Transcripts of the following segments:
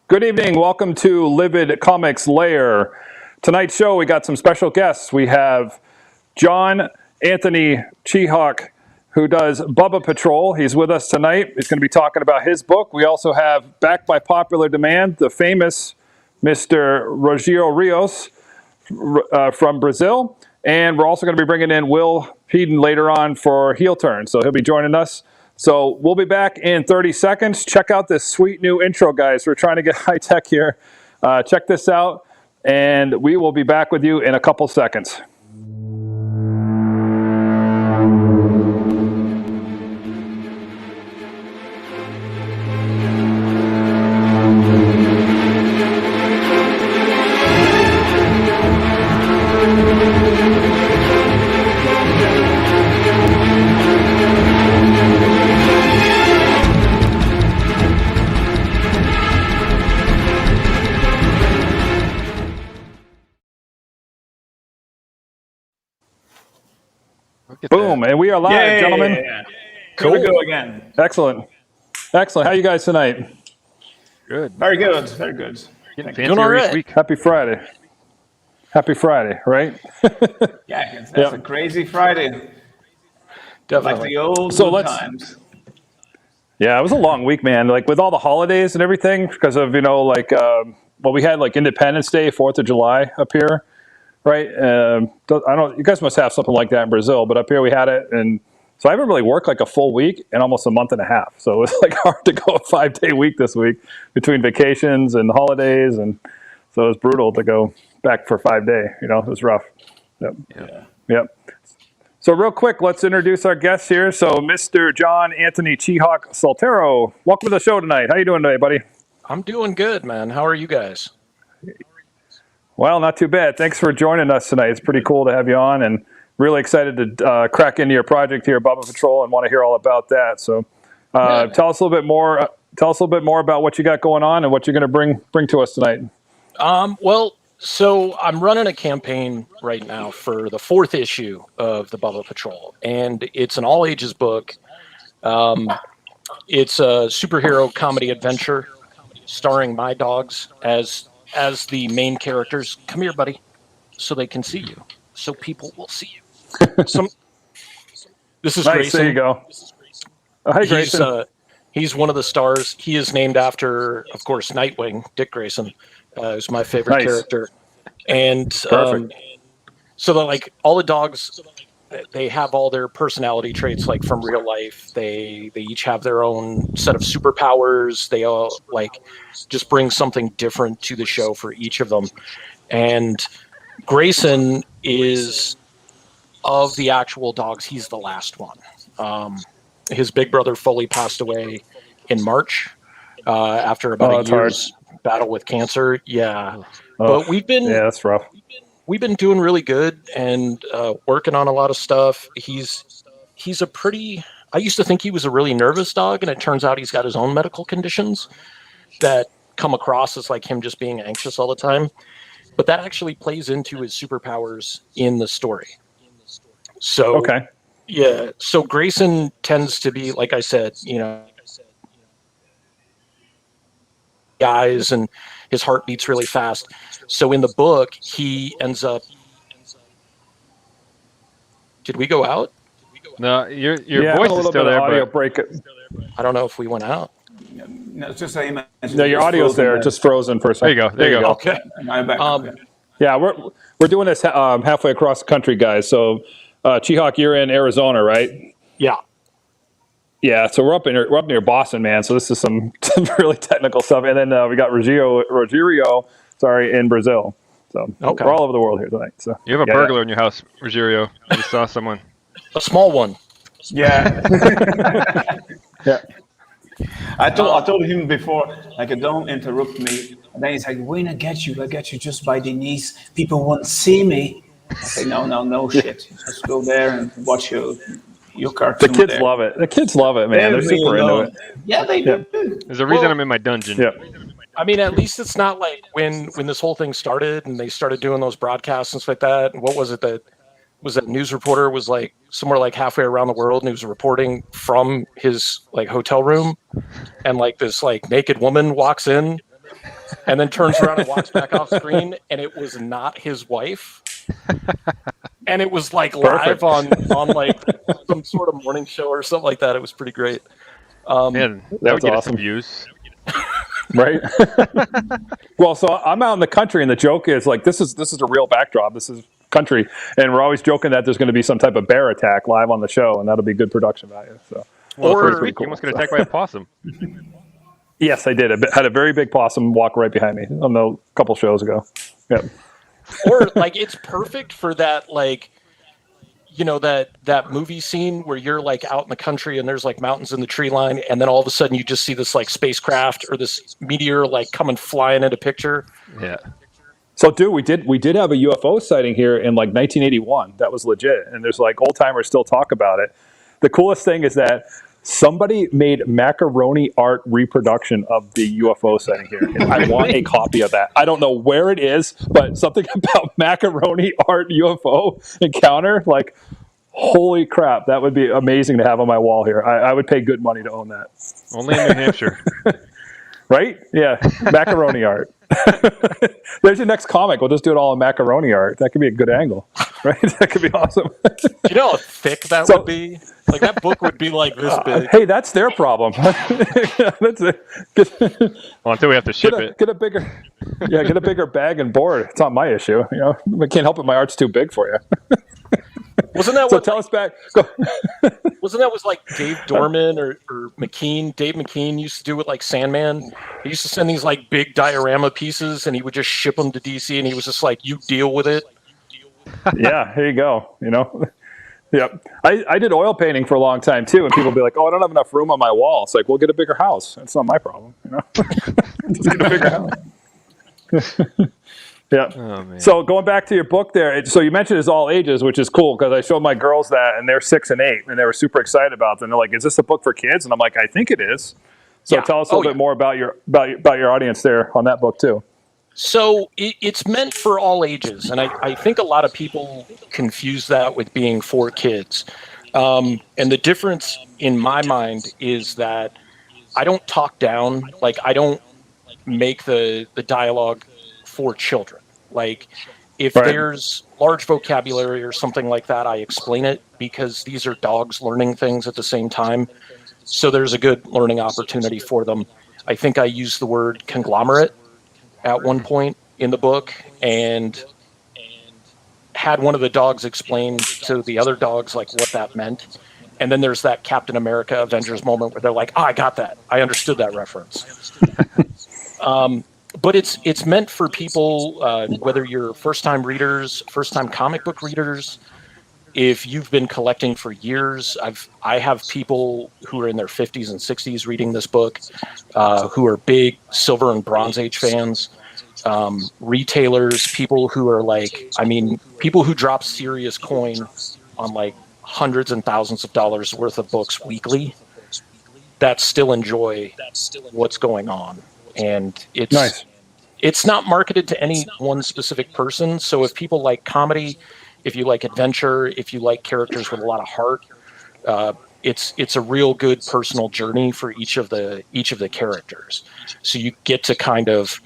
Good evening. Welcome to Livid Comics Lair. Tonight's show, we got some special guests. We have John Anthony Chihak, who does Bubba Patrol. He's with us tonight. He's going to be talking about his book. We also have, back by popular demand, the famous Mr. Rogério Rios from Brazil. And we're also going to be bringing in Will Peden later on for Heel Turn. So he'll be joining us. So we'll be back in 30 seconds. Check out this sweet new intro, guys. We're trying to get high tech here. Check this out, and we will be back with you in a couple seconds. Boom, and we are live, gentlemen. Cool. Here we go again. Excellent. Excellent. How are you guys tonight? Good. Very good. Very good. Doing all right. Week. Happy Friday. Happy Friday, right? Yeah, that's a crazy Friday. Definitely. Like the old times. Yeah, it was a long week, man. Like with all the holidays and everything, because of, we had like Independence Day, 4th of July up here. Right. I don't. You guys must have something like that in Brazil, but up here we had it, and so I haven't really worked like a full week in almost a month and a half. So it was like hard to go a 5-day week this week between vacations and holidays, and so it was brutal to go back for 5 day. It was rough. Yep. Yeah. Yep. So real quick, let's introduce our guests here. So Mr. John Anthony Chihak Soltero, welcome to the show tonight. How you doing today, buddy? I'm doing good, man. How are you guys? Well, not too bad. Thanks for joining us tonight. It's pretty cool to have you on, and really excited to crack into your project here, Bubba Patrol, and want to hear all about that. So, tell us a little bit more. Tell us a little bit more about what you got going on and what you're going to bring to us tonight. So I'm running a campaign right now for the 4th issue of the Bubba Patrol, and it's an all ages book. It's a superhero comedy adventure starring my dogs as the main characters. Come here, buddy, so they can see you, so people will see you. This is nice. Grayson. There you go. Hi, Grayson. He's one of the stars. He is named after, of course, Nightwing, Dick Grayson, who's my favorite character. And so all the dogs, they have all their personality traits like from real life. They each have their own set of superpowers. They all just bring something different to the show for each of them. And Grayson is, of the actual dogs, he's the last one. His big brother fully passed away in March after about a year's battle with cancer. Yeah. But that's rough. We've been doing really good and working on a lot of stuff. He's I used to think he was a really nervous dog, and it turns out he's got his own medical conditions that come across as like him just being anxious all the time. But that actually plays into his superpowers in the story. So, yeah. So Grayson tends to be, like I said, guys, and his heart beats really fast. So in the book, he ends up. Did we go out? No, your voice is still there. Audio break. I don't know if we went out. No, it's just a image. No, your audio's there. It's just frozen for a second. There you go. Okay. I'm back. Yeah, we're doing this halfway across the country, guys. So, Chihak, you're in Arizona, right? Yeah. Yeah, so we're up near Boston, man. So this is some really technical stuff, and then we got Rogério, in Brazil. So we're all over the world here tonight. So you have a burglar in your house, Rogério. I just saw someone. A small one. Yeah. Yeah. I told him before, don't interrupt me. And then he's like, when I get you just by the knees. People won't see me. I say, no shit. Just go there and watch your cartoon. The kids love it. The kids love it, man. They're super into it. Yeah, they do. There's a reason I'm in my dungeon. Yeah. I mean, at least it's not like when this whole thing started and they started doing those broadcasts and stuff like that. And what was it that news reporter was like somewhere like halfway around the world, and he was reporting from his like hotel room, and like this like naked woman walks in and then turns around and walks back off screen, and it was not his wife. And it was like live on like some sort of morning show or something like that. It was pretty great. Man, that would get us some views. Right? Well, so I'm out in the country, and the joke is like this is a real backdrop. This is country, and we're always joking that there's going to be some type of bear attack live on the show, and that'll be good production value. So, or you almost got attacked by a possum. Yes, I did. I had a very big possum walk right behind me on a couple shows ago. Yep. Or like it's perfect for that, like, you know, that movie scene where you're like out in the country and there's like mountains in the tree line, and then all of a sudden you just see this like spacecraft or this meteor like coming flying into picture. Yeah. So, dude, we did have a UFO sighting here in like 1981. That was legit, and there's like old timers still talk about it. The coolest thing is that somebody made macaroni art reproduction of the UFO sighting here. And I want a copy of that. I don't know where it is, but something about macaroni art UFO encounter, like, holy crap, that would be amazing to have on my wall here. I would pay good money to own that. Only in New Hampshire. Right? Yeah, macaroni art. There's your next comic. We'll just do it all in macaroni art. That could be a good angle, right? That could be awesome. Do you know how thick that would be? Like that book would be like this big. Hey, that's their problem. That's it. Well, until we have to ship it. Get a bigger bag and board. It's not my issue. You know, I can't help it. My art's too big for you. Wasn't that so what? Tell us back. Go. Wasn't that was like Dave Dorman or McKean? Dave McKean used to do with like Sandman. He used to send these like big diorama pieces, and he would just ship them to DC, and he was just like, "You deal with it." Yeah, here you go. You know. Yep. I did oil painting for a long time too, and people be like, "Oh, I don't have enough room on my wall." It's like, "Well, get a bigger house." That's not my problem, you know. Just get a bigger house. Yeah. Oh, man. So going back to your book there, so you mentioned it's all ages, which is cool because I showed my girls that, and they're 6 and 8, and they were super excited about it. And they're like, "Is this a book for kids?" And I'm like, "I think it is." So yeah. Tell us a little bit more about your audience there on that book too. So it's meant for all ages, and I think a lot of people confuse that with being for kids. And the difference in my mind is that I don't talk down, like I don't make the dialogue for children. Like if there's large vocabulary or something like that, I explain it because these are dogs learning things at the same time. So there's a good learning opportunity for them. I think I use the word conglomerate at one point in the book and had one of the dogs explain to the other dogs like what that meant. And then there's that Captain America Avengers moment where they're like, "Oh, I got that. I understood that reference." But it's meant for people, whether you're first-time readers, first-time comic book readers. If you've been collecting for years, I have people who are in their 50s and 60s reading this book, who are big Silver and Bronze Age fans, retailers, people who are like, I mean, people who drop serious coin on like hundreds and thousands of dollars worth of books weekly that still enjoy what's going on. And it's nice. It's not marketed to any one specific person. So if people like comedy, if you like adventure, if you like characters with a lot of heart, it's a real good personal journey for each of the characters. So you get to kind of,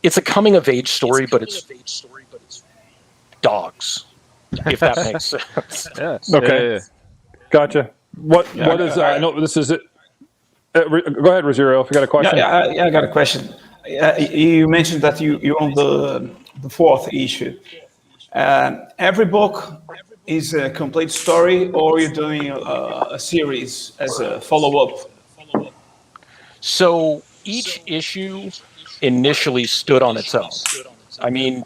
it's a coming of age story, but it's dogs, if that makes sense. Yeah. Okay. Yeah. Gotcha. What is? I know this is it. Go ahead, Rosario. If you got a question. Yeah, I got a question. You mentioned that you own the 4th issue. Every book is a complete story, or you're doing a series as a follow-up? So each issue initially stood on its own. I mean,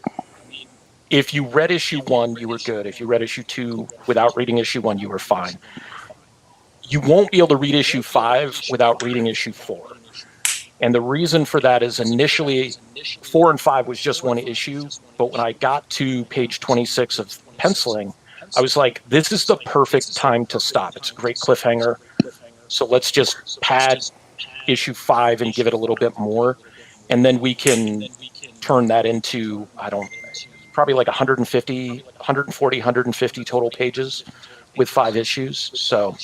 if you read issue 1, you were good. If you read issue 2 without reading issue 1, you were fine. You won't be able to read issue 5 without reading issue 4. And the reason for that is initially 4 and 5 was just one issue, but when I got to page 26 of penciling, I was like, this is the perfect time to stop. It's a great cliffhanger. So let's just pad issue 5 and give it a little bit more. And then we can turn that into, probably like 140, 150 total pages with 5 issues. So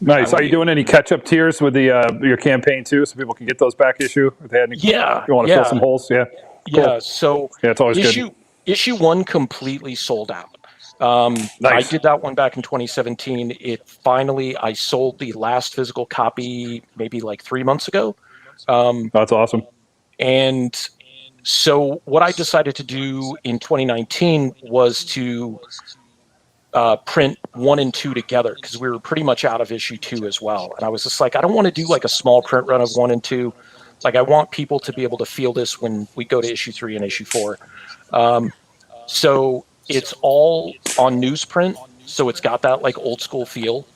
Nice. Are you doing any catch-up tiers with the your campaign too, so people can get those back issue if they had any? Yeah. You want to fill some holes? Yeah. Yeah. Cool. So Yeah, it's always good. Issue 1 completely sold out. Nice. I did that one back in 2017. I sold the last physical copy maybe like 3 months ago. That's awesome. And so what I decided to do in 2019 was to print 1 and 2 together, because we were pretty much out of issue 2 as well. And I was just like, I don't want to do like a small print run of 1 and 2. Like, I want people to be able to feel this when we go to issue 3 and issue 4. So it's all on newsprint. So it's got that like old school feel,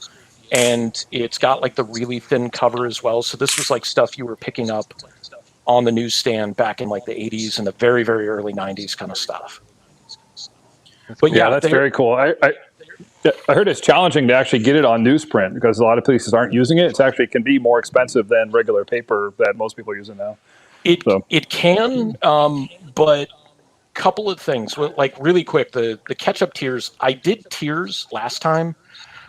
and it's got like the really thin cover as well. So this was like stuff you were picking up on the newsstand back in like the 80s and the very, very early 90s kind of stuff. But yeah, that's very cool. I heard it's challenging to actually get it on newsprint because a lot of places aren't using it. It's actually can be more expensive than regular paper that most people are using now. It can, but couple of things. Like really quick, the catch-up tiers. I did tiers last time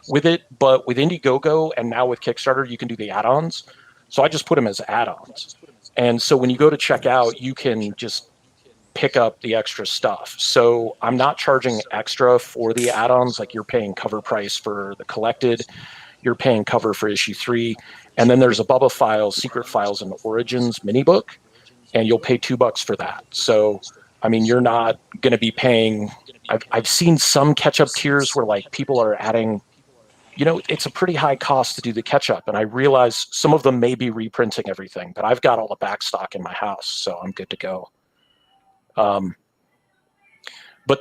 with it, but with Indiegogo and now with Kickstarter, you can do the add-ons. So I just put them as add-ons. And so when you go to check out, you can just pick up the extra stuff. So I'm not charging extra for the add-ons. Like, you're paying cover price for the collected, you're paying cover for issue 3, and then there's a Bubba Files, Secret Files, and Origins mini book, and you'll pay $2 for that. So I mean, you're not going to be paying. I've seen some catch-up tiers where like people are adding, it's a pretty high cost to do the catch-up, and I realize some of them may be reprinting everything, but I've got all the back stock in my house, so I'm good to go. But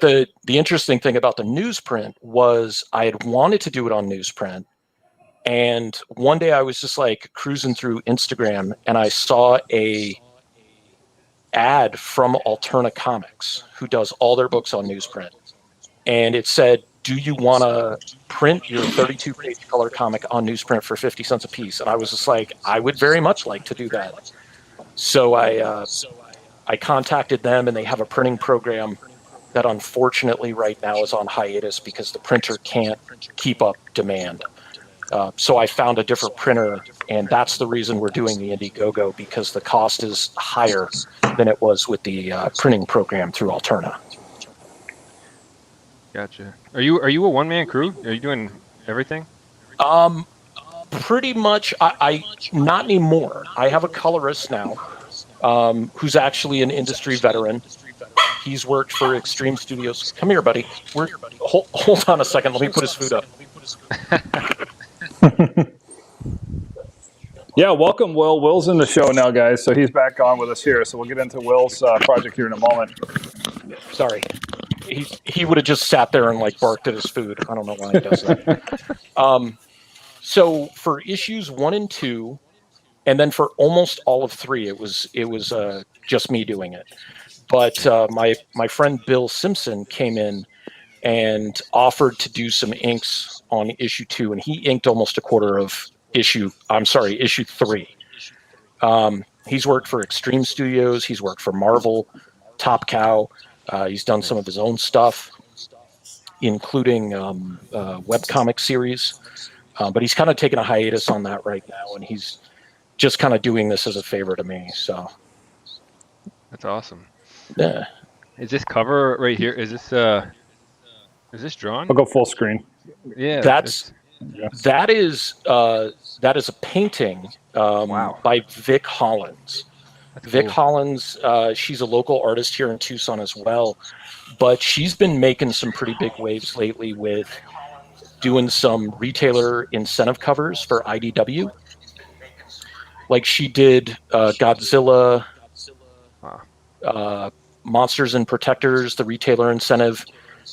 the interesting thing about the newsprint was I had wanted to do it on newsprint, and one day I was just like cruising through Instagram, and I saw a ad from Alterna Comics, who does all their books on newsprint, and it said, do you want to print your 32-page color comic on newsprint for 50 cents a piece? And I was just like, I would very much like to do that. So I contacted them, and they have a printing program that unfortunately right now is on hiatus because the printer can't keep up demand. So I found a different printer, and that's the reason we're doing the Indiegogo, because the cost is higher than it was with the printing program through Alterna. Gotcha. Are you a one-man crew? Are you doing everything? Pretty much. I not anymore. I have a colorist now, who's actually an industry veteran. He's worked for Extreme Studios. Come here, buddy. Hold on a second. Let me put his food up. Yeah, welcome, Will. Will's in the show now, guys, so he's back on with us here. So we'll get into Will's project here in a moment. Sorry, he would have just sat there and like barked at his food. I don't know why he does that. So for issues 1 and 2, and then for almost all of 3, it was just me doing it. But my friend Bill Simpson came in and offered to do some inks on issue 2, and he inked almost a quarter of issue 3. He's worked for Extreme Studios, he's worked for Marvel, Top Cow, he's done some of his own stuff, including webcomic series, but he's kind of taken a hiatus on that right now, and he's just kind of doing this as a favor to me. So that's awesome. Yeah. Is this cover right here? Is this drawn? I'll go full screen. Yeah, that is a painting by Vic Hollins. Vic Hollins, she's a local artist here in Tucson as well, but she's been making some pretty big waves lately with doing some retailer incentive covers for IDW. Like, she did Godzilla, Monsters and Protectors, the retailer incentive.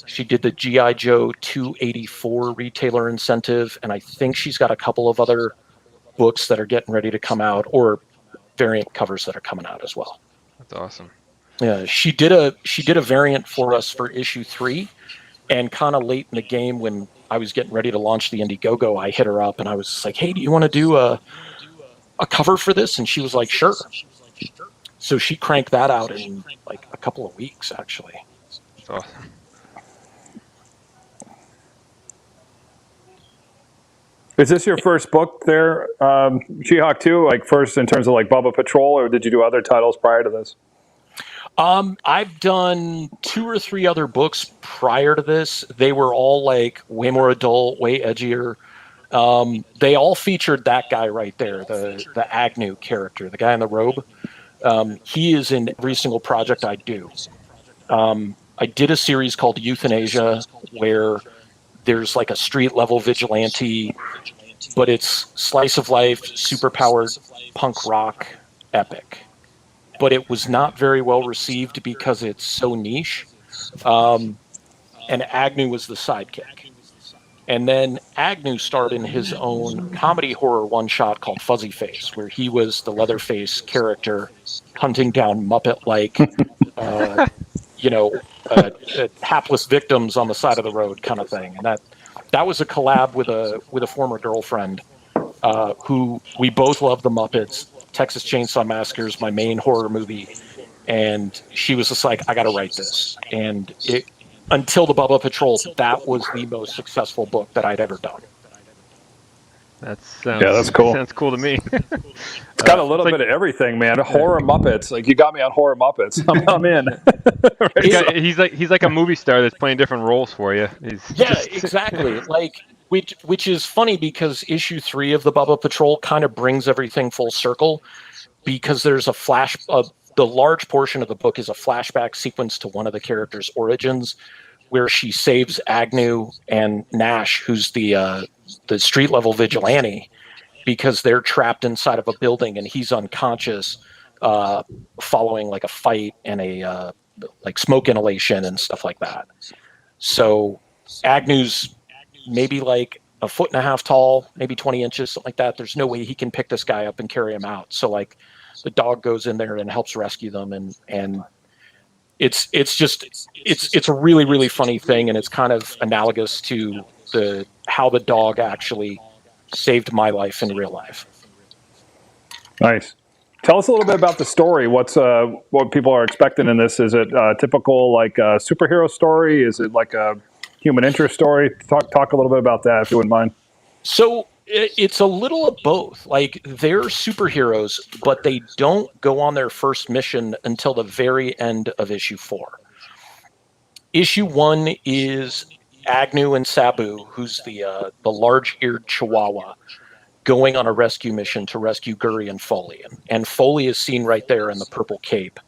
She did the G.I. Joe 284 retailer incentive, and I think she's got a couple of other books that are getting ready to come out, or variant covers that are coming out as well. That's awesome. Yeah, she did a variant for us for issue 3, and kind of late in the game when I was getting ready to launch the Indiegogo, I hit her up and I was like, hey, do you want to do a cover for this? And she was like, sure. So she cranked that out in like a couple of weeks, actually. That's awesome. Is this your first book there, Chihak, too? Like first in terms of like Bubba Patrol, or did you do other titles prior to this? I've done 2 or 3 other books prior to this. They were all like way more adult, way edgier. They all featured that guy right there, the Agnew character, the guy in the robe. He is in every single project I do. I did a series called Euthanasia where there's like a street level vigilante, but it's slice of life, super powered punk rock epic. But it was not very well received because it's so niche. And Agnew was the sidekick. And then Agnew starred in his own comedy horror one-shot called Fuzzy Face, where he was the Leatherface character hunting down Muppet-like, hapless victims on the side of the road kind of thing. And that was a collab with a former girlfriend who we both love the Muppets. Texas Chainsaw Massacre is my main horror movie. And she was just like, I got to write this. And until the Bubba Patrol, that was the most successful book that I'd ever done. That's cool. Sounds cool to me. It's got a little bit of everything, man. Horror Muppets. Like you got me on horror Muppets. I'm in. Right? He's like a movie star that's playing different roles for you. Exactly. Like which is funny because issue 3 of the Bubba Patrol kind of brings everything full circle because there's the large portion of the book is a flashback sequence to one of the characters' origins, where she saves Agnew and Nash, who's the street level vigilante, because they're trapped inside of a building and he's unconscious, following like a fight and a like smoke inhalation and stuff like that. So Agnew's maybe like 1.5 feet tall, maybe 20 inches, something like that. There's no way he can pick this guy up and carry him out. So like the dog goes in there and helps rescue them, and it's a really, really funny thing, and it's kind of analogous to how the dog actually saved my life in real life. Nice. Tell us a little bit about the story. What people are expecting in this? Is it typical like a superhero story? Is it like a human interest story? Talk a little bit about that, if you wouldn't mind. So it's a little of both. Like they're superheroes, but they don't go on their first mission until the very end of issue 4. Issue 1 is Agnew and Sabu, who's the large-eared Chihuahua, going on a rescue mission to rescue Guri and Foley. And Foley is seen right there in the purple cape.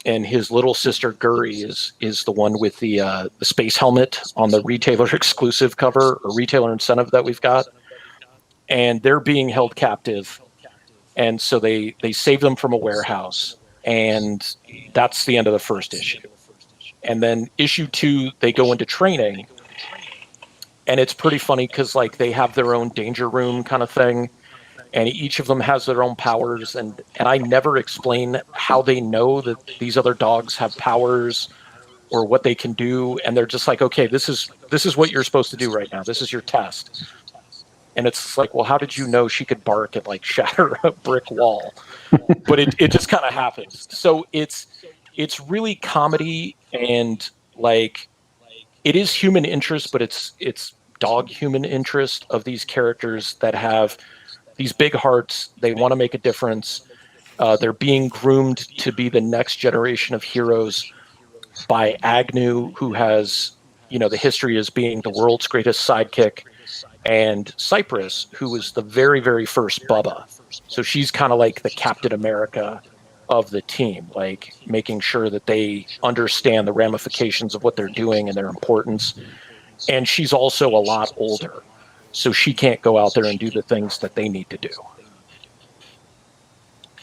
And his little sister Guri is the one with the space helmet on the retailer exclusive cover or retailer incentive that we've got. And they're being held captive. And so they save them from a warehouse. And that's the end of the first issue. And then issue 2, they go into training. And it's pretty funny because like they have their own danger room kind of thing. And each of them has their own powers, and I never explain how they know that these other dogs have powers or what they can do. And they're just like, okay, this is what you're supposed to do right now. This is your test. And it's like, well, how did you know she could bark and like shatter a brick wall? But it just kind of happens. So it's really comedy, and like it is human interest, but it's dog human interest of these characters that have these big hearts. They want to make a difference. They're being groomed to be the next generation of heroes by Agnew, who has, the history as being the world's greatest sidekick, and Cypress, who was the very, very first Bubba. So she's kind of like the Captain America of the team, like making sure that they understand the ramifications of what they're doing and their importance. And she's also a lot older, so she can't go out there and do the things that they need to do.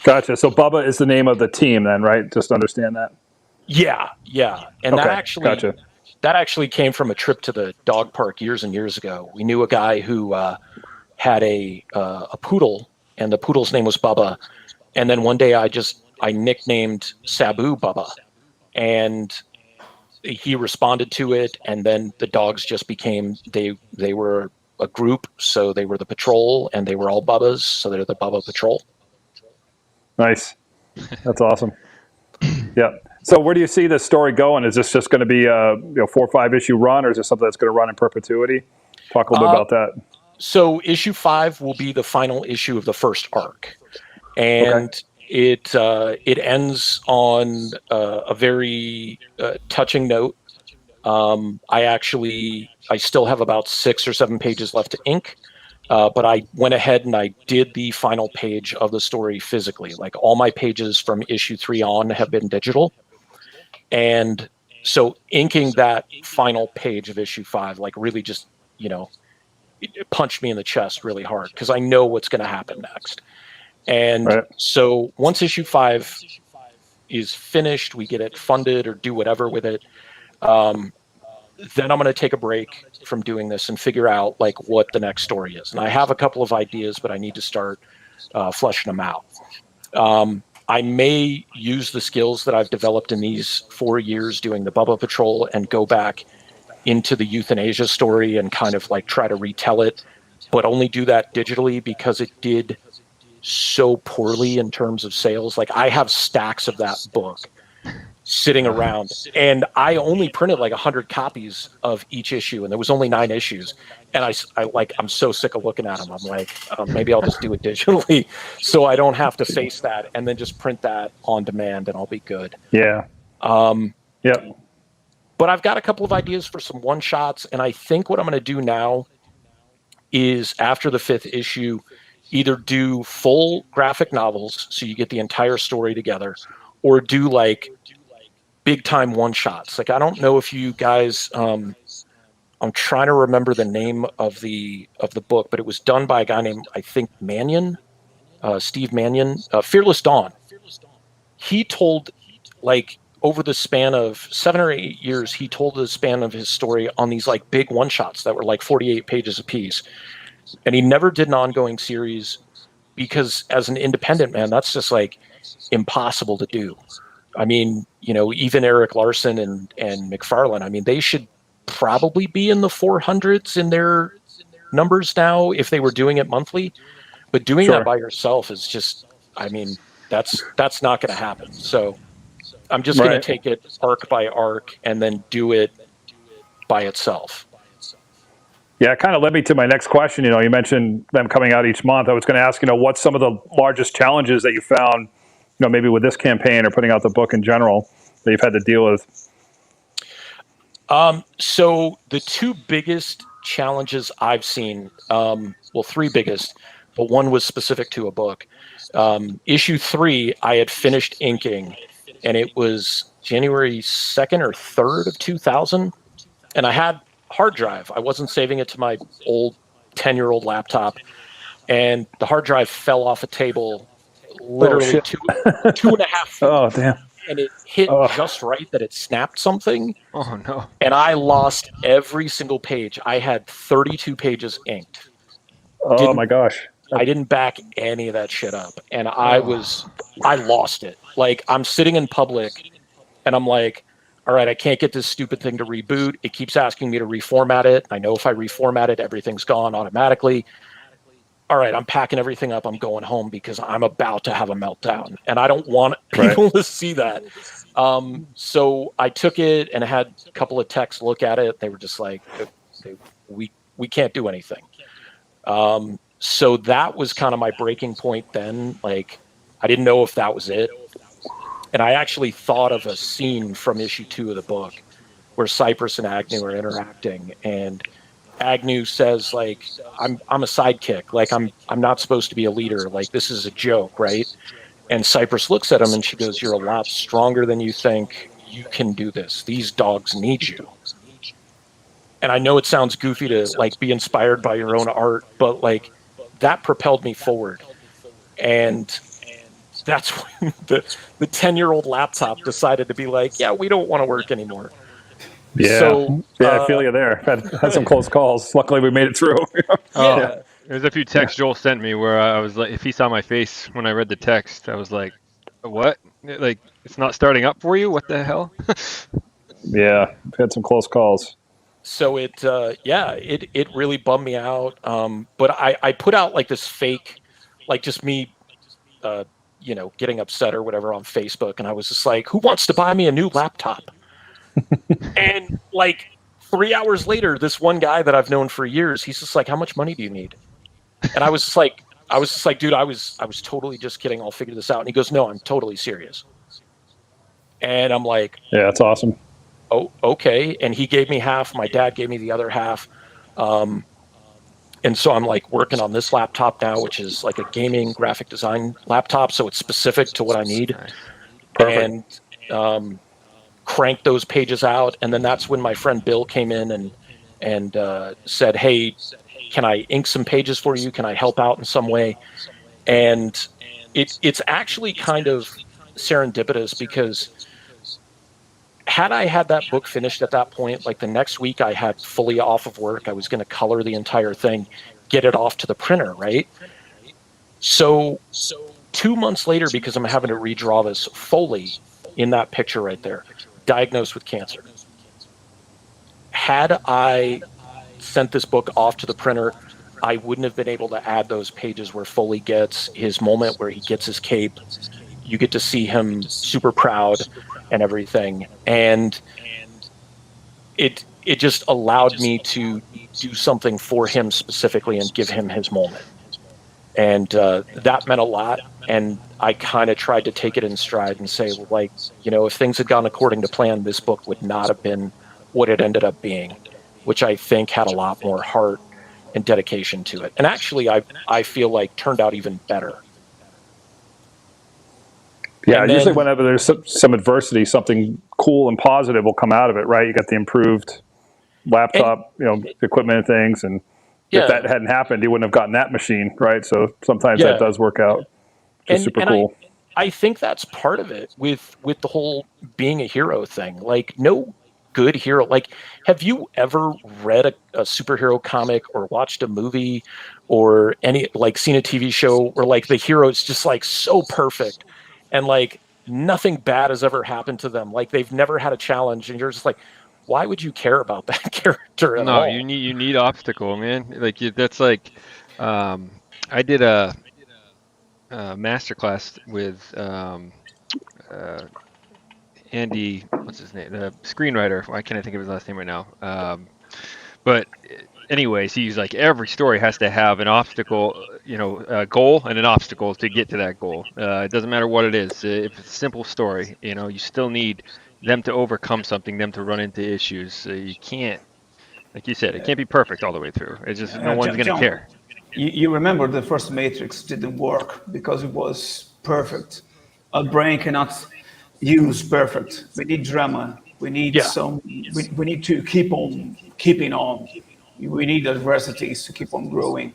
Gotcha. So Bubba is the name of the team then, right? Just understand that. Yeah. And okay. That actually came from a trip to the dog park years and years ago. We knew a guy who had a poodle, and the poodle's name was Bubba. And then one day I nicknamed Sabu Bubba, and he responded to it. And then the dogs just became, they were a group. So they were the patrol, and they were all Bubbas. So they're the Bubba Patrol. Nice. That's awesome. Yeah. So where do you see this story going? Is this just going to be a 4 or 5 issue run, or is this something that's going to run in perpetuity? Talk a little bit about that. So issue 5 will be the final issue of the first arc, and it ends on a very touching note. I still have about 6 or 7 pages left to ink, but I went ahead and I did the final page of the story physically. Like all my pages from issue 3 on have been digital, and so inking that final page of issue 5, like really just, it punched me in the chest really hard because I know what's going to happen next. And so once issue 5 is finished, we get it funded or do whatever with it. Then I'm going to take a break from doing this and figure out like what the next story is. And I have a couple of ideas, but I need to start fleshing them out. I may use the skills that I've developed in these 4 years doing the Bubba Patrol and go back into the euthanasia story and kind of like try to retell it, but only do that digitally because it did so poorly in terms of sales. Like I have stacks of that book sitting around, and I only printed like 100 copies of each issue, and there was only 9 issues. And I'm so sick of looking at them. I'm like, maybe I'll just do it digitally so I don't have to face that, and then just print that on demand, and I'll be good. Yeah. Yep. But I've got a couple of ideas for some one shots, and I think what I'm going to do now is after the 5th issue, either do full graphic novels so you get the entire story together, or do like big time one shots. Like I don't know if you guys I'm trying to remember the name of the book, but it was done by a guy named, I think, Mannion, Steve Mannion, Fearless Dawn. He told, like, over the span of 7 or 8 years, he told the span of his story on these like big one shots that were like 48 pages a piece. And he never did an ongoing series because as an independent man, that's just like impossible to do. I mean, even Eric Larson and McFarlane, I mean, they should probably be in the 400s in their numbers now if they were doing it monthly. But doing that by yourself is just, I mean, that's not going to happen. So I'm just going to take it arc by arc and then do it by itself. Yeah, it kind of led me to my next question. You mentioned them coming out each month. I was going to ask, what's some of the largest challenges that you found, maybe with this campaign or putting out the book in general that you've had to deal with? So the 2 biggest challenges I've seen, 3 biggest, but one was specific to a book. Issue 3, I had finished inking, and it was January 2nd or 3rd of 2000, and I had hard drive. I wasn't saving it to my old 10-year-old laptop, and the hard drive fell off a table literally 2.5 feet. Oh, damn. And it hit just right that it snapped something. Oh, no. And I lost every single page. I had 32 pages inked. Oh, my gosh. I didn't back any of that shit up. And I lost it. Like, I'm sitting in public, and I'm like, all right, I can't get this stupid thing to reboot. It keeps asking me to reformat it. I know if I reformat it, everything's gone automatically. All right, I'm packing everything up. I'm going home because I'm about to have a meltdown, and I don't want people to see that. So I took it and I had a couple of techs look at it. They were just like, we can't do anything. So that was kind of my breaking point then. Like, I didn't know if that was it. And I actually thought of a scene from issue 2 of the book where Cypress and Agnew are interacting, and Agnew says, like, I'm a sidekick. Like, I'm not supposed to be a leader. Like, this is a joke, right? And Cypress looks at him and she goes, you're a lot stronger than you think. You can do this. These dogs need you. And I know it sounds goofy to, like, be inspired by your own art, but, like, that propelled me forward. And that's when the 10-year-old laptop decided to be like, yeah, we don't want to work anymore. Yeah, so, I feel you there. Had some close calls. Luckily, we made it through. Yeah. There's a few texts Joel sent me where I was like, if he saw my face when I read the text, I was like, what? Like, it's not starting up for you? What the hell? Yeah, had some close calls. So it really bummed me out. But I put out like this fake, like just me, getting upset or whatever on Facebook. And I was just like, who wants to buy me a new laptop? And like 3 hours later, this one guy that I've known for years, he's just like, "How much money do you need?" And I was just like, "Dude, I was totally just kidding. I'll figure this out." And he goes, "No, I'm totally serious." And I'm like, Yeah, that's awesome. "Oh, okay." And he gave me half. My dad gave me the other half. And so I'm like working on this laptop now, which is like a gaming graphic design laptop. So it's specific to what I need. Perfect. And crank those pages out. And then that's when my friend Bill came in and said, "Hey, can I ink some pages for you? Can I help out in some way?" And it's actually kind of serendipitous, because had I had that book finished at that point, like the next week I had fully off of work, I was going to color the entire thing, get it off to the printer, right? So 2 months later, because I'm having to redraw this, Foley in that picture right there, diagnosed with cancer. Had I sent this book off to the printer, I wouldn't have been able to add those pages where Foley gets his moment, where he gets his cape. You get to see him super proud and everything. And it just allowed me to do something for him specifically and give him his moment. And that meant a lot. And I kind of tried to take it in stride and say, well, like, you know, if things had gone according to plan, this book would not have been what it ended up being, which I think had a lot more heart and dedication to it. And actually, I feel like turned out even better. Yeah, And usually then- whenever there's some adversity, something cool and positive will come out of it, right? You got the improved laptop, equipment and things, and if that hadn't happened, you wouldn't have gotten that machine, right? So sometimes that does work out. Just super cool. I think that's part of it with the whole being a hero thing. Like, no good hero. Like, have you ever read a superhero comic or watched a movie or seen a TV show where like the hero is just like so perfect and like nothing bad has ever happened to them? Like, they've never had a challenge, and you're just like, why would you care about that character at all? No, you need obstacle, man. Like that's like, I did a masterclass with Andy, what's his name? The screenwriter. Why can't I think of his last name right now? But anyways, he's like, every story has to have an obstacle, a goal and an obstacle to get to that goal. It doesn't matter what it is. If it's a simple story, you still need them to overcome something, them to run into issues. You can't, like you said, it can't be perfect all the way through. It's just no one's going to care. You remember the first Matrix didn't work because it was perfect. Our brain cannot use perfect. We need drama. We need we need to keep on keeping on. We need adversities to keep on growing.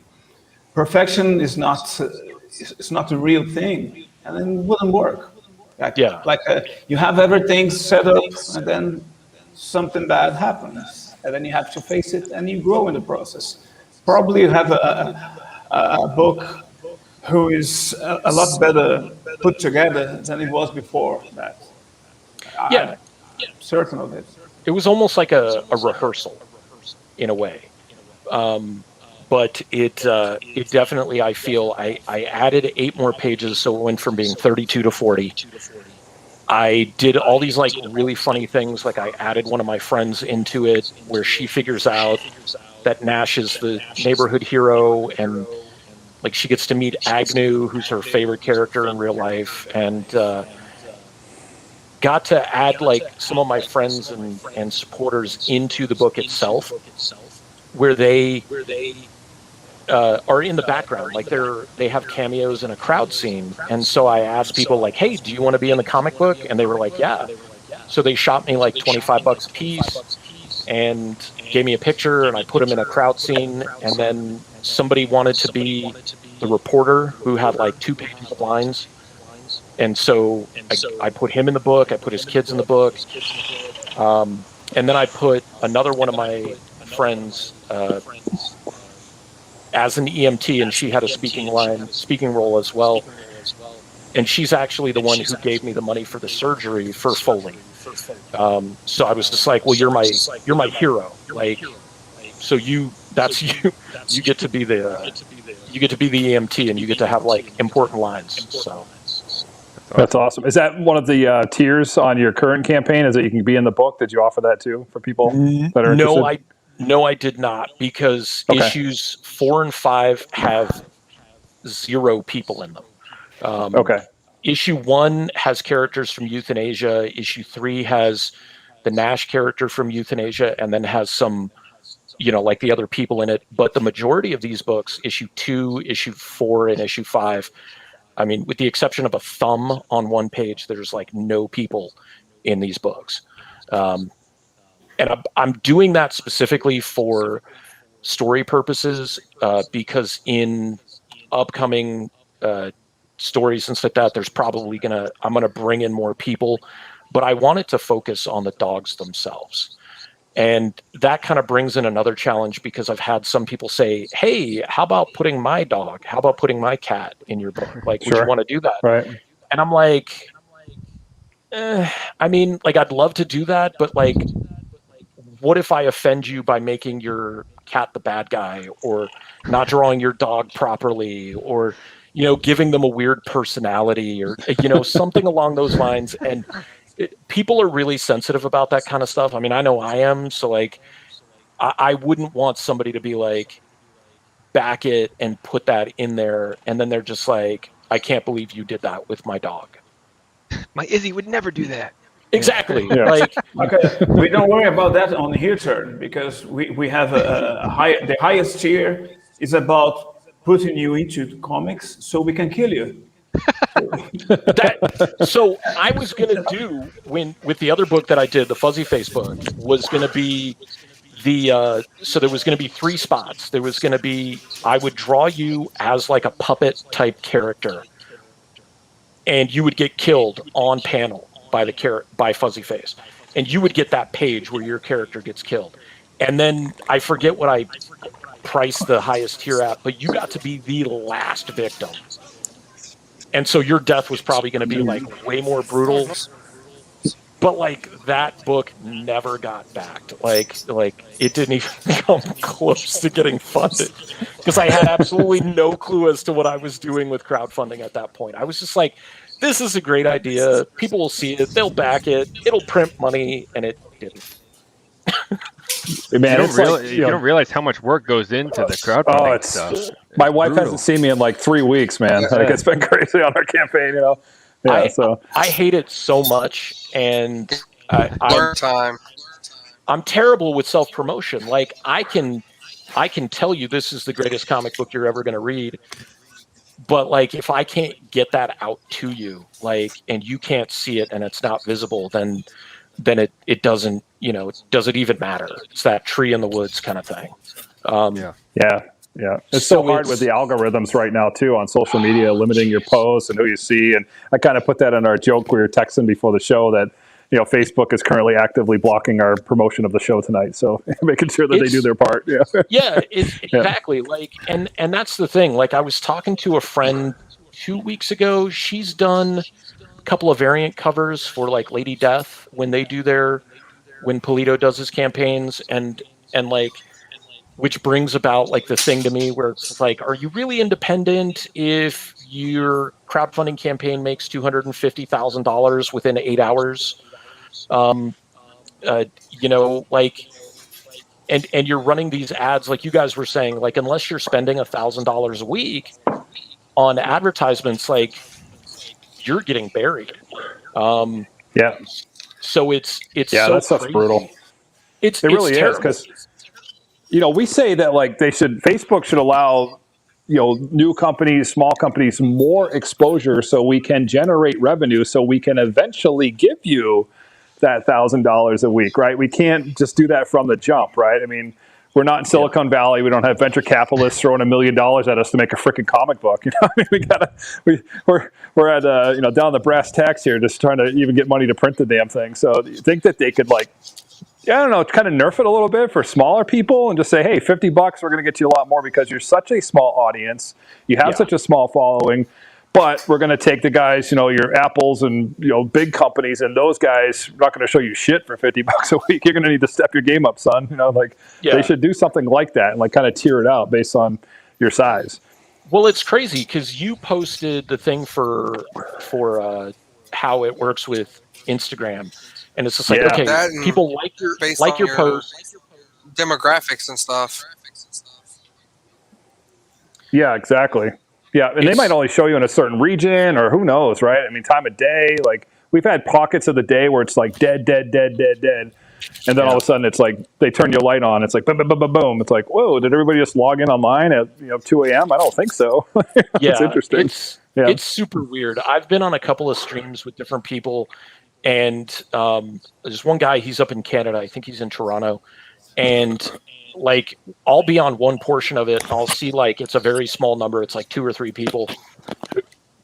Perfection is not a real thing, and then it wouldn't work. You have everything set up, and then something bad happens, and then you have to face it, and you grow in the process. Probably you have a book who is a lot better put together than it was before that. I'm certain of it. It was almost like a rehearsal in a way. But it definitely, I feel, I added 8 more pages, so it went from being 32 to 40. I did all these like really funny things, like I added one of my friends into it where she figures out that Nash is the neighborhood hero, and like she gets to meet Agnew, who's her favorite character in real life, and got to add like some of my friends and supporters into the book itself, where they are in the background, like they have cameos in a crowd scene. And so I asked people like, hey, do you want to be in the comic book? And they were like, yeah. So they shot me like $25 a piece and gave me a picture, and I put them in a crowd scene. And then somebody wanted to be the reporter who had like 2 pages of lines. And so I put him in the book. I put his kids in the book. And then I put another one of my friends as an EMT, and she had a speaking role as well. And she's actually the one who gave me the money for the surgery for Foley. So I was just like, well, you're my hero. Like, so you get to be the EMT, and you get to have like important lines. So That's awesome. Is that one of the tiers on your current campaign? Is that you can be in the book? Did you offer that too for people that are interested? No, I did not, because issues 4 and 5 have 0 people in them. Issue 1 has characters from Euthanasia. Issue 3 has the Nash character from Euthanasia, and then has some, like the other people in it. But the majority of these books, issue 2, issue 4, and issue 5, I mean, with the exception of a thumb on one page, there's like no people in these books. And I'm doing that specifically for story purposes, because in upcoming stories and stuff like that, there's probably I'm gonna bring in more people, but I want it to focus on the dogs themselves. And that kind of brings in another challenge, because I've had some people say, hey, how about putting my dog, how about putting my cat in your book? Like, would you want to do that? Right. And I'm like, I mean, like, I'd love to do that, but like, what if I offend you by making your cat the bad guy, or not drawing your dog properly, or giving them a weird personality, or something along those lines? And people are really sensitive about that kind of stuff. I mean, I know I am. So like, I wouldn't want somebody to be like, back it and put that in there, and then they're just like, I can't believe you did that with my dog. My Izzy would never do that. Exactly. Like, okay, we don't worry about that on here turn, because we have the highest tier is about putting you into the comics so we can kill you. So I was gonna do, with the other book that I did, the Fuzzy Face book, was gonna be so there was gonna be 3 spots. There was gonna be, I would draw you as like a puppet type character, and you would get killed on panel by Fuzzy Face, and you would get that page where your character gets killed. And then I forget what I priced the highest tier at, but you got to be the last victim. And so your death was probably going to be like way more brutal. But like, that book never got backed. Like it didn't even come close to getting funded, because I had absolutely no clue as to what I was doing with crowdfunding at that point. I was just like, this is a great idea. People will see it. They'll back it. It'll print money. And it didn't. Man, you don't realize how much work goes into the crowdfunding stuff. My wife hasn't seen me in like 3 weeks, man. Like, it's been crazy on our campaign, Yeah, I hate it so much, and I'm terrible with self-promotion. Like, I can tell you this is the greatest comic book you're ever going to read, but like, if I can't get that out to you, like, and you can't see it and it's not visible, then it doesn't, does it even matter? It's that tree in the woods kind of thing. Yeah. It's so hard with the algorithms right now too on social media, limiting your posts and who you see. And I kind of put that in our joke we were texting before the show that, Facebook is currently actively blocking our promotion of the show tonight. So making sure that they do their part. Exactly. Like, and that's the thing. Like, I was talking to a friend 2 weeks ago. She's done a couple of variant covers for like Lady Death when Polito does his campaigns, and like, which brings about like the thing to me where it's like, are you really independent if your crowdfunding campaign makes $250,000 within 8 hours? Like, and you're running these ads, like you guys were saying, like, unless you're spending $1,000 a week on advertisements, like, you're getting buried. So it's so that stuff's crazy. Brutal. It really is, because we say that like Facebook should allow new companies, small companies, more exposure so we can generate revenue, so we can eventually give you that $1,000 a week, right? We can't just do that from the jump, right? I mean, we're not in Silicon Valley. We don't have venture capitalists throwing $1 million at us to make a freaking comic book. I mean, we're at down the brass tacks here, just trying to even get money to print the damn thing. So do you think that they could kind of nerf it a little bit for smaller people and just say, hey, $50, we're going to get you a lot more because you're such a small audience, you have such a small following, but we're going to take the guys, your Apples and big companies, and those guys are not going to show you shit for $50 a week. You're going to need to step your game up, son. They should do something like that and like kind of tier it out based on your size. Well, it's crazy because you posted the thing for how it works with Instagram, and it's just like, Yeah. okay, That and people based like on your your post. demographics and stuff. Yeah, exactly. Yeah, and they might It's only show you in a certain region, or who knows, right? I mean, time of day. Like we've had pockets of the day where it's like dead, dead, dead, dead, dead, and then all yeah, of a sudden it's like they turn your light on. It's like boom, boom, boom, boom, boom. It's like, whoa, did everybody just log in online at 2 a.m.? I don't think so. It's yeah. interesting. Yeah, It's super weird. I've been on a couple of streams with different people, and there's one guy. He's up in Canada. I think he's in Toronto, and like I'll be on one portion of it. I'll see like it's a very small number. It's like 2 or 3 people.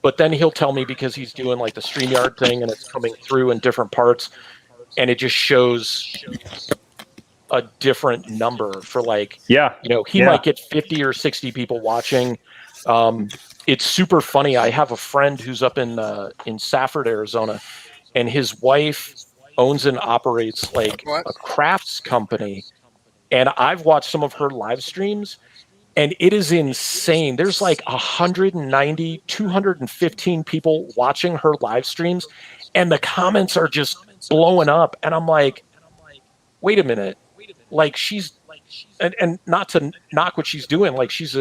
But then he'll tell me because he's doing like the StreamYard thing and it's coming through in different parts, and it just shows a different number for like, yeah, he yeah. might get 50 or 60 people watching. It's super funny. I have a friend who's up in Safford, Arizona, and his wife owns and operates like What? a crafts company. And I've watched some of her live streams, and it is insane. There's like 190, 215 people watching her live streams, and the comments are just blowing up. And I'm like, wait a minute. Like and not to knock what she's doing. Like she's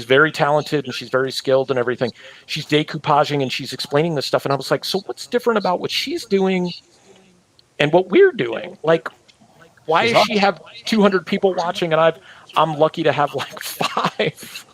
very talented and she's very skilled and everything. She's decoupaging and she's explaining this stuff. And I was like, so what's different about what she's doing and what we're doing? Like, why does she have 200 people watching and I'm lucky to have like 5?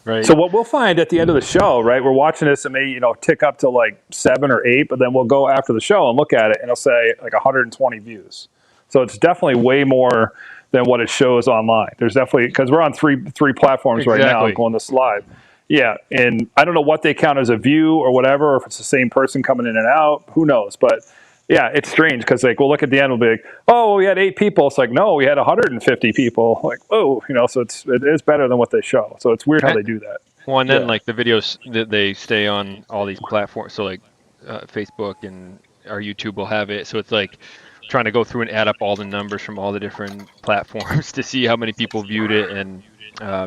Right. So what we'll find at the end of the show, right? We're watching this and maybe tick up to like 7 or 8, but then we'll go after the show and look at it and it'll say like 120 views. So it's definitely way more than what it shows online. There's definitely, because we're on three platforms right now Exactly. going this live. Yeah, and I don't know what they count as a view or whatever, or if it's the same person coming in and out. Who knows? But yeah, it's strange because like we'll look at the end, we'll be like, oh, we had 8 people. It's like, no, we had 150 people. Like, oh, so it is better than what they show. So it's weird how they do that. Well, and then Yeah. like the videos that they stay on all these platforms. So like Facebook and our YouTube will have it. So it's like trying to go through and add up all the numbers from all the different platforms to see how many people viewed it. And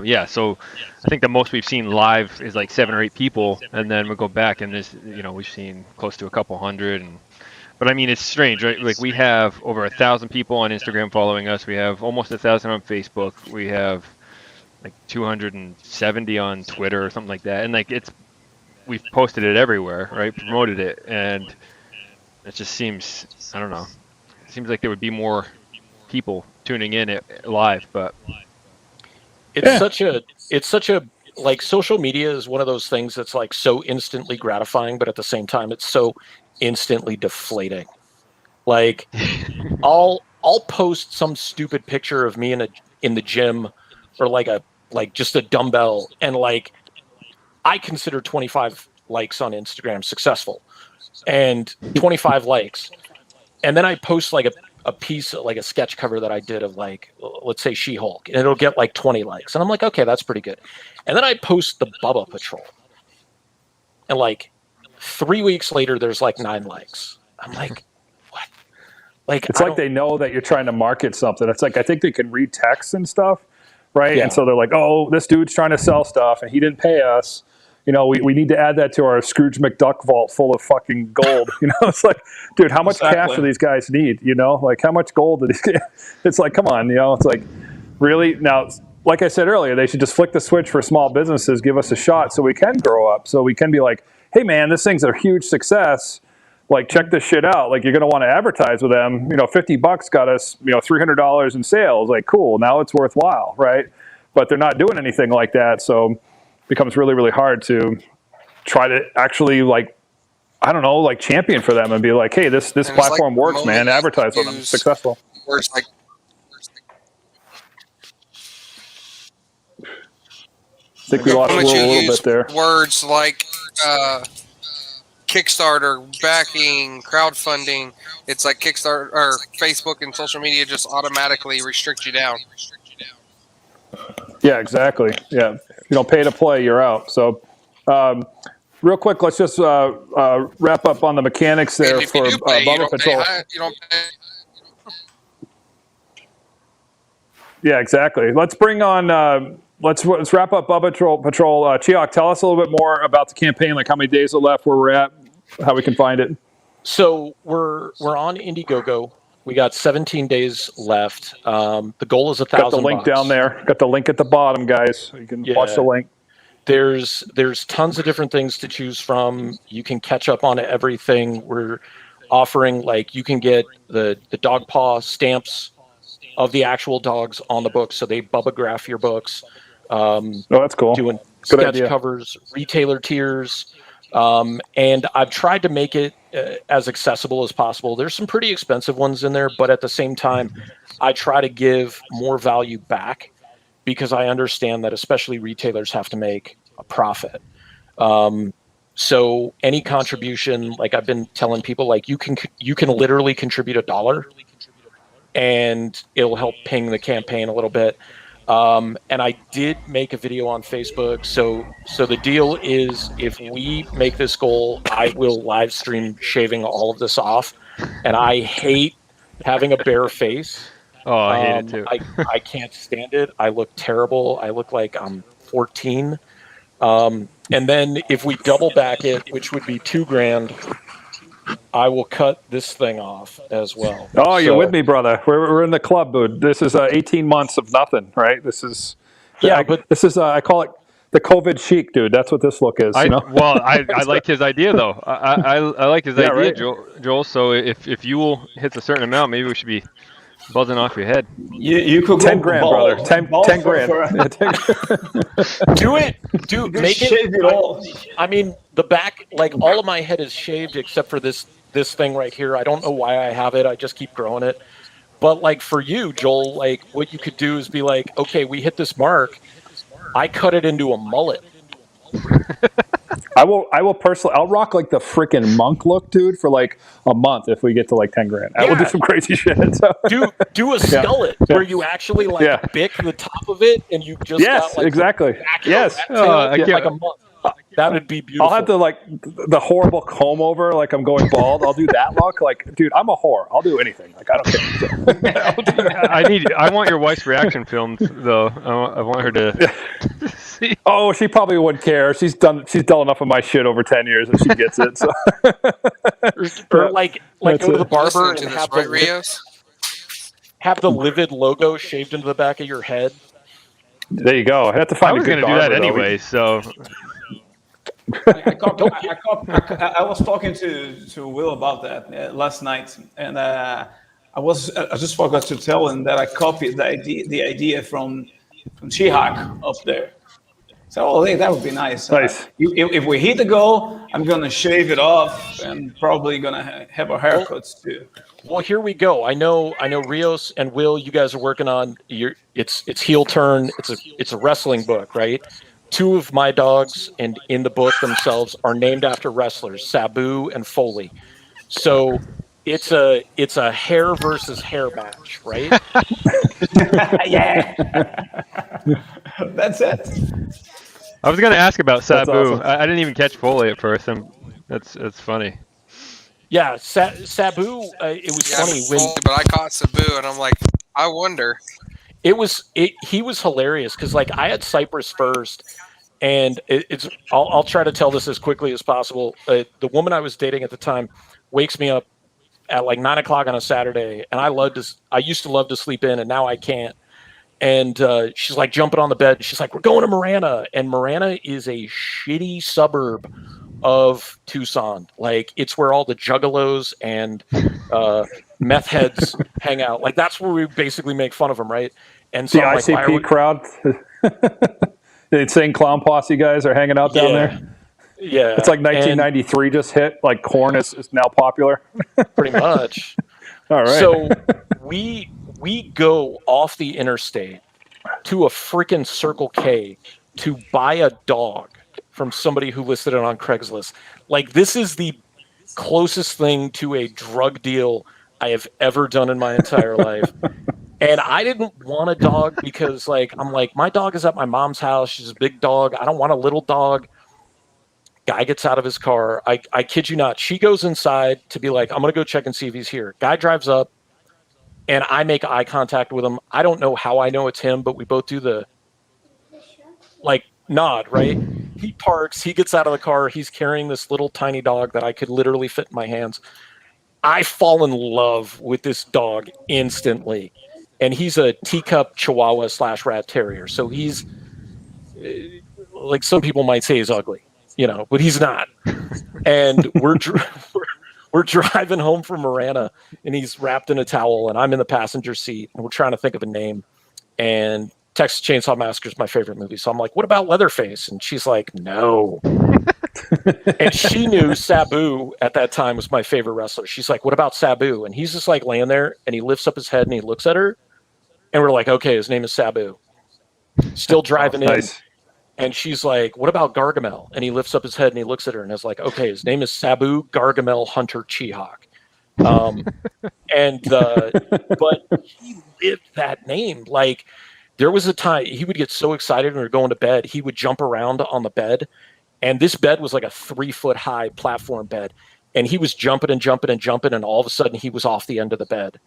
yeah, so I think the most we've seen live is like 7 or 8 people, and then we go back and this, we've seen close to a couple hundred. But I mean, it's strange, right? Like we have over 1,000 people on Instagram following us. We have almost 1,000 on Facebook. We have like 270 on Twitter or something like that. And like we've posted it everywhere, right? Promoted it, and it just seems, I don't know. It seems like there would be more people tuning in live, but It's such a like social media is one of those things that's like so instantly gratifying, but at the same time it's so instantly deflating. Like I'll post some stupid picture of me in the gym or like just a dumbbell, and like I consider 25 likes on Instagram successful and 25 likes. And then I post like a piece, like a sketch cover that I did of like, let's say She-Hulk, and it'll get like 20 likes. And I'm like, okay, that's pretty good. And then I post the Bubba Patrol. And like 3 weeks later, there's like 9 likes. I'm like, what? Like, It's like they know that you're trying to market something. It's like I think they can read text and stuff, right? Yeah. And so they're like, oh, this dude's trying to sell stuff and he didn't pay us. We need to add that to our Scrooge McDuck vault full of fucking gold. It's like, dude, how much cash do these guys need? Like how much gold do these get? It's like, come on, it's like, really? Now, like I said earlier, they should just flick the switch for small businesses, give us a shot so we can grow up, so we can be like, hey man, this thing's a huge success. Like, check this shit out. Like, you're going to want to advertise with them. $50 got us, $300 in sales. Like, cool. Now it's worthwhile, right? But they're not doing anything like that. So it becomes really, really hard to try to actually, like, I don't know, like champion for them and be like, hey, this platform like works, man. Advertise with them. It's successful. Where it's like, I think we lost a little bit there. Words like Kickstarter, backing, crowdfunding. It's like Kickstarter or Facebook and social media just automatically restrict you down. Yeah, exactly. Yeah. If you don't pay to play, you're out. So real quick, let's just wrap up on the mechanics there And if for you do pay, Bubba Patrol. you don't pay. Yeah, exactly. Let's bring on let's wrap up Bubba Patrol. Chihak, tell us a little bit more about the campaign, like how many days are left, where we're at, how we can find it. So we're on Indiegogo. We got 17 days left. The goal is $1,000. Got the link down there. Got the link at the bottom, guys. You can watch the link. There's tons of different things to choose from. You can catch up on everything. We're offering, like, you can get the dog paw stamps of the actual dogs on the book, so they Bubba-graph your books. That's cool. Doing Good sketch idea. covers, retailer tiers, and I've tried to make it as accessible as possible. There's some pretty expensive ones in there, but at the same time, I try to give more value back because I understand that especially retailers have to make a profit. So any contribution, like I've been telling people, like you can literally contribute $1 and it'll help ping the campaign a little bit. And I did make a video on Facebook. So the deal is, if we make this goal, I will live stream shaving all of this off. And I hate having a bare face. Oh, I hate it too. I can't stand it. I look terrible. I look like I'm 14. And then if we double back it, which would be $2,000, I will cut this thing off as well. Oh, you're with me, brother. We're in the club, dude. This is 18 months of nothing, right? This is I call it the COVID chic, dude. That's what this look is. I liked his idea though. I like his idea, right. Joel. So if you will hit a certain amount, maybe we should be buzzing off your head. You could $10,000, brother. 10 grand. Do it. Make it all. I mean, the back, like all of my head is shaved except for this thing right here. I don't know why I have it. I just keep growing it. But like for you, Joel, like what you could do is be like, okay, we hit this mark. I cut it into a mullet. I will personally. I'll rock like the freaking monk look, dude, for like a month if we get to like 10 grand. I will do some crazy shit. So. Do a skullet where you actually bick the top of it and you just got like exactly. Yes, like a month. That would be beautiful. I'll have the horrible comb over, like I'm going bald. I'll do that look. Like, dude, I'm a whore. I'll do anything. Like, I don't care. I want your wife's reaction filmed though. I want her to see. Oh, she probably wouldn't care. She's done enough of my shit over 10 years, and she gets it. So. or like go to the barber and have the Livid logo shaved into the back of your head. There you go. I have to find. I was going to do that anyway, so. I was talking to Will about that last night, and I just forgot to tell him that I copied the idea from Chihak up there. So that would be nice. Nice. If we hit the goal, I'm gonna shave it off and probably gonna have our haircuts too. Well, here we go. I know Rios and Will, you guys are working on it's heel turn. It's a wrestling book, right? 2 of my dogs and in the book themselves are named after wrestlers, Sabu and Foley. So it's a hair versus hair match, right? Yeah. That's it. I was going to ask about Sabu. Awesome. I didn't even catch Foley at first. That's funny. Yeah, Sabu. It was funny but I caught Sabu, and I'm like, I wonder. He was hilarious because like I had Cypress first, and I'll try to tell this as quickly as possible. The woman I was dating at the time wakes me up at like 9 o'clock on a Saturday, and I used to love to sleep in, and now I can't. And she's like jumping on the bed. And she's like, "We're going to Marana," and Marana is a shitty suburb of Tucson. Like it's where all the juggalos and meth heads hang out. Like that's where we basically make fun of them, right? And so the ICP crowd, the insane clown posse guys are hanging out down there. Yeah, it's like 1993 just hit. Like corn is now popular. Pretty much. All right. So we go off the interstate to a freaking Circle K to buy a dog from somebody who listed it on Craigslist. Like this is the closest thing to a drug deal I have ever done in my entire life. And I didn't want a dog because I'm like, my dog is at my mom's house. She's a big dog. I don't want a little dog. Guy gets out of his car. I kid you not. She goes inside to be like, I'm going to go check and see if he's here. Guy drives up and I make eye contact with him. I don't know how I know it's him, but we both do the like nod, right? He parks, he gets out of the car, he's carrying this little tiny dog that I could literally fit in my hands. I fall in love with this dog instantly. And he's a teacup Chihuahua / rat terrier. So he's like some people might say he's ugly, but he's not. And we're driving home from Marana, and he's wrapped in a towel, and I'm in the passenger seat, and we're trying to think of a name. And Texas Chainsaw Massacre is my favorite movie. So I'm like, what about Leatherface? And she's like, no. And she knew Sabu at that time was my favorite wrestler. She's like, what about Sabu? And he's just like laying there, and he lifts up his head and he looks at her. And we're like, okay, his name is Sabu. Still driving in. Nice. And she's like, what about Gargamel? And he lifts up his head and he looks at her and is like, okay, his name is Sabu Gargamel Hunter Chihak. But he lived that name. Like, there was a time he would get so excited when we were going to bed, he would jump around on the bed. And this bed was like a 3-foot high platform bed. And he was jumping and jumping and jumping. And all of a sudden he was off the end of the bed.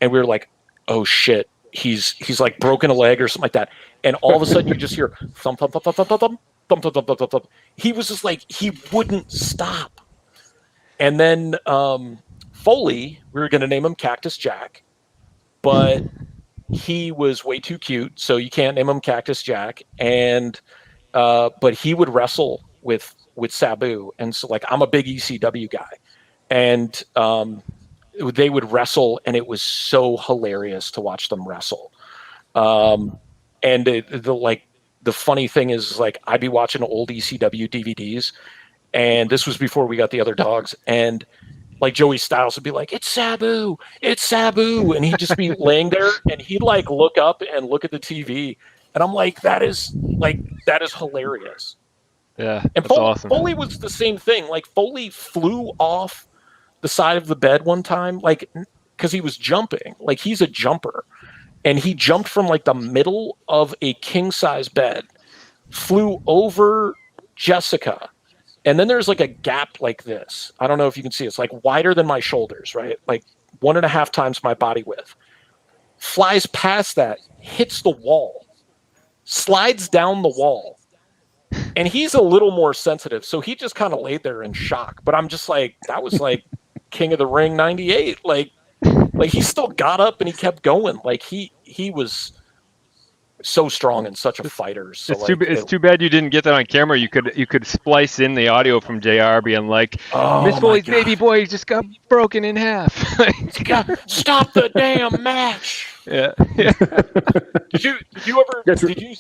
And we were like, oh shit. He's like broken a leg or something like that. And all of a sudden you just hear thump, thump, thump, thump, thump, thump, thump, thump, thump, thump, thump, thump. He was just like, he wouldn't stop. And then Foley, we were going to name him Cactus Jack, but he was way too cute. So you can't name him Cactus Jack. And, but he would wrestle with Sabu. And so like, I'm a big ECW guy, and they would wrestle, and it was so hilarious to watch them wrestle. And the funny thing is, like, I'd be watching old ECW DVDs, and this was before we got the other dogs, and like Joey Styles would be like, it's Sabu, and he'd just be laying there, and he'd like look up and look at the TV, and I'm like, that is hilarious. Yeah, and awesome. Foley was the same thing. Like, Foley flew off the side of the bed one time, like, because he was jumping. Like, he's a jumper, and he jumped from like the middle of a king size bed, flew over Jessica, and then there's like a gap like this. I don't know if you can see. It's like wider than my shoulders, right? Like 1.5 times my body width. Flies past that, hits the wall, slides down the wall. And he's a little more sensitive, so he just kind of laid there in shock. But I'm just like, that was like King of the Ring 98. Like he still got up and he kept going. Like he was so strong and such a fighter. So it's too bad you didn't get that on camera. You could splice in the audio from JR being like, Miss Foley's baby boy just got broken in half. Stop the damn match. Yeah. Did you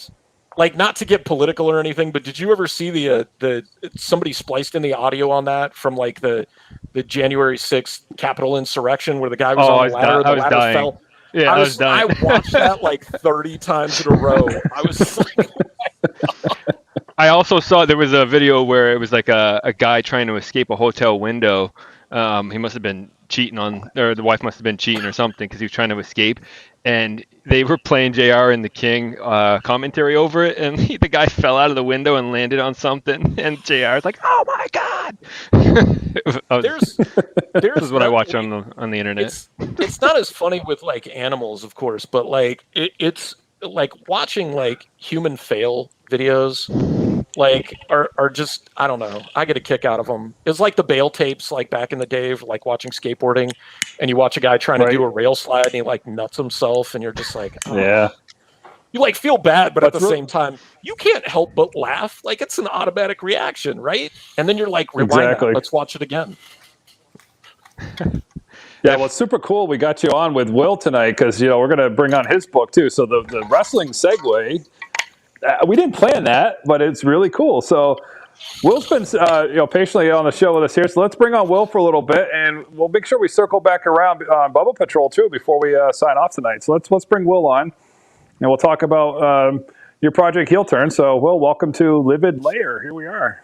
like, not to get political or anything, but did you ever see the somebody spliced in the audio on that from like the January 6th Capitol insurrection where the guy was on the ladder, the ladder fell? Yeah, I was dying. I watched that like 30 times in a row. I was like, I also saw there was a video where it was like a guy trying to escape a hotel window. He must have been cheating or the wife must have been cheating or something because he was trying to escape. And they were playing JR and the King commentary over it, and the guy fell out of the window and landed on something, and JR was like, "Oh my god!" This is what I watch on the internet. It's not as funny with like animals, of course, but like it's like watching like human fail videos. Like are just, I don't know. I get a kick out of them. It's like the bail tapes, like back in the day, of like watching skateboarding, and you watch a guy trying to do a rail slide and he like nuts himself, and you're just like, oh. Yeah. You like feel bad, but at the same time, you can't help but laugh. Like, it's an automatic reaction, right? And then you're like, rewind that. Let's watch it again. Yeah, well, it's super cool. We got you on with Will tonight because we're going to bring on his book too. So the wrestling segue. We didn't plan that, but it's really cool. So Will's been patiently on the show with us here. So let's bring on Will for a little bit, and we'll make sure we circle back around on Bubba Patrol too before we sign off tonight. So let's bring Will on, and we'll talk about your project Heel Turn. So Will, welcome to Livid Lair. Here we are.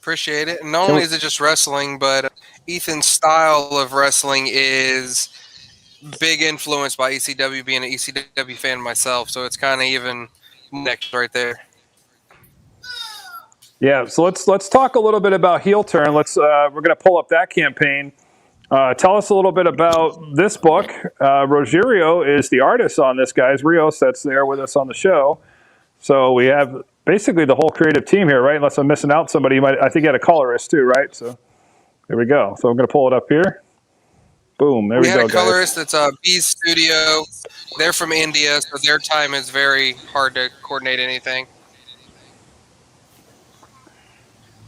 Appreciate it. And not only is it just wrestling, but Ethan's style of wrestling is big influence by ECW, being an ECW fan myself, so it's kind of even next right there. Yeah, so let's talk a little bit about Heel Turn. We're going to pull up that campaign. Tell us a little bit about this book. Rogerio is the artist on this, guys. Rios, that's there with us on the show. So we have basically the whole creative team here, right? Unless I'm missing out somebody. I think you had a colorist too, right? So there we go. So I'm going to pull it up here. Boom. There we go, guys. We had a colorist that's Bee's Studio. They're from India, so their time is very hard to coordinate anything.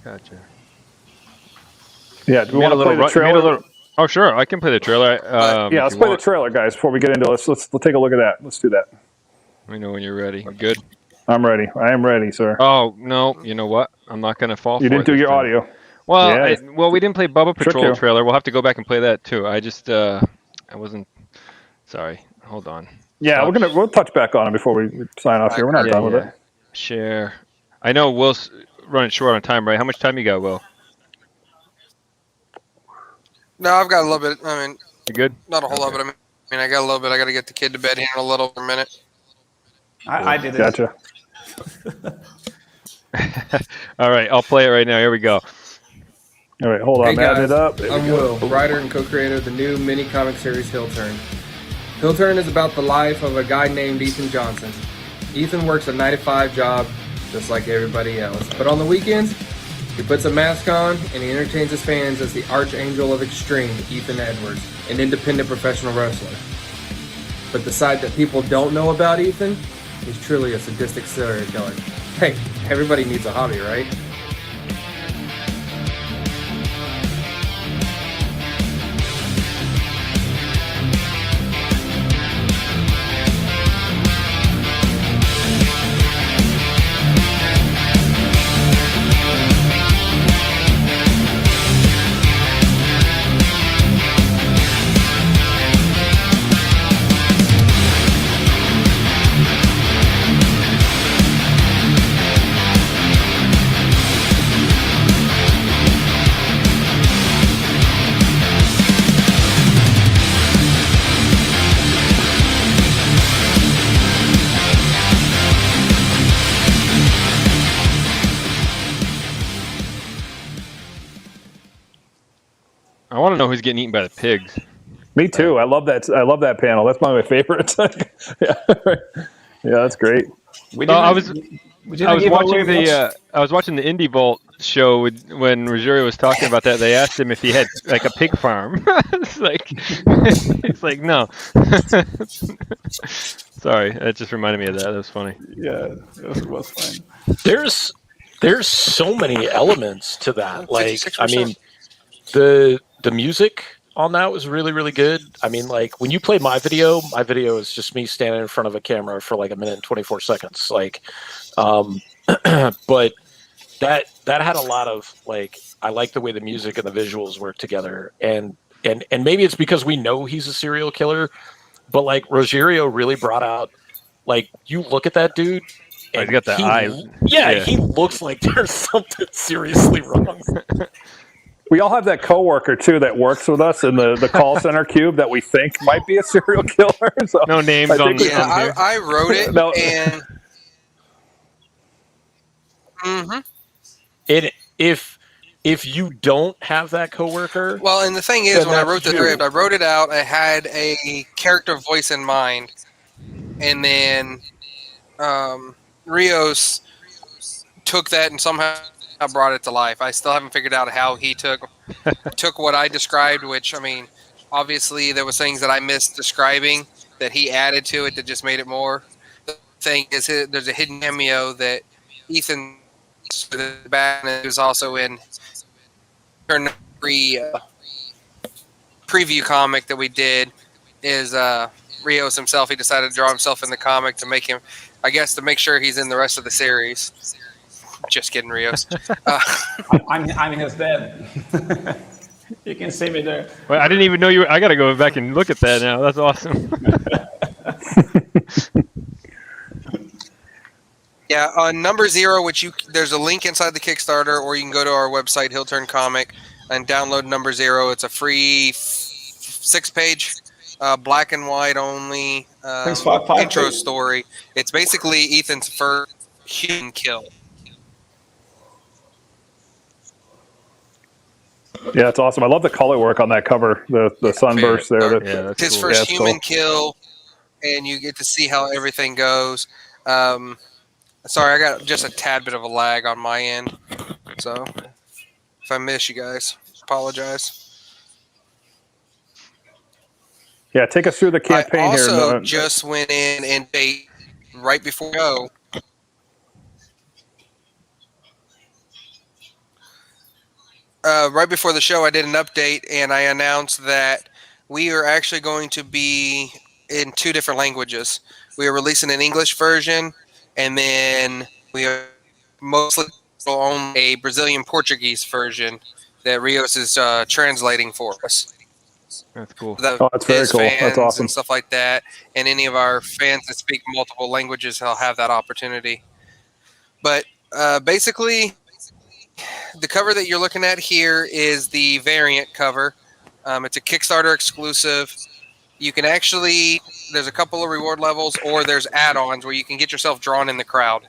Gotcha. Yeah, do we want to play the trailer? Oh, sure. I can play the trailer. Yeah, let's play the trailer, guys, before we get into it. Let's take a look at that. Let's do that. Let me know when you're ready. Good? I'm ready. I am ready, sir. Oh, no. You know what? I'm not going to fall for it. You didn't do your audio. Well, Yeah. we didn't play Bubba Patrol trailer. We'll have to go back and play that, too. I just, I wasn't... Sorry. Hold on. Yeah, we'll touch back on it before we sign off here. We're not done with it. Share. I know Will's running short on time, right? How much time you got, Will? No, I've got a little bit. I mean, You good? not a whole lot, but I got a little bit. I got to get the kid to bed here in a little minute. I did it. Gotcha. All right, I'll play it right now. Here we go. All right, hold on. Hey guys, it up. I'm Will, writer and co-creator of the new mini comic series Hill Turn. Hill Turn is about the life of a guy named Ethan Johnson. Ethan works a 9-to-5 job just like everybody else, but on the weekends, he puts a mask on and he entertains his fans as the Archangel of Extreme, Ethan Edwards, an independent professional wrestler. But the side that people don't know about Ethan, he's truly a sadistic serial killer. Hey, everybody needs a hobby, right? I want to know who's getting eaten by the pigs. Me too. I love that. I love that panel. That's one of my favorites. Yeah, that's great. I was watching the Indie Vault show when Rogerio was talking about that. They asked him if he had like a pig farm. It's like no. Sorry, that just reminded me of that. That was funny. Yeah, it was fun. There's so many elements to that. Like, I mean, the music on that was really, really good. I mean, like when you play my video is just me standing in front of a camera for like 1 minute and 24 seconds. Like, but that had a lot of like, I like the way the music and the visuals work together. And maybe it's because we know he's a serial killer, but like Rogerio really brought out, like, you look at that dude and he's got the eyes. Yeah, he looks like there's something seriously wrong. We all have that coworker too that works with us in the call center cube that we think might be a serial killer. So no names on here. Yeah, I wrote it, No. and if you don't have that coworker, well, and the thing is, then when I that's wrote the you. script, I wrote it out. I had a character voice in mind, and then Rios took that and somehow brought it to life. I still haven't figured out how he took what I described, which, I mean, obviously there was things that I missed describing that he added to it that just made it more. The thing is, there's a hidden cameo that Ethan back is also in her preview comic that we did. Is Rios himself? He decided to draw himself in the comic to make him, I guess, to make sure he's in the rest of the series. Just kidding, Rios. I'm in his bed. You can see me there. Well, I didn't even know you were. I got to go back and look at that now. That's awesome. Yeah, number 0, which there's a link inside the Kickstarter, or you can go to our website, Hill Turn Comic, and download number 0. It's a free 6-page, black and white only intro story. It's basically Ethan's first human kill. Yeah, it's awesome. I love the color work on that cover. The sunburst there. Yeah, that's His cool. first Yeah, human cool. kill, and you get to see how everything goes. Sorry, I got just a tad bit of a lag on my end, so if I miss you guys, apologize. Yeah, take us through the campaign I also here. just went in and right before go. Right before the show, I did an update and I announced that we are actually going to be in 2 different languages. We are releasing an English version, and then we are mostly on a Brazilian Portuguese version that Rios is translating for us. That's cool. That's very His cool. That's fans awesome. and stuff like that, and any of our fans that speak multiple languages, will have that opportunity. But basically, the cover that you're looking at here is the variant cover. It's a Kickstarter exclusive. You can actually, there's a couple of reward levels, or there's add-ons where you can get yourself drawn in the crowd.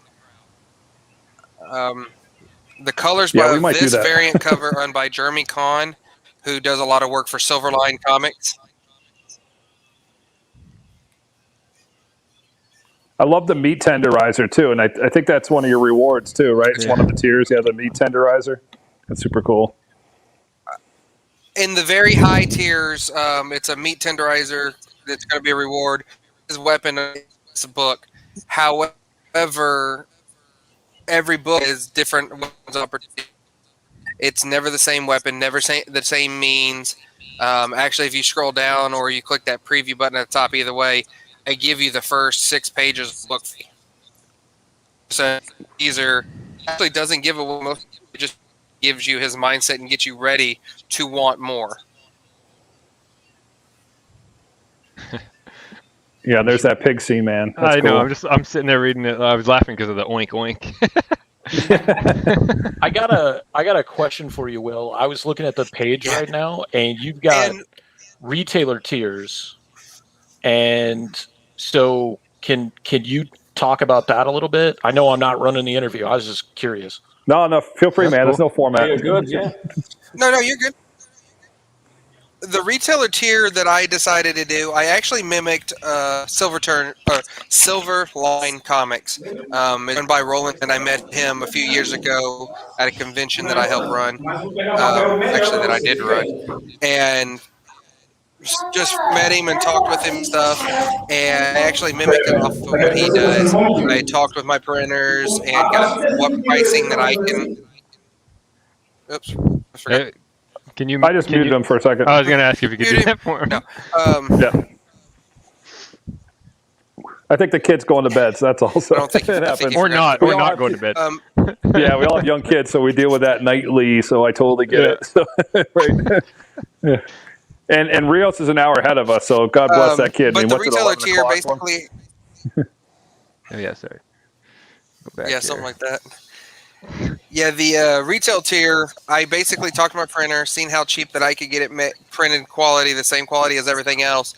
The colors we might do this that. variant cover run by Jeremy Kahn, who does a lot of work for Silverline Comics. I love the meat tenderizer too, and I think that's one of your rewards too, right? It's one of the tiers. Yeah, the meat tenderizer. That's super cool. In the very high tiers, it's a meat tenderizer that's going to be a reward. His weapon is a book. However, every book is different weapons opportunity. It's never the same weapon, never the same means. Actually, if you scroll down or you click that preview button at the top, either way, I give you the first 6 pages of the book. So actually doesn't give away most. It just gives you his mindset and gets you ready to want more. Yeah, there's that pig scene, man. That's I know. cool. I'm sitting there reading it. I was laughing because of the oink oink. I got a question for you, Will. I was looking at the page right now, and you've got retailer tiers, and so can you talk about that a little bit? I know I'm not running the interview. I was just curious. No, feel free, man. There's no format. You're good, yeah. No, you're good. The retailer tier that I decided to do, I actually mimicked Silverline Comics. It's run by Roland, and I met him a few years ago at a convention that I helped run. Actually, that I did run. And just met him and talked with him and stuff, and I actually mimicked it off of what he does. I talked with my printers and got what pricing that I can. Oops, I forgot. Can you? I just muted him for a second. I was going to ask if you could do that for him. No. Yeah. I think the kid's going to bed, so that's also I don't think it happens. Or not going to bed. Yeah, we all have young kids, so we deal with that nightly. So I totally get it. So, right. Yeah. And Rios is an hour ahead of us, so God bless that kid. But I mean, the what's it, retailer 11 tier o'clock basically. Oh yeah, sorry. Go back Yeah, here. something like that. Yeah, the retail tier, I basically talked to my printer, seen how cheap that I could get it printed quality, the same quality as everything else.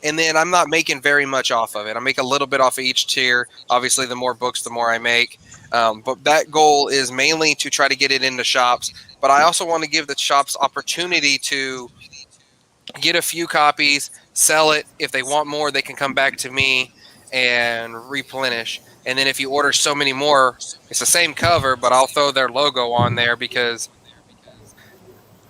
And then I'm not making very much off of it. I make a little bit off of each tier. Obviously, the more books, the more I make. But that goal is mainly to try to get it into shops. But I also want to give the shops opportunity to get a few copies, sell it. If they want more, they can come back to me and replenish. And then if you order so many more, it's the same cover, but I'll throw their logo on there because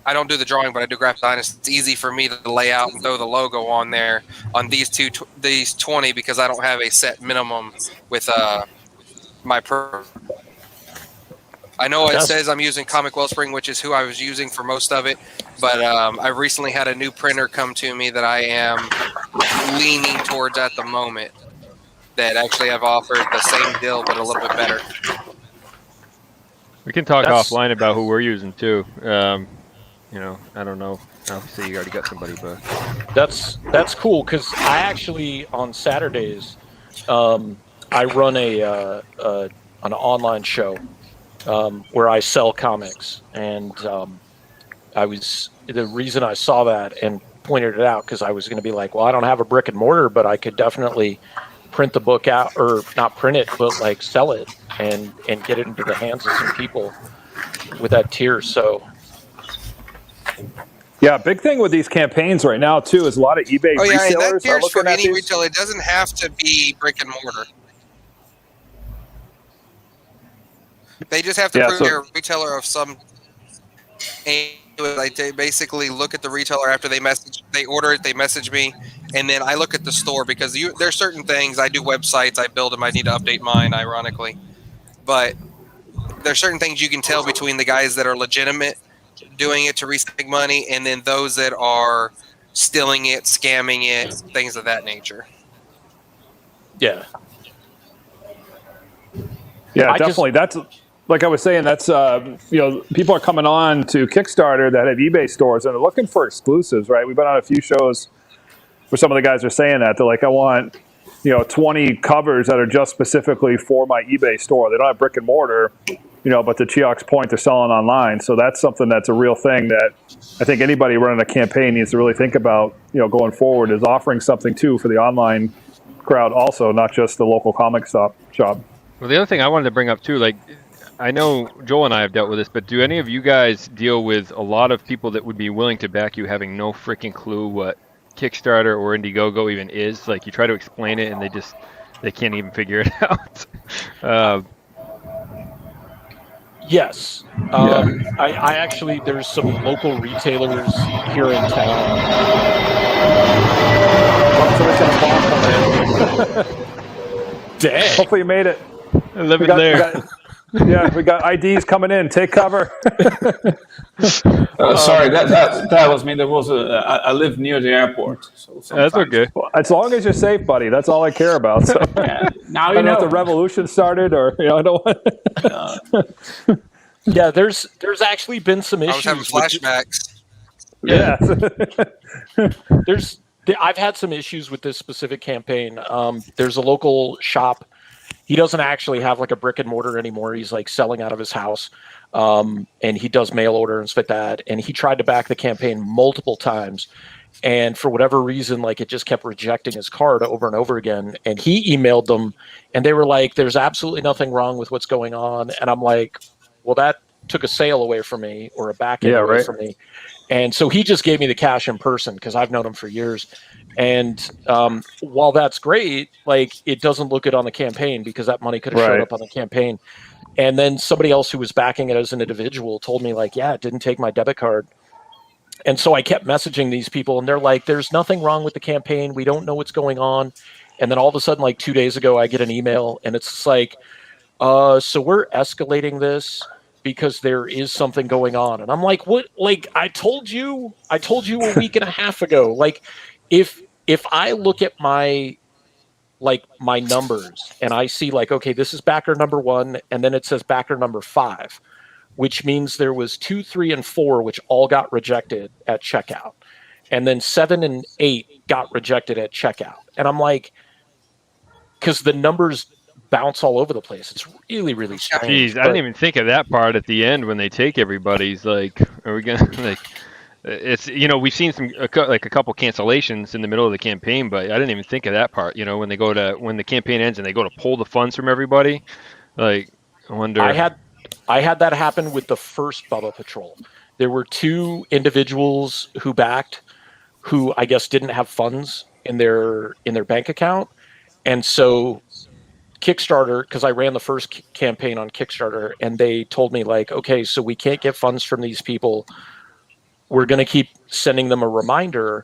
I don't do the drawing, but I do graphic design. It's easy for me to lay out and throw the logo on there on these 20 because I don't have a set minimum with my per. I know it says I'm using Comic Wellspring, which is who I was using for most of it, but I recently had a new printer come to me that I am leaning towards at the moment. That actually I've offered the same deal, but a little bit better. We can talk offline about who we're using too. You know, I don't know. Obviously, you already got somebody, but that's cool because I actually on Saturdays I run an online show where I sell comics, and the reason I saw that and pointed it out because I was going to be like, well, I don't have a brick and mortar, but I could definitely print the book out, or not print it, but like sell it and get it into the hands of some people with that tier. So Yeah, big thing with these campaigns right now too is a lot of eBay Oh yeah, and that resellers are cares for looking at any these. retailer. It doesn't have to be brick and mortar. They just have to prove they're a retailer of some. And they basically look at the retailer after they order it, they message me, and then I look at the store because there's certain things. I do websites, I build them, I need to update mine, ironically, but there's certain things you can tell between the guys that are legitimate doing it to make money and then those that are stealing it, scamming it, things of that nature. Yeah. Yeah, definitely. That's like I was saying. That's people are coming on to Kickstarter that have eBay stores and they're looking for exclusives, right? We've been on a few shows where some of the guys are saying that they're like, I want 20 covers that are just specifically for my eBay store. They don't have brick and mortar, but to Chihak's point, they're selling online. So that's something that's a real thing that I think anybody running a campaign needs to really think about, going forward, is offering something too for the online crowd also, not just the local comic shop. Well, the other thing I wanted to bring up too, like, I know Joel and I have dealt with this, but do any of you guys deal with a lot of people that would be willing to back you having no freaking clue what Kickstarter or Indiegogo even is? Like, you try to explain it and they can't even figure it out. Yes. I actually, there's some local retailers here in town. Dang. Hopefully you made it. Livid Lair. We got IDs coming in. Take cover. Sorry, that was me. There was I live near the airport, so that's okay. Well, as long as you're safe, buddy, that's all I care about. So. Yeah, now I don't know if the revolution started or I don't. Yeah, there's actually been some issues. I was having flashbacks. Yeah. I've had some issues with this specific campaign. There's a local shop. He doesn't actually have like a brick and mortar anymore. He's like selling out of his house. And he does mail order and stuff like that. And he tried to back the campaign multiple times. And for whatever reason, like it just kept rejecting his card over and over again. And he emailed them and they were like, there's absolutely nothing wrong with what's going on. And I'm like, well, that took a sale away from me or a back end away from me. And so he just gave me the cash in person because I've known him for years. And while that's great, like it doesn't look good on the campaign because that money could have showed up on the campaign. And then somebody else who was backing it as an individual told me like, yeah, it didn't take my debit card. And so I kept messaging these people and they're like, there's nothing wrong with the campaign. We don't know what's going on. And then all of a sudden, like 2 days ago, I get an email and it's like, so we're escalating this because there is something going on. And I'm like, what? Like, I told you a week and a half ago, like if I look at my numbers and I see like, okay, this is backer number 1. And then it says backer number 5, which means there was 2, 3, and 4, which all got rejected at checkout. And then 7 and 8 got rejected at checkout. And I'm like, cause the numbers bounce all over the place. It's really, really strange. Jeez, I didn't even think of that part at the end when they take everybody's. Like, are we gonna like? It's we've seen a couple cancellations in the middle of the campaign, but I didn't even think of that part. When the campaign ends and they go to pull the funds from everybody, like I wonder. I had that happen with the first Bubba Patrol. There were 2 individuals who backed, who I guess didn't have funds in their bank account, and so Kickstarter, because I ran the first campaign on Kickstarter, and they told me like, okay, so we can't get funds from these people. We're going to keep sending them a reminder.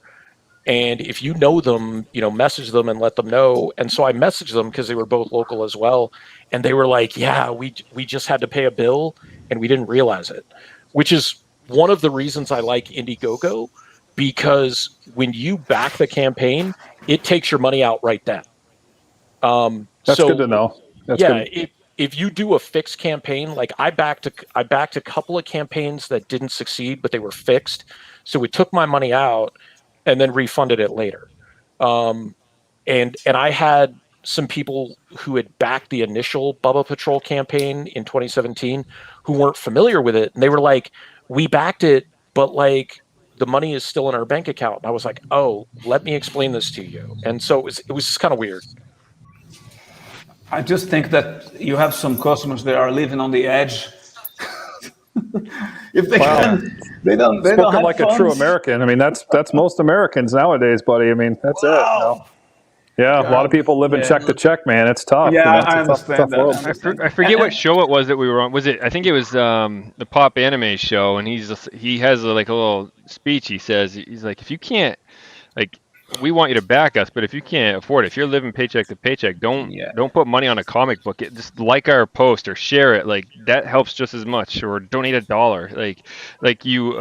And if you know them, message them and let them know. And so I messaged them because they were both local as well. And they were like, yeah, we just had to pay a bill and we didn't realize it, which is one of the reasons I like Indiegogo, because when you back the campaign, it takes your money out right then. That's good to know. If you do a fixed campaign, like I backed a couple of campaigns that didn't succeed, but they were fixed. So it took my money out and then refunded it later. And I had some people who had backed the initial Bubba Patrol campaign in 2017 who weren't familiar with it. And they were like, we backed it, but like the money is still in our bank account. And I was like, oh, let me explain this to you. And so it was just kind of weird. I just think that you have some customers that are living on the edge. If they can, They don't Spoken have like a true funds. American. I mean, that's most Americans nowadays, buddy. I mean, that's it. Wow. Yeah, a lot of people live in Yeah. check to check, man. It's tough. Yeah, It's I a understand tough that. world. I forget what show it was that we were on. Was it? I think it was the Pop Anime show, and he has like a little speech. He says he's like, if you can't, like, we want you to back us, but if you can't afford it, if you're living paycheck to paycheck, don't put money on a comic book. Just like our post or share it. Like that helps just as much. Or donate $1. Like you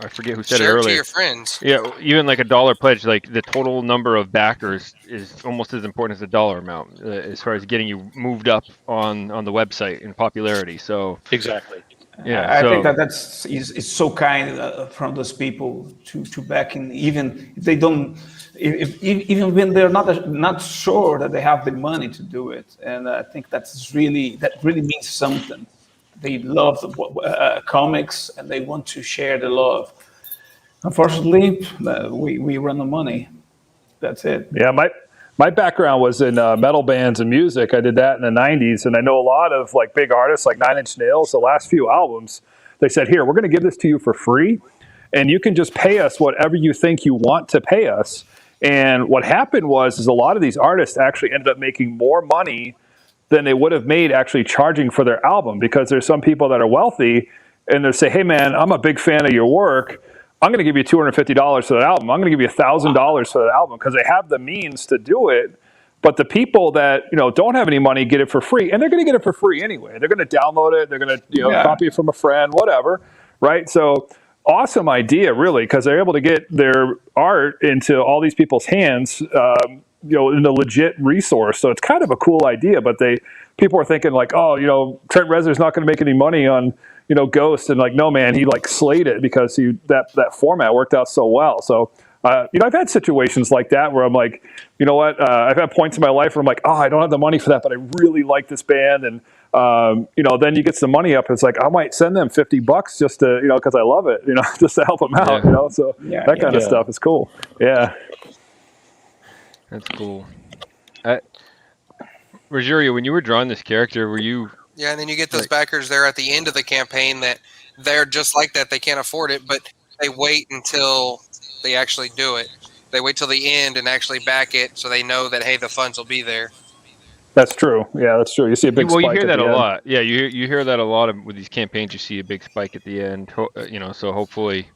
I forget who said it Share it to earlier. your friends. Yeah, even like $1 pledge, like the total number of backers is almost as important as the dollar amount as far as getting you moved up on the website in popularity. So Exactly. yeah, I so, think that's is so kind from those people to back in, even if they don't, even when they're not sure that they have the money to do it. And I think that really means something. They love comics and they want to share the love. Unfortunately, we run the money. That's it. Yeah, my background was in metal bands and music. I did that in the '90s, and I know a lot of like big artists like Nine Inch Nails. The last few albums, they said, "Here, we're going to give this to you for free, and you can just pay us whatever you think you want to pay us." And what happened was a lot of these artists actually ended up making more money than they would have made actually charging for their album, because there's some people that are wealthy and they say, "Hey, man, I'm a big fan of your work. I'm going to give you $250 for that album. I'm going to give you $1,000 for that album," because they have the means to do it. But the people that don't have any money get it for free, and they're going to get it for free anyway. They're going to download it. They're going to copy it from a friend, whatever, right? So awesome idea, really, because they're able to get their art into all these people's hands, in a legit resource. So it's kind of a cool idea. But people are thinking like, oh, Trent Reznor's not going to make any money on Ghost, and like, no, man, he like slayed it because that format worked out so well. So I've had situations like that where I'm like, you know what, I've had points in my life where I'm like, oh, I don't have the money for that, but I really like this band, and then you get some money up, it's like I might send them $50 just to because I love it, just to help them out, so that kind of stuff is cool. Yeah, that's cool. Rogerio, when you were drawing this character, were you? Yeah, and then you get those backers there at the end of the campaign that they're just like that. They can't afford it, but they wait until they actually do it. They wait till the end and actually back it, so they know that, hey, the funds will be there. That's true. Yeah, that's true. You see a big spike. Well, you hear that a end. lot. Yeah, you hear that a lot with these campaigns. You see a big spike at the end. So hopefully.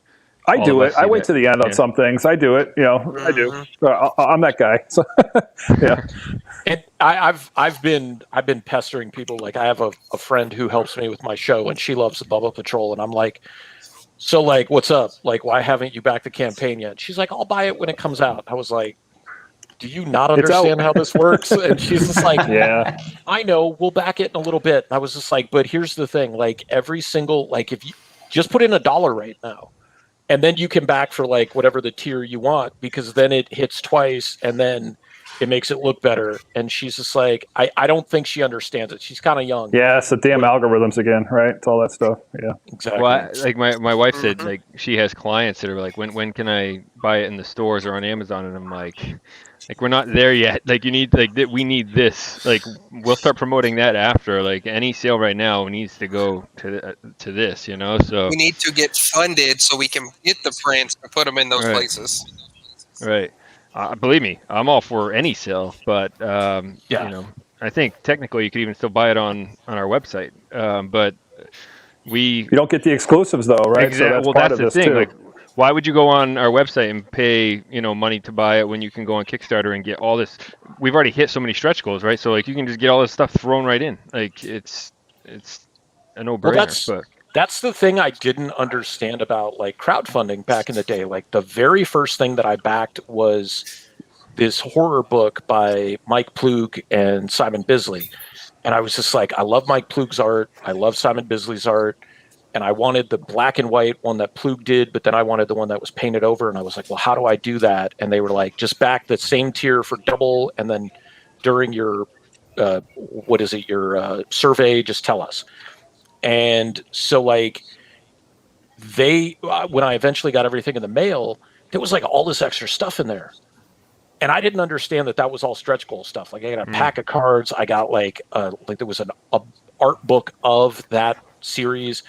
I do it. I wait to the end on some things. I do it. I do. I'm that guy. So, yeah. And I've been pestering people. Like, I have a friend who helps me with my show, and she loves the Bubba Patrol, and I'm like, so like, what's up? Like, why haven't you backed the campaign yet? She's like, I'll buy it when it comes out. I was like, do you not understand how this works? And she's just like, yeah, I know, we'll back it in a little bit. And I was just like, but here's the thing, like, every single, like, if you just put in $1 right now, and then you can back for like whatever the tier you want, because then it hits twice and then it makes it look better. And she's just like, I don't think she understands it. She's kind of young. Yeah, it's the damn algorithms again, right? It's all that stuff. Yeah, exactly. Well, like my wife said, like, she has clients that are like, when can I buy it in the stores or on Amazon? And I'm like, we're not there yet. Like, you need, like, we need this. Like, we'll start promoting that after. Like, any sale right now needs to go to this, So we need to get funded so we can get the prints and put them in those places. Right. Believe me, I'm all for any sale, but I think technically you could even still buy it on our website. But you don't get the exclusives though, right? Exactly. So that's the thing. Too. Like, why would you go on our website and pay money to buy it when you can go on Kickstarter and get all this? We've already hit so many stretch goals, right? So like, you can just get all this stuff thrown right in. Like, it's a no-brainer. Well, that's the thing I didn't understand about like crowdfunding back in the day. Like, the very first thing that I backed was this horror book by Mike Ploog and Simon Bisley. And I was just like, I love Mike Ploog's art. I love Simon Bisley's art. And I wanted the black and white one that Ploog did, but then I wanted the one that was painted over. And I was like, well, how do I do that? And they were like, just back the same tier for double. And then during your, your survey, just tell us. And so like, when I eventually got everything in the mail, there was like all this extra stuff in there. And I didn't understand that was all stretch goal stuff. Like, I got a pack of cards. I got like there was an art book of that series.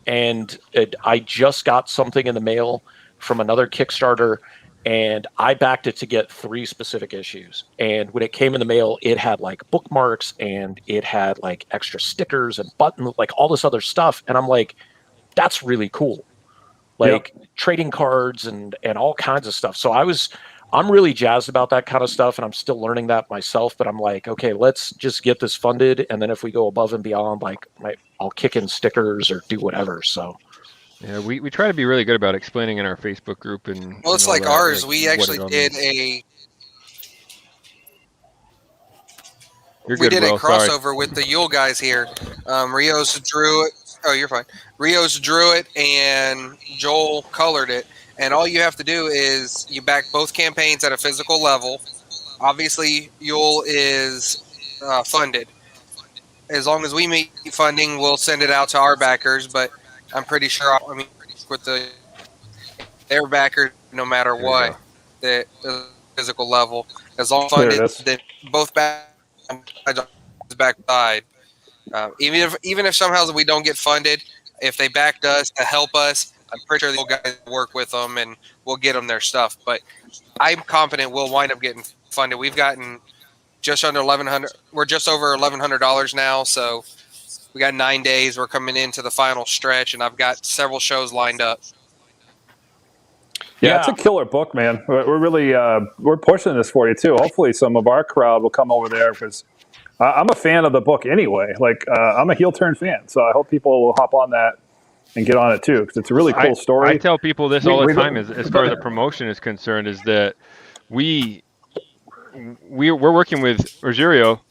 and I just got something in the mail from another Kickstarter, and I backed it to get 3 specific issues. And when it came in the mail, it had like bookmarks and it had like extra stickers and buttons, like all this other stuff. And I'm like, that's really cool. Like trading cards and all kinds of stuff. So I'm really jazzed about that kind of stuff, and I'm still learning that myself. But I'm like, okay, let's just get this funded, and then if we go above and beyond, like I'll kick in stickers or do whatever. So yeah, we try to be really good about explaining in our Facebook group and. Well, it's and all like that, ours. like, We what actually it all did means. we Good, did Will, a sorry. crossover with the Yule guys here. Rios drew it. Oh, you're fine. Rios drew it, and Joel colored it. And all you have to do is you back both campaigns at a physical level. Obviously, Yule is funded. As long as we meet funding, we'll send it out to our backers. But I'm pretty sure, with their backers, no matter There we what, go. the physical level, as long as There it funded, is. then both backside. Even if somehow we don't get funded, if they backed us to help us, I'm pretty sure they'll guys work with them and we'll get them their stuff. But I'm confident we'll wind up getting funded. We've gotten just under $1,100. We're just over $1,100 now, so we got 9 days. We're coming into the final stretch, and I've got several shows lined up. Yeah, it's a killer book, man. We're really we're pushing this for you too. Hopefully, some of our crowd will come over there because I'm a fan of the book anyway. Like I'm a heel turn fan, so I hope people will hop on that and get on it too because it's a really cool story. I tell people this all the time as far as the promotion is concerned, is that we're working with Rogerio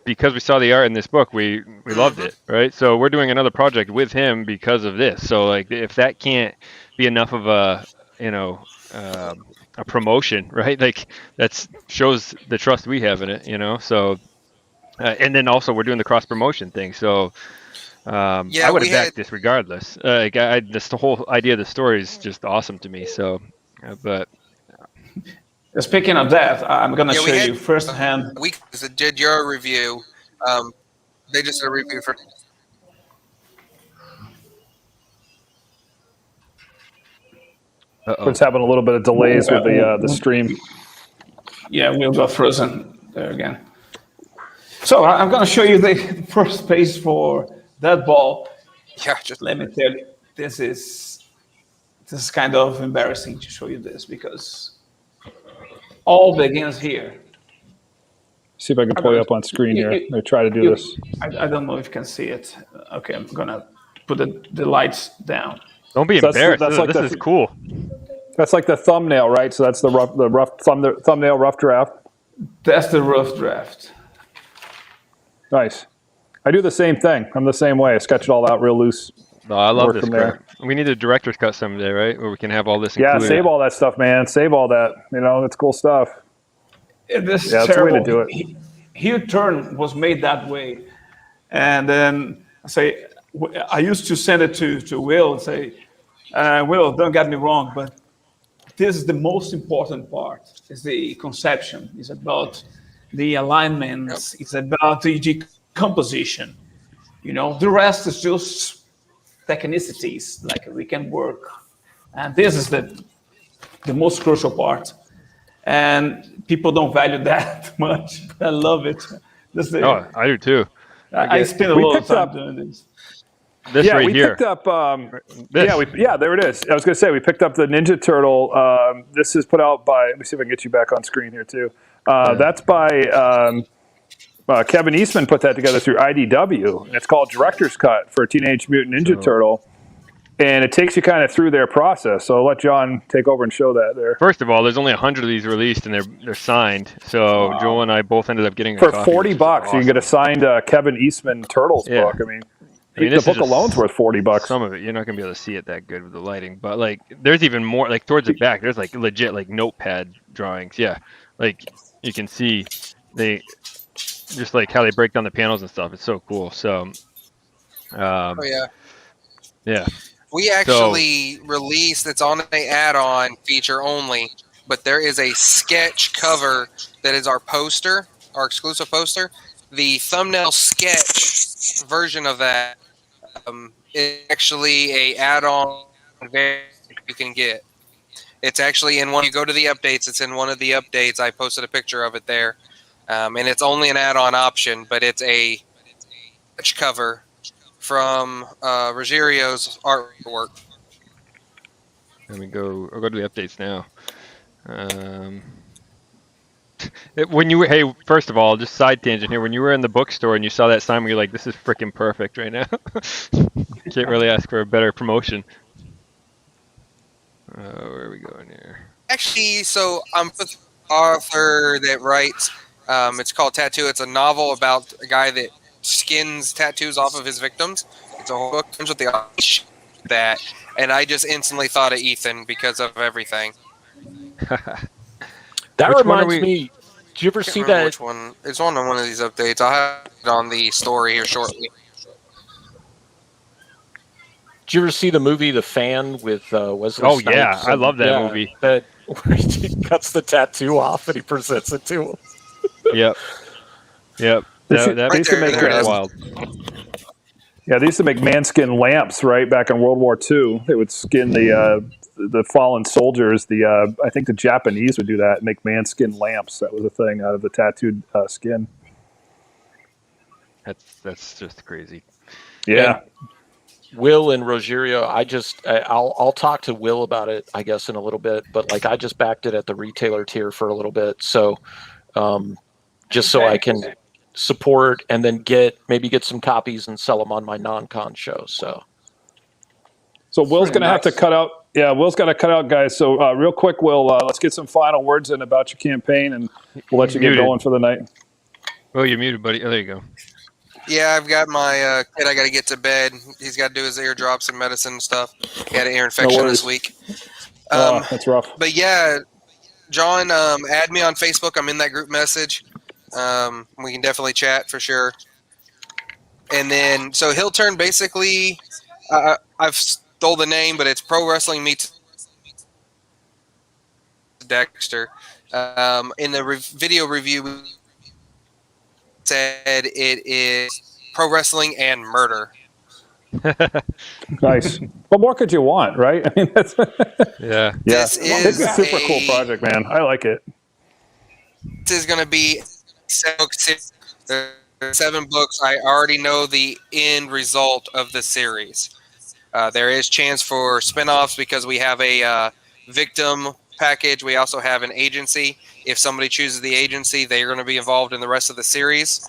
because we saw the art in this book. We loved it, right? So we're doing another project with him because of this. So like if that can't be enough of a a promotion, right? Like that shows the trust we have in it, So and then also we're doing the cross promotion thing. So I would have backed this regardless. The whole idea of the story is just awesome to me. So, but speaking of that, I'm going to show you firsthand. We did your review. They just did a review for. We're just having a little bit of delays with the stream. Yeah, we'll go frozen there again. So I'm going to show you the first page for that ball. Yeah, just let me tell you, this is kind of embarrassing to show you this because all begins here. See if I can pull you up on screen here. I'm going to try to do this. I don't know if you can see it. Okay, I'm going to put the lights down. Don't be embarrassed. This is cool. That's like the thumbnail, right? So that's the rough thumbnail rough draft. That's the rough draft. Nice. I do the same thing. I'm the same way. I sketch it all out real loose. No, I love this crap. We need a director's cut someday, right? Where we can have all this included. Yeah, save all that stuff, man. Save all that. That's cool stuff. This is that's terrible. the way to do it. Heel turn was made that way. And then I used to send it to Will and say, Will, don't get me wrong, but this is the most important part. It's the conception. It's about the alignments. It's about the composition. The rest is just technicities. Like we can work, and this is the most crucial part. And people don't value that much. I love it. I do too. I spend a lot of time doing this. This right here. Picked up. There it is. I was going to say we picked up the Ninja Turtle. This is put out by. Let me see if I can get you back on screen here too. That's by Kevin Eastman. Put that together through IDW. And it's called Director's Cut for Teenage Mutant Ninja Turtle, and it takes you kind of through their process. So I'll let John take over and show that there. First of all, there's only 100 of these released, and they're signed. So Joel and I both ended up getting for $40. Awesome. You can get a signed Kevin Eastman Turtles book. I mean, the book alone's worth $40. Some of it, you're not gonna be able to see it that good with the lighting, but like, there's even more. Like towards the back, there's like legit like notepad drawings. Yeah, like you can see they just like how they break down the panels and stuff. It's so cool. So, yeah. We actually released. It's on an add-on feature only, but there is a sketch cover that is our poster, our exclusive poster. The thumbnail sketch version of that It's actually a add-on you can get. It's actually in one. You go to the updates. It's in one of the updates. I posted a picture of it there, and it's only an add-on option, but it's a patch cover from Rogierio's artwork. Let me go. I'll go to the updates now. When you were, hey, first of all, just side tangent here. When you were in the bookstore and you saw that sign, where you're like, "This is freaking perfect right now." Can't really ask for a better promotion. Where are we going here? Actually, so I'm with the author that writes. It's called Tattoo. It's a novel about a guy that skins tattoos off of his victims. It's a whole book with the that, and I just instantly thought of Ethan because of everything. That Which one are reminds me. Did you ever I can't see remember that? which one? It's on one of these updates. I'll have it on the story here shortly. Did you ever see the movie The Fan with Wesley Oh Snipes? yeah, I love that movie. That where he cuts the tattoo off and he presents it to him. Yep. That They used to make there it is. wild. Yeah, they used to make manskin lamps, right, back in World War II. They would skin the fallen soldiers. I think the Japanese would do that, make manskin lamps. That was a thing out of the tattooed skin. That's just crazy. Yeah. Will and Rogerio, I'll talk to Will about it, I guess, in a little bit. But like, I just backed it at the retailer tier for a little bit, so just so I can support and then maybe get some copies and sell them on my non-con show. So Will's going to have to cut out. Yeah, Will's got to cut out, guys. So real quick, Will, let's get some final words in about your campaign, and we'll let you get going for the night. Oh, you're muted, buddy. Oh, there you go. Yeah, I've got my kid. I got to get to bed. He's got to do his eardrops and medicine and stuff. He had an ear infection this week. That's rough. But yeah, John, add me on Facebook. I'm in that group message. We can definitely chat for sure. And then, so Hill Turn, basically, I've stole the name, but it's Pro Wrestling Meets Dexter. In the video review, we said it is pro wrestling and murder. Nice. What more could you want, right? I mean, that's Yeah. This it's is a super cool project, man. I like it. This is going to be 7 books. There are 7 books. I already know the end result of the series. There is chance for spinoffs because we have a victim package. We also have an agency. If somebody chooses the agency, they are going to be involved in the rest of the series.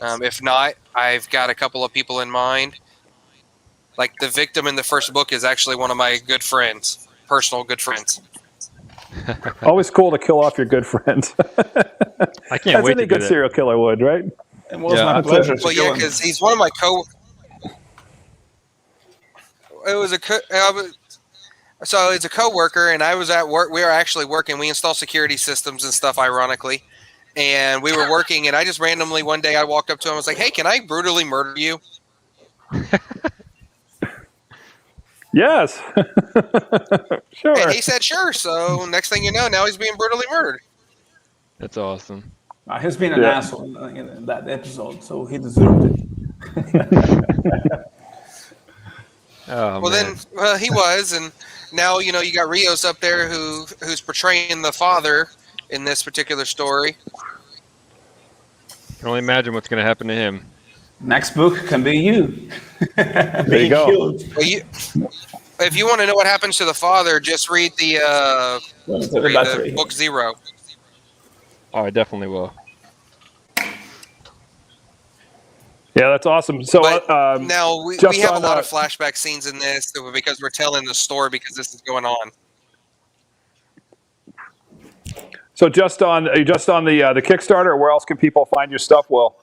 If not, I've got a couple of people in mind. Like the victim in the first book is actually one of my good friends, personal good friends. Always cool to kill off your good friends. I can't wait any to good do serial killer would, right? It was my pleasure. Well, yeah, because he's one of my So it's a coworker, and I was at work. We were actually working. We install security systems and stuff, ironically. And we were working, and I just randomly one day I walked up to him. I was like, "Hey, can I brutally murder you?" Yes. Sure. And he said, "Sure." So next thing you know, now he's being brutally murdered. That's awesome. He's been an asshole in that episode, so he deserved it. Oh, Well, man. then he was, and now you got Rios up there who's portraying the father in this particular story. Can only imagine what's going to happen to him. Next book can be you. There you go. Killed. Well, if you want to know what happens to the father, just read the book 0. Oh, I definitely will. Yeah, that's awesome. So now we have a lot of flashback scenes in this because we're telling the story because this is going on. So are you just on the Kickstarter? Where else can people find your stuff, Will?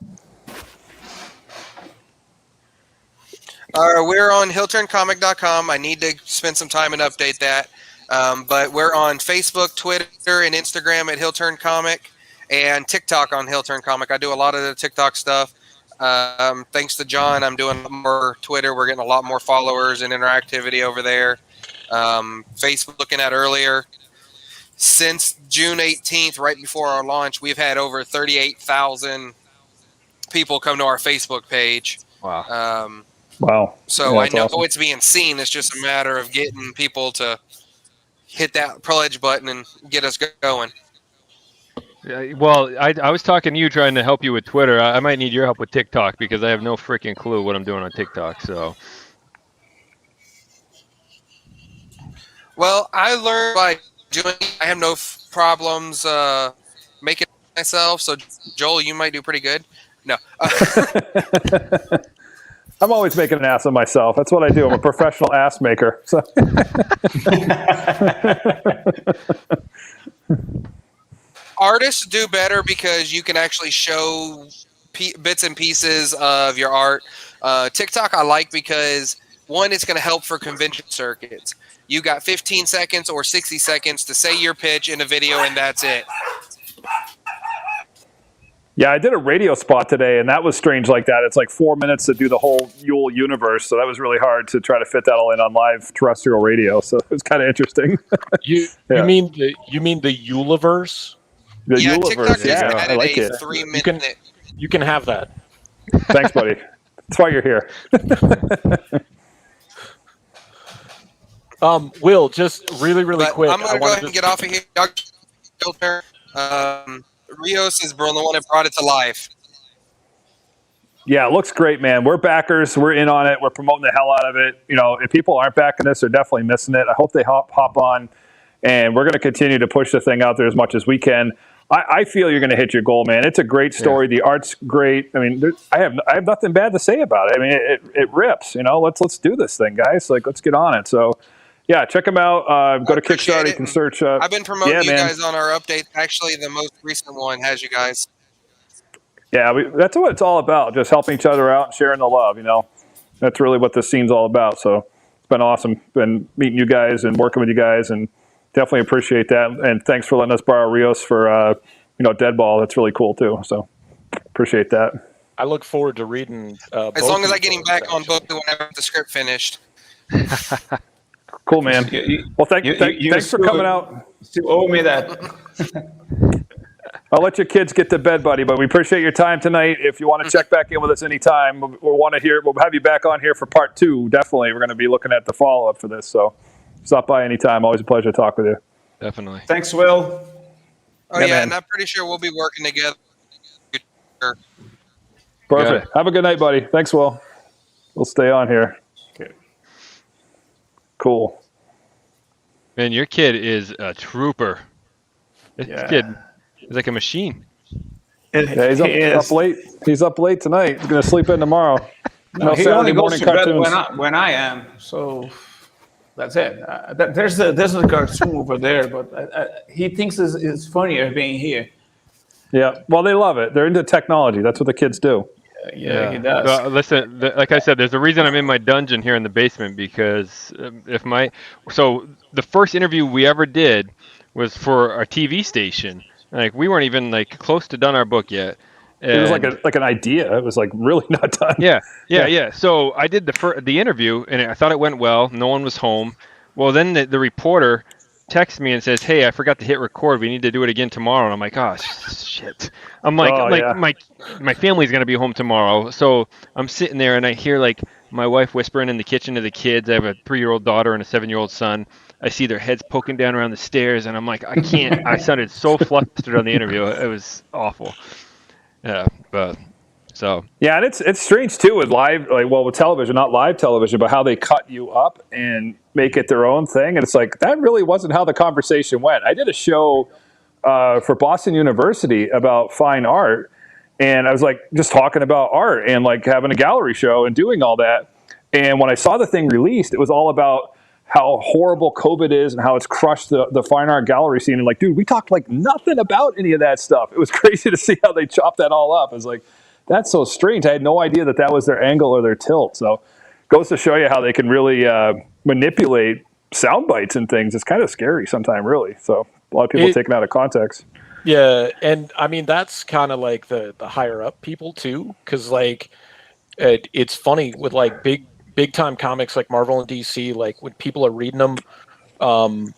We're on HillTurnComic.com. I need to spend some time and update that. But we're on Facebook, Twitter, and Instagram at HillTurnComic, and TikTok on HillTurnComic. I do a lot of the TikTok stuff. Thanks to John, I'm doing more Twitter. We're getting a lot more followers and interactivity over there. Facebook, looking at earlier, since June 18th, right before our launch, we've had over 38,000 people come to our Facebook page. Wow. Wow. So Yeah, I that's know awesome. it's being seen. It's just a matter of getting people to hit that pledge button and get us going. Well, I was talking to you, trying to help you with Twitter. I might need your help with TikTok because I have no freaking clue what I'm doing on TikTok. So Well, I learned by doing. I have no problems making it myself. So Joel, you might do pretty good. No. I'm always making an ass of myself. That's what I do. I'm a professional ass maker. So. Artists do better because you can actually show bits and pieces of your art. TikTok I like because, one, it's going to help for convention circuits. You got 15 seconds or 60 seconds to say your pitch in a video, and that's it. Yeah, I did a radio spot today, and that was strange like that. It's like 4 minutes to do the whole Yule universe, so that was really hard to try to fit that all in on live terrestrial radio. So it was kind of interesting. You mean the Yuleverse? The Yeah, Yuleverse, TikTok just yeah, I added like a it. 3-minute. You can have that. Thanks, buddy. That's why you're here. Will, just really But quick. I'm going to go ahead and get off of here. Filter. Rios is the one that brought it to life. Yeah, it looks great, man. We're backers. We're in on it. We're promoting the hell out of it. You know, if people aren't backing this, they're definitely missing it. I hope they hop on, and we're going to continue to push the thing out there as much as we can. I feel you're going to hit your goal, man. It's a great story. Yeah. The art's great. I mean, I have nothing bad to say about it. I mean, it rips. You know, let's do this thing, guys. Like, let's get on it. So, yeah, check them out. Go to Kickstarter. You can search. I've been promoting you guys on our update. Actually, the most recent one has you guys. Yeah, that's what it's all about. Just helping each other out and sharing the love. You know, that's really what this scene's all about. So it's been awesome. Been meeting you guys and working with you guys, and definitely appreciate that. And thanks for letting us borrow Rios for Deadball. That's really cool too. So appreciate that. I look forward to reading. As long as I get him back on book whenever the script finished. Cool, man. Well, thanks for coming out. You owe me that. I'll let your kids get to bed, buddy, but we appreciate your time tonight. If you want to check back in with us anytime, we'll have you back on here for part 2. Definitely. We're going to be looking at the follow-up for this, so stop by anytime. Always a pleasure to talk with you. Definitely. Thanks, Will. Oh, yeah, and I'm pretty sure we'll be working together. Perfect. Have a good night, buddy. Thanks, Will. We'll stay on here. Okay. Cool. Man, your kid is a trooper. This kid is like a machine. Yeah, he's up late. He's up late tonight. He's going to sleep in tomorrow. No, he only goes to bed when I am. So that's it. There's a cartoon over there, but he thinks it's funnier being here. Yeah. Well, they love it. They're into technology. That's what the kids do. Yeah, he does. Listen, like I said, there's a reason I'm in my dungeon here in the basement because so the first interview we ever did was for our TV station. Like we weren't even like close to done our book yet. It was like an idea. It was like really not done. Yeah. So I did the interview and I thought it went well. No one was home. Well, then the reporter texts me and says, "Hey, I forgot to hit record. We need to do it again tomorrow." And I'm like, "Oh shit!" I'm like, my family's gonna be home tomorrow. So I'm sitting there and I hear like my wife whispering in the kitchen to the kids. I have a 3-year-old daughter and a 7-year-old son. I see their heads poking down around the stairs, and I'm like, I can't. I sounded so flustered on the interview. It was awful. Yeah, but so. Yeah, and it's strange too with live, with television, not live television, but how they cut you up and make it their own thing. And it's like that really wasn't how the conversation went. I did a show for Boston University about fine art, and I was like just talking about art and like having a gallery show and doing all that. And when I saw the thing released, it was all about how horrible COVID is and how it's crushed the fine art gallery scene. And like, dude, we talked like nothing about any of that stuff. It was crazy to see how they chopped that all up. I was like, that's so strange. I had no idea that was their angle or their tilt. So goes to show you how they can really manipulate sound bites and things. It's kind of scary sometimes, really. So a lot of people taken out of context. Yeah, and I mean, that's kind of like the higher up people too, because like it's funny with like big time comics like Marvel and DC, like when people are reading them and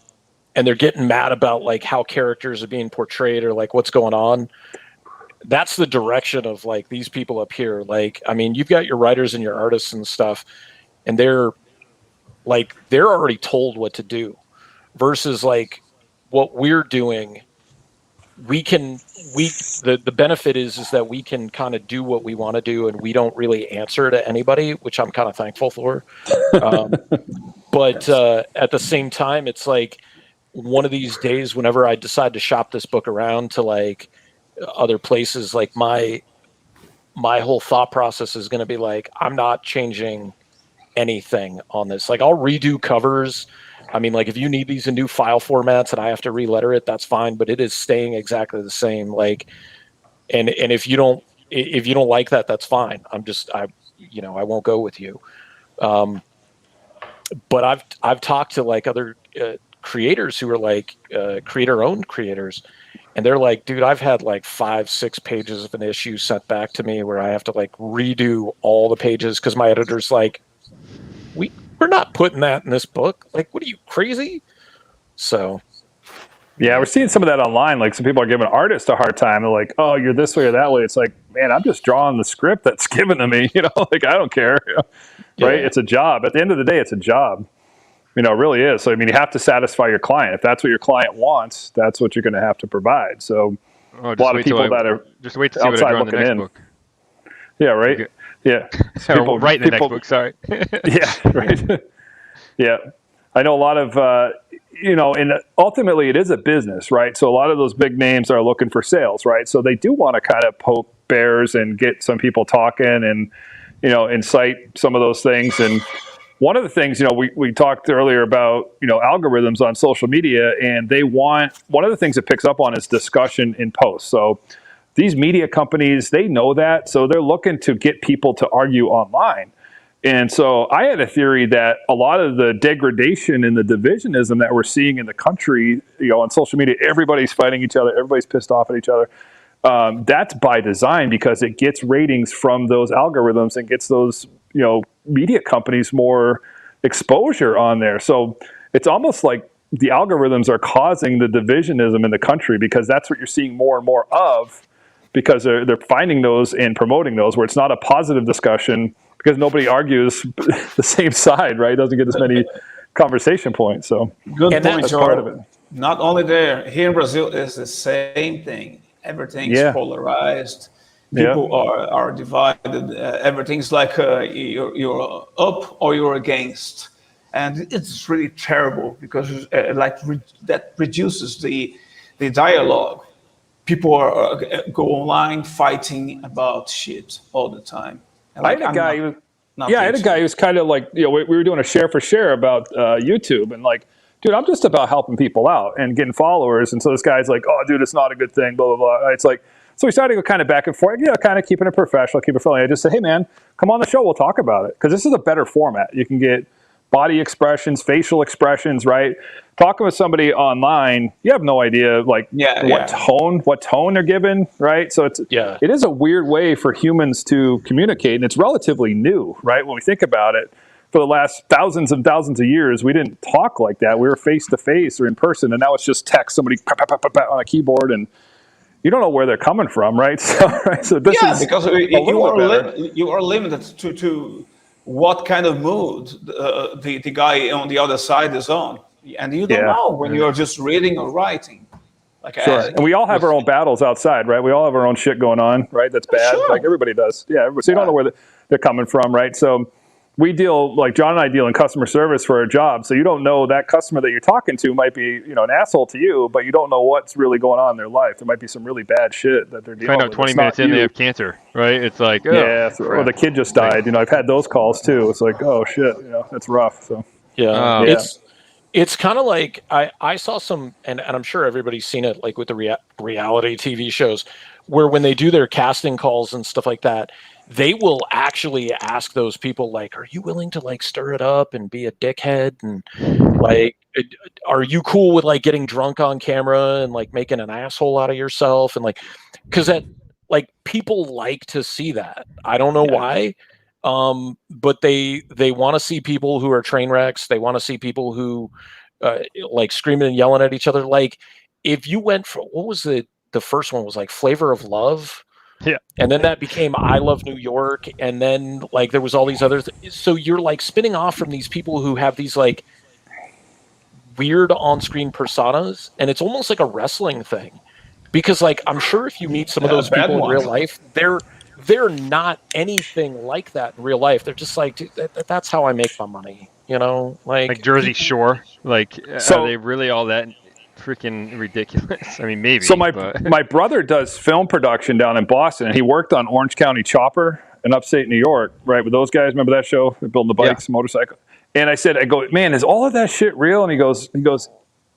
they're getting mad about like how characters are being portrayed or like what's going on, that's the direction of like these people up here. Like, I mean, you've got your writers and your artists and stuff, and they're already told what to do, versus like what we're doing. The benefit is that we can kind of do what we want to do, and we don't really answer to anybody, which I'm kind of thankful for. But at the same time, it's like one of these days, whenever I decide to shop this book around to like other places, like my whole thought process is going to be like, I'm not changing anything on this. Like, I'll redo covers. I mean, like, if you need these in new file formats and I have to re-letter it, that's fine, but it is staying exactly the same. Like, and if you don't like that, that's fine. I won't go with you. But I've talked to like other creators who are like creator-owned creators, and they're like, dude, I've had like 5-6 pages of an issue sent back to me where I have to like redo all the pages because my editor's like, we're not putting that in this book. Like, what are you, crazy? So, yeah, we're seeing some of that online. Like, some people are giving artists a hard time. They're like, "Oh, you're this way or that way." It's like, man, I'm just drawing the script that's given to me. Like, I don't care. Right? It's a job. At the end of the day, it's a job. It really is. So, I mean, you have to satisfy your client. If that's what your client wants, that's what you're going to have to provide. So, a lot of people that are just wait to see what I draw in the next book. Yeah, right. Okay. Yeah. People write in the next book. Sorry. Yeah, right. Yeah, I know a lot of and ultimately it is a business, right? So a lot of those big names are looking for sales, right? So they do want to kind of poke bears and get some people talking and incite some of those things. And one of the things, we talked earlier about algorithms on social media, and one of the things it picks up on is discussion in posts. So these media companies, they know that, so they're looking to get people to argue online. And so I had a theory that a lot of the degradation and the divisionism that we're seeing in the country, on social media, everybody's fighting each other, everybody's pissed off at each other. That's by design, because it gets ratings from those algorithms and gets those, media companies more exposure on there. So it's almost like the algorithms are causing the divisionism in the country, because that's what you're seeing more and more of, because they're finding those and promoting those, where it's not a positive discussion, because nobody argues the same side, right? It doesn't get as many conversation points. So good point, that's part of it. Not only there, here in Brazil is the same thing. Everything's polarized. People are divided. Everything's like you're up or you're against, and it's really terrible, because that reduces the dialogue. People go online fighting about shit all the time. I had a guy who was kind of like, we were doing a share for share about YouTube, and like, dude, I'm just about helping people out and getting followers. And so this guy's like, oh, dude, it's not a good thing, blah, blah, blah. It's like, so we started to go kind of back and forth, kind of keeping it professional, keep it friendly. I just said, hey, man, come on the show. We'll talk about it. Because this is a better format. You can get body expressions, facial expressions, right? Talking with somebody online, you have no idea what tone they're given, right? So it is a weird way for humans to communicate, and it's relatively new, right? When we think about it, for the last thousands and thousands of years, we didn't talk like that. We were face to face or in person, and now it's just text, somebody on a keyboard, and you don't know where they're coming from, right? So this is because you are limited to what kind of mood the guy on the other side is on. And you don't know when you're just reading or writing. Sure. And we all have our own battles outside, right? We all have our own shit going on, right? That's bad. Sure. Like everybody does. Yeah. So you don't know where they're coming from, right? So we deal, like John and I deal in customer service for our job. So you don't know that customer that you're talking to might be, an asshole to you, but you don't know what's really going on in their life. There might be some really bad shit that they're dealing with. 20 minutes in, they have cancer, right? It's like, or the kid just died. I've had those calls too. It's like, oh shit, that's rough. So It's kind of like I saw some, and I'm sure everybody's seen it, like with the reality TV shows, where when they do their casting calls and stuff like that, they will actually ask those people, like, are you willing to like stir it up and be a dickhead? And like, are you cool with like getting drunk on camera and like making an asshole out of yourself? And like, because that, like, people like to see that. I don't know why. But they want to see people who are train wrecks. They want to see people who like screaming and yelling at each other. Like, if you went for, what was the first one was like Flavor of Love. Yeah. And then that became I Love New York. And then like there was all these other so you're like spinning off from these people who have these like weird on-screen personas, and it's almost like a wrestling thing. Because like I'm sure if you meet some of those bad people in one. real life, they're not anything like that in real life. They're just like, dude, that's how I make my money, you know? Like Jersey Shore. Like, So- are they really all that freaking ridiculous? I mean, maybe. So my but brother does film production down in Boston, and he worked on Orange County Chopper in upstate New York, right? With those guys, remember that show? They're building the bikes, motorcycle. And I go, man, is all of that shit real? And he goes,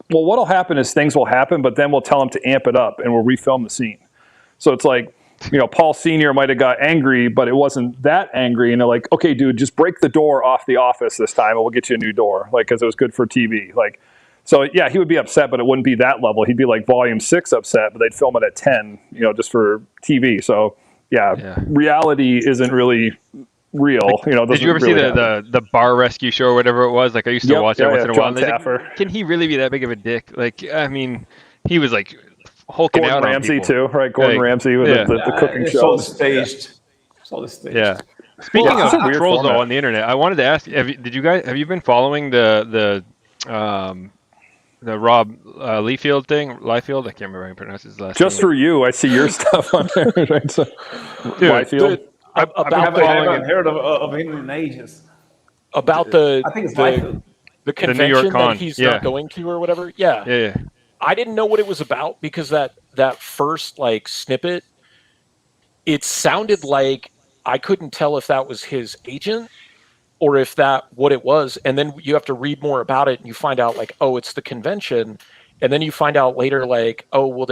well, what'll happen is things will happen, but then we'll tell them to amp it up, and we'll refilm the scene. So it's like, Paul Sr. might have got angry, but it wasn't that angry. And they're like, okay, dude, just break the door off the office this time, and we'll get you a new door, like, because it was good for TV, like. So, yeah, he would be upset, but it wouldn't be that level. He'd be like volume 6 upset, but they'd film it at 10, just for TV. So, yeah. Reality isn't really real. Did you ever see the bar rescue show or whatever it was? Like, I used to watch that once in a while. Like, can he really be that big of a dick? Like, I mean, he was like hulking out Gordon on Ramsay, people. too, right? Gordon Ramsay with the cooking It's shows. all staged. It's all staged. Yeah. Speaking it's a of weird trolls format. though on the internet, I wanted to ask: have you been following the Rob Liefeld thing? Liefeld? I can't remember how you pronounce his last name. Just for you, I see your stuff on there. Right? So, Dude, Liefeld. I haven't heard of him in ages. About I think it's Liefeld. the convention New York Con, that he's not going to or whatever. Yeah. Yeah. I didn't know what it was about because that first like snippet, it sounded like I couldn't tell if that was his agent or if that what it was. And then you have to read more about it and you find out like, oh, it's the convention. And then you find out later like, oh, well,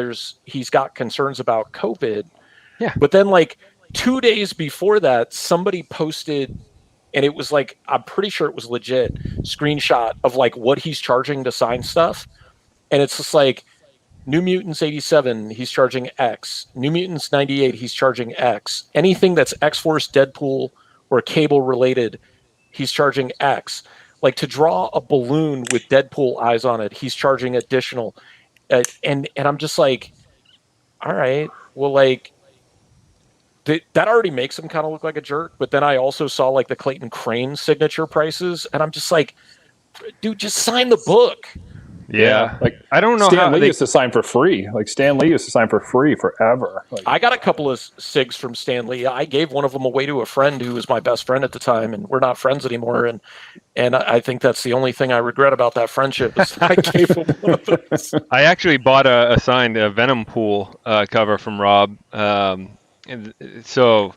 he's got concerns about COVID. Yeah. But then like 2 days before that, somebody posted, and it was like, I'm pretty sure it was legit, screenshot of like what he's charging to sign stuff. And it's just like New Mutants 87, he's charging X. New Mutants 98, he's charging X. Anything that's X-Force, Deadpool, or Cable related, he's charging X. Like to draw a balloon with Deadpool eyes on it, he's charging additional. And I'm just like, all right, well, like, that already makes him kind of look like a jerk. But then I also saw like the Clayton Crane signature prices, and I'm just like, dude, just sign the book. Yeah. Like I don't know Stan how Lee they used to sign for free. Like Stan Lee used to sign for free forever. Like, I got a couple of SIGs from Stan Lee. I gave one of them away to a friend who was my best friend at the time, and we're not friends anymore. And I think that's the only thing I regret about that friendship is I gave him one of those. I actually bought a signed Venom Pool cover from Rob. And so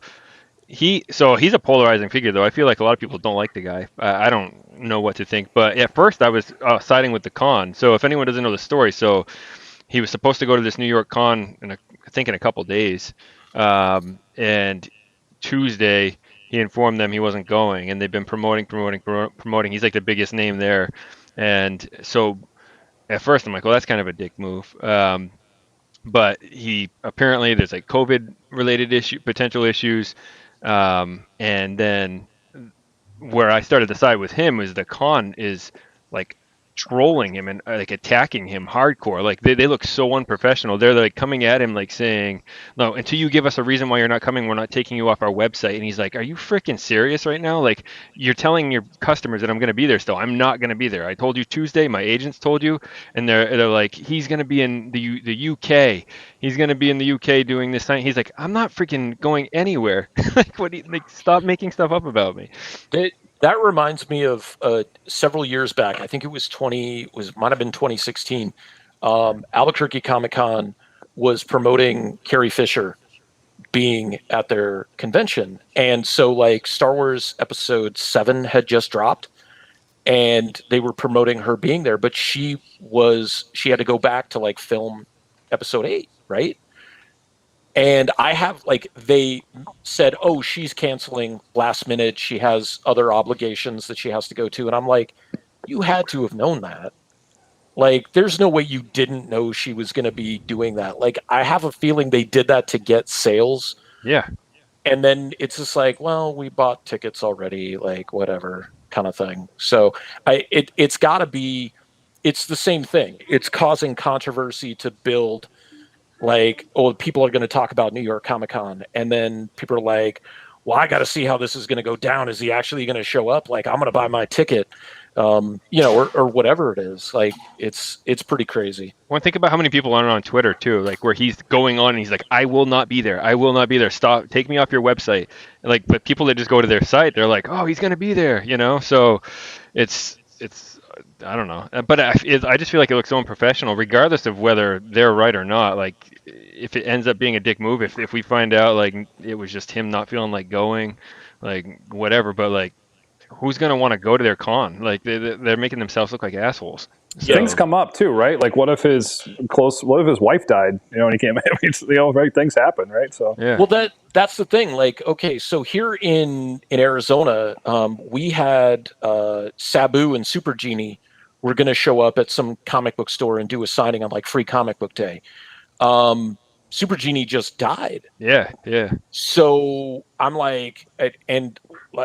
he's a polarizing figure, though. I feel like a lot of people don't like the guy. I don't know what to think. But at first, I was siding with the con. So if anyone doesn't know the story, so he was supposed to go to this New York con in a couple days. And Tuesday, he informed them he wasn't going. And they've been promoting. He's like the biggest name there. And so at first, I'm like, well, that's kind of a dick move. But apparently there's like COVID related potential issues. And then where I started to side with him is the con is like trolling him and like attacking him hardcore. Like they look so unprofessional. They're like coming at him like saying, no, until you give us a reason why you're not coming, we're not taking you off our website. And he's like, are you freaking serious right now? Like you're telling your customers that I'm going to be there still. I'm not going to be there. I told you Tuesday, my agents told you, and they're like, he's going to be in the UK. He's going to be in the UK doing this thing. He's like, I'm not freaking going anywhere. Like stop making stuff up about me. That reminds me of several years back. I think it was might have been 2016. Albuquerque Comic Con was promoting Carrie Fisher being at their convention, and so like Star Wars Episode 7 had just dropped, and they were promoting her being there. But she had to go back to like film Episode 8, right? And they said, oh, she's canceling last minute. She has other obligations that she has to go to. And I'm like, you had to have known that. Like, there's no way you didn't know she was going to be doing that. Like, I have a feeling they did that to get sales. Yeah. And then it's just like, well, we bought tickets already, like whatever kind of thing. So it's got to be, it's the same thing. It's causing controversy to build like, oh, people are going to talk about New York Comic Con, and then people are like, well, I got to see how this is going to go down. Is he actually going to show up? Like, I'm going to buy my ticket, or whatever it is. Like, it's pretty crazy. Well, think about how many people are on Twitter too, like where he's going on and he's like, I will not be there. I will not be there. Stop. Take me off your website. Like, but people that just go to their site, they're like, oh, he's going to be there, So it's, I don't know. But I just feel like it looks so unprofessional, regardless of whether they're right or not. Like, if it ends up being a dick move, if we find out like it was just him not feeling like going, like whatever, but like, who's going to want to go to their con? Like, they're making themselves look like assholes. So, things come up too, right? Like, what if his wife died? And he can't. Right? Things happen, right? So yeah. Well, that's the thing. Like, okay, so here in Arizona, we had Sabu and Super Genie were going to show up at some comic book store and do a signing on like Free Comic Book Day. Super Genie just died. Yeah. So I'm like, and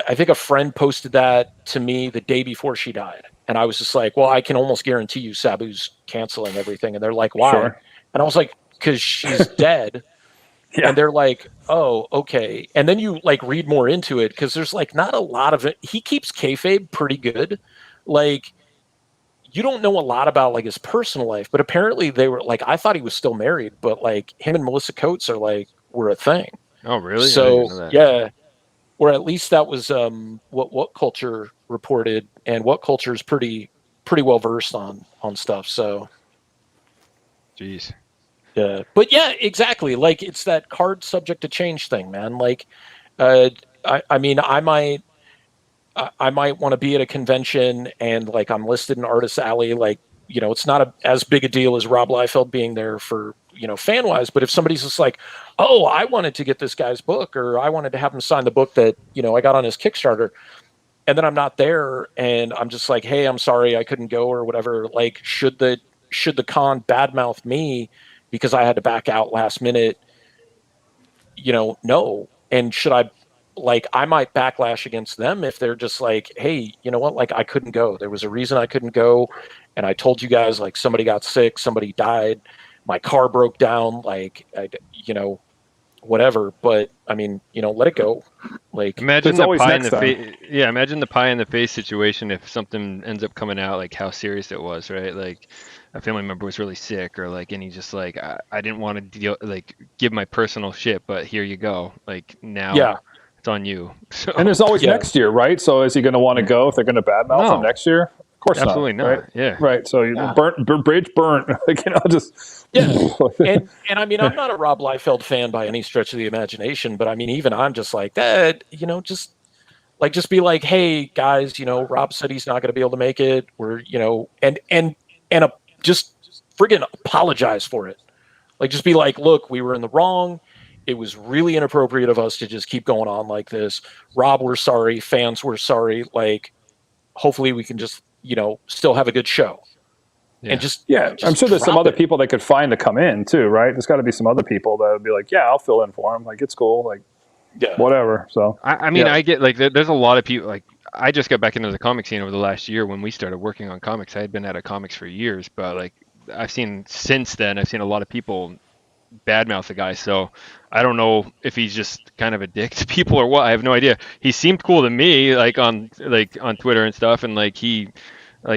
I think a friend posted that to me the day before she died. And I was just like, well, I can almost guarantee you Sabu's canceling everything. And they're like, why? Sure. And I was like, because she's dead. Yeah. And they're like, oh, okay. And then you like read more into it because there's like not a lot of it. He keeps kayfabe pretty good. Like, you don't know a lot about like his personal life, but apparently they were like, I thought he was still married, but like him and Melissa Coates were a thing. Oh, really? So yeah, or at least that was what Culture reported, and What Culture is pretty well versed on stuff. So, jeez. Yeah, but yeah, exactly. Like, it's that card subject to change thing, man. Like, I mean, I might want to be at a convention and like I'm listed in Artist Alley. Like, it's not as big a deal as Rob Liefeld being there for, fan wise. But if somebody's just like, oh, I wanted to get this guy's book, or I wanted to have him sign the book that, I got on his Kickstarter, and then I'm not there and I'm just like, hey, I'm sorry, I couldn't go or whatever. Like, should the con badmouth me because I had to back out last minute? No. And should I, like, I might backlash against them if they're just like, hey, you know what? Like, I couldn't go. There was a reason I couldn't go. And I told you guys, like, somebody got sick, somebody died, my car broke down, like, whatever. But I mean, let it go. Like, imagine the pie in the face. Yeah, imagine the pie in the face situation if something ends up coming out, like how serious it was, right? Like, a family member was really sick, or like, and he just like, I didn't want to give my personal shit, but here you go. Like, now, yeah, it's on you. So, and there's always next year, right? So is he going to want to go if they're going to badmouth him next year? Of course, absolutely not. Right? Yeah, right. So bridge burnt. Like, just and I mean, I'm not a Rob Liefeld fan by any stretch of the imagination, but I mean, even I'm just like that. Just be like, hey guys, Rob said he's not going to be able to make it. We're just friggin' apologize for it. Like, just be like, look, we were in the wrong. It was really inappropriate of us to just keep going on like this. Rob, we're sorry. Fans, we're sorry. Like, hopefully we can just, still have a good show. Yeah. And just I'm sure there's some other people they could find to come in too, right? There's got to be some other people that would be like, yeah, I'll fill in for him. Like, it's cool. Like, whatever. So I mean, I get like there's a lot of people. Like, I just got back into the comic scene over the last year when we started working on comics. I had been out of comics for years, but like since then I've seen a lot of people badmouth the guy. So I don't know if he's just kind of a dick to people or what. I have no idea. He seemed cool to me, like on Twitter and stuff, and like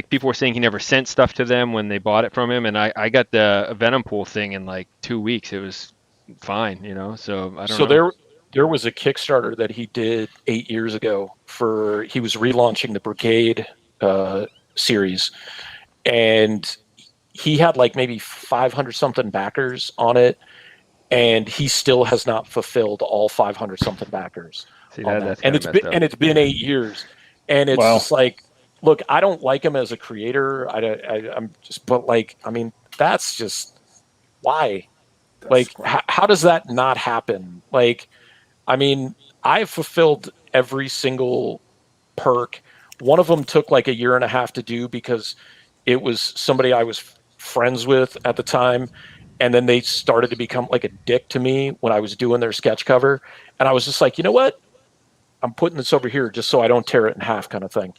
people were saying he never sent stuff to them when they bought it from him. And I got the Venom Pool thing in like 2 weeks. It was fine, So I don't know. There was a Kickstarter that he did 8 years ago he was relaunching the Brigade series, and he had like maybe 500 something backers on it, and he still has not fulfilled all 500 something backers. See, that's and it's been 8 years, and it's just like, look, I don't like him as a creator. I'm just, but like, I mean, that's just why. Like, how does that not happen? Like, I mean, I've fulfilled every single perk. One of them took like a year and a half to do because it was somebody I was friends with at the time. And then they started to become like a dick to me when I was doing their sketch cover. And I was just like, you know what? I'm putting this over here just so I don't tear it in half, kind of thing.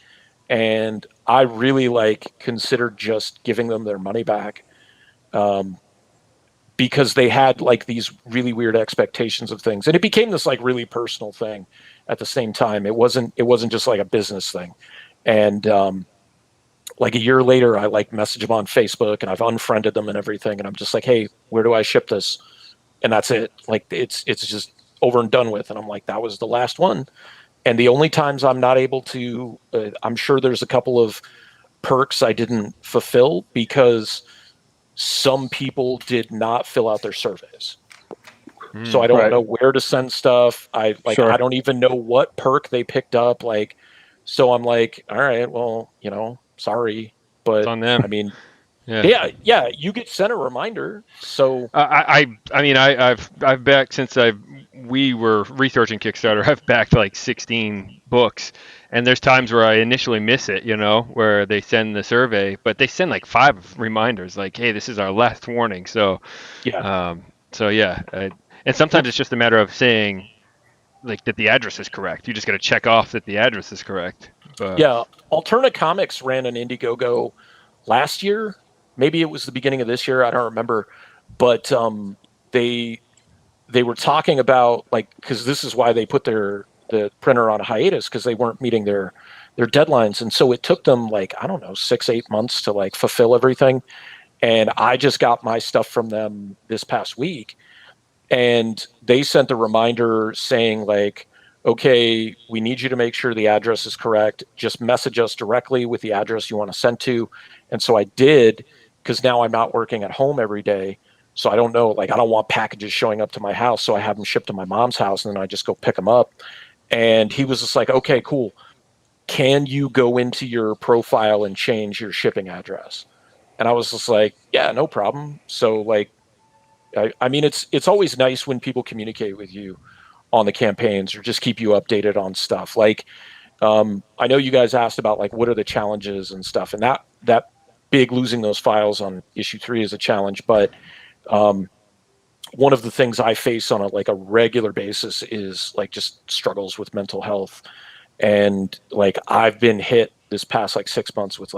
And I really considered just giving them their money back. because they had like these really weird expectations of things, and it became this like really personal thing at the same time. It wasn't just like a business thing. And like a year later, I like message them on Facebook, and I've unfriended them and everything, and I'm just like, hey, where do I ship this? And that's it. Like it's just over and done with. And I'm like, that was the last one. And the only times I'm not able to, I'm sure there's a couple of perks I didn't fulfill because some people did not fill out their surveys. So I don't know where to send stuff. I don't even know what perk they picked up. Like, so I'm like, all right, well, sorry, but It's on them. I mean, yeah, you get sent a reminder. So I've backed since we were researching Kickstarter. I've backed like 16 books, and there's times where I initially miss it, where they send the survey, but they send like 5 reminders, like, hey, this is our last warning. So and sometimes it's just a matter of saying like that the address is correct. You just got to check off that the address is correct. But, yeah, Alterna Comics ran an Indiegogo last year. Maybe it was the beginning of this year. I don't remember, but they were talking about because this is why they put the printer on hiatus, because they weren't meeting their deadlines, and so it took them 6-8 months to fulfill everything. And I just got my stuff from them this past week, and they sent a reminder saying okay, we need you to make sure the address is correct. Just message us directly with the address you want to send to. And so I did, because now I'm not working at home every day. So I don't know, I don't want packages showing up to my house. So I have them shipped to my mom's house, and then I just go pick them up. And he was just like, okay, cool. Can you go into your profile and change your shipping address? And I was just like, yeah, no problem. So I mean, it's always nice when people communicate with you on the campaigns or just keep you updated on stuff. I know you guys asked about what are the challenges and stuff, and that big losing those files on issue 3 is a challenge. But one of the things I face on a regular basis is just struggles with mental health. And I've been hit this past 6 months with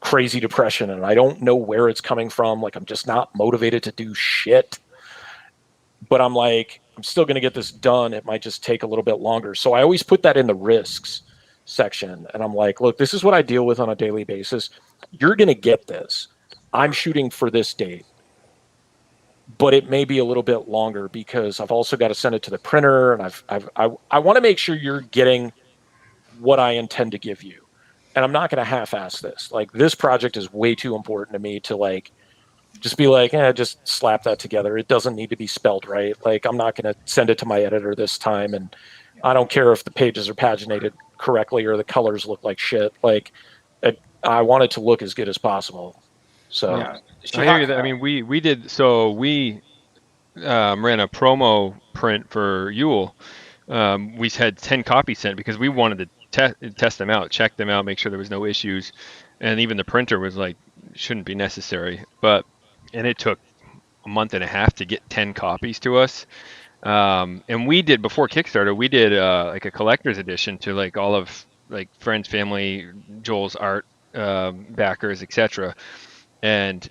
crazy depression, and I don't know where it's coming from. I'm just not motivated to do shit. But I'm I'm still going to get this done. It might just take a little bit longer. So I always put that in the risks section. And I'm like, look, this is what I deal with on a daily basis. You're going to get this. I'm shooting for this date. But it may be a little bit longer because I've also got to send it to the printer. And I want to make sure you're getting what I intend to give you. And I'm not going to half-ass this. This project is way too important to me to just be just slap that together. It doesn't need to be spelled right. I'm not going to send it to my editor this time. And I don't care if the pages are paginated correctly or the colors look like shit. I want it to look as good as possible. So I hear you. I mean, we did. So we ran a promo print for Yule. We had 10 copies sent because we wanted to test them out, check them out, make sure there was no issues. And even the printer was shouldn't be necessary. And it took a month and a half to get 10 copies to us. And we did, before Kickstarter, we did a collector's edition to all of friends, family, Joel's art backers, etc. And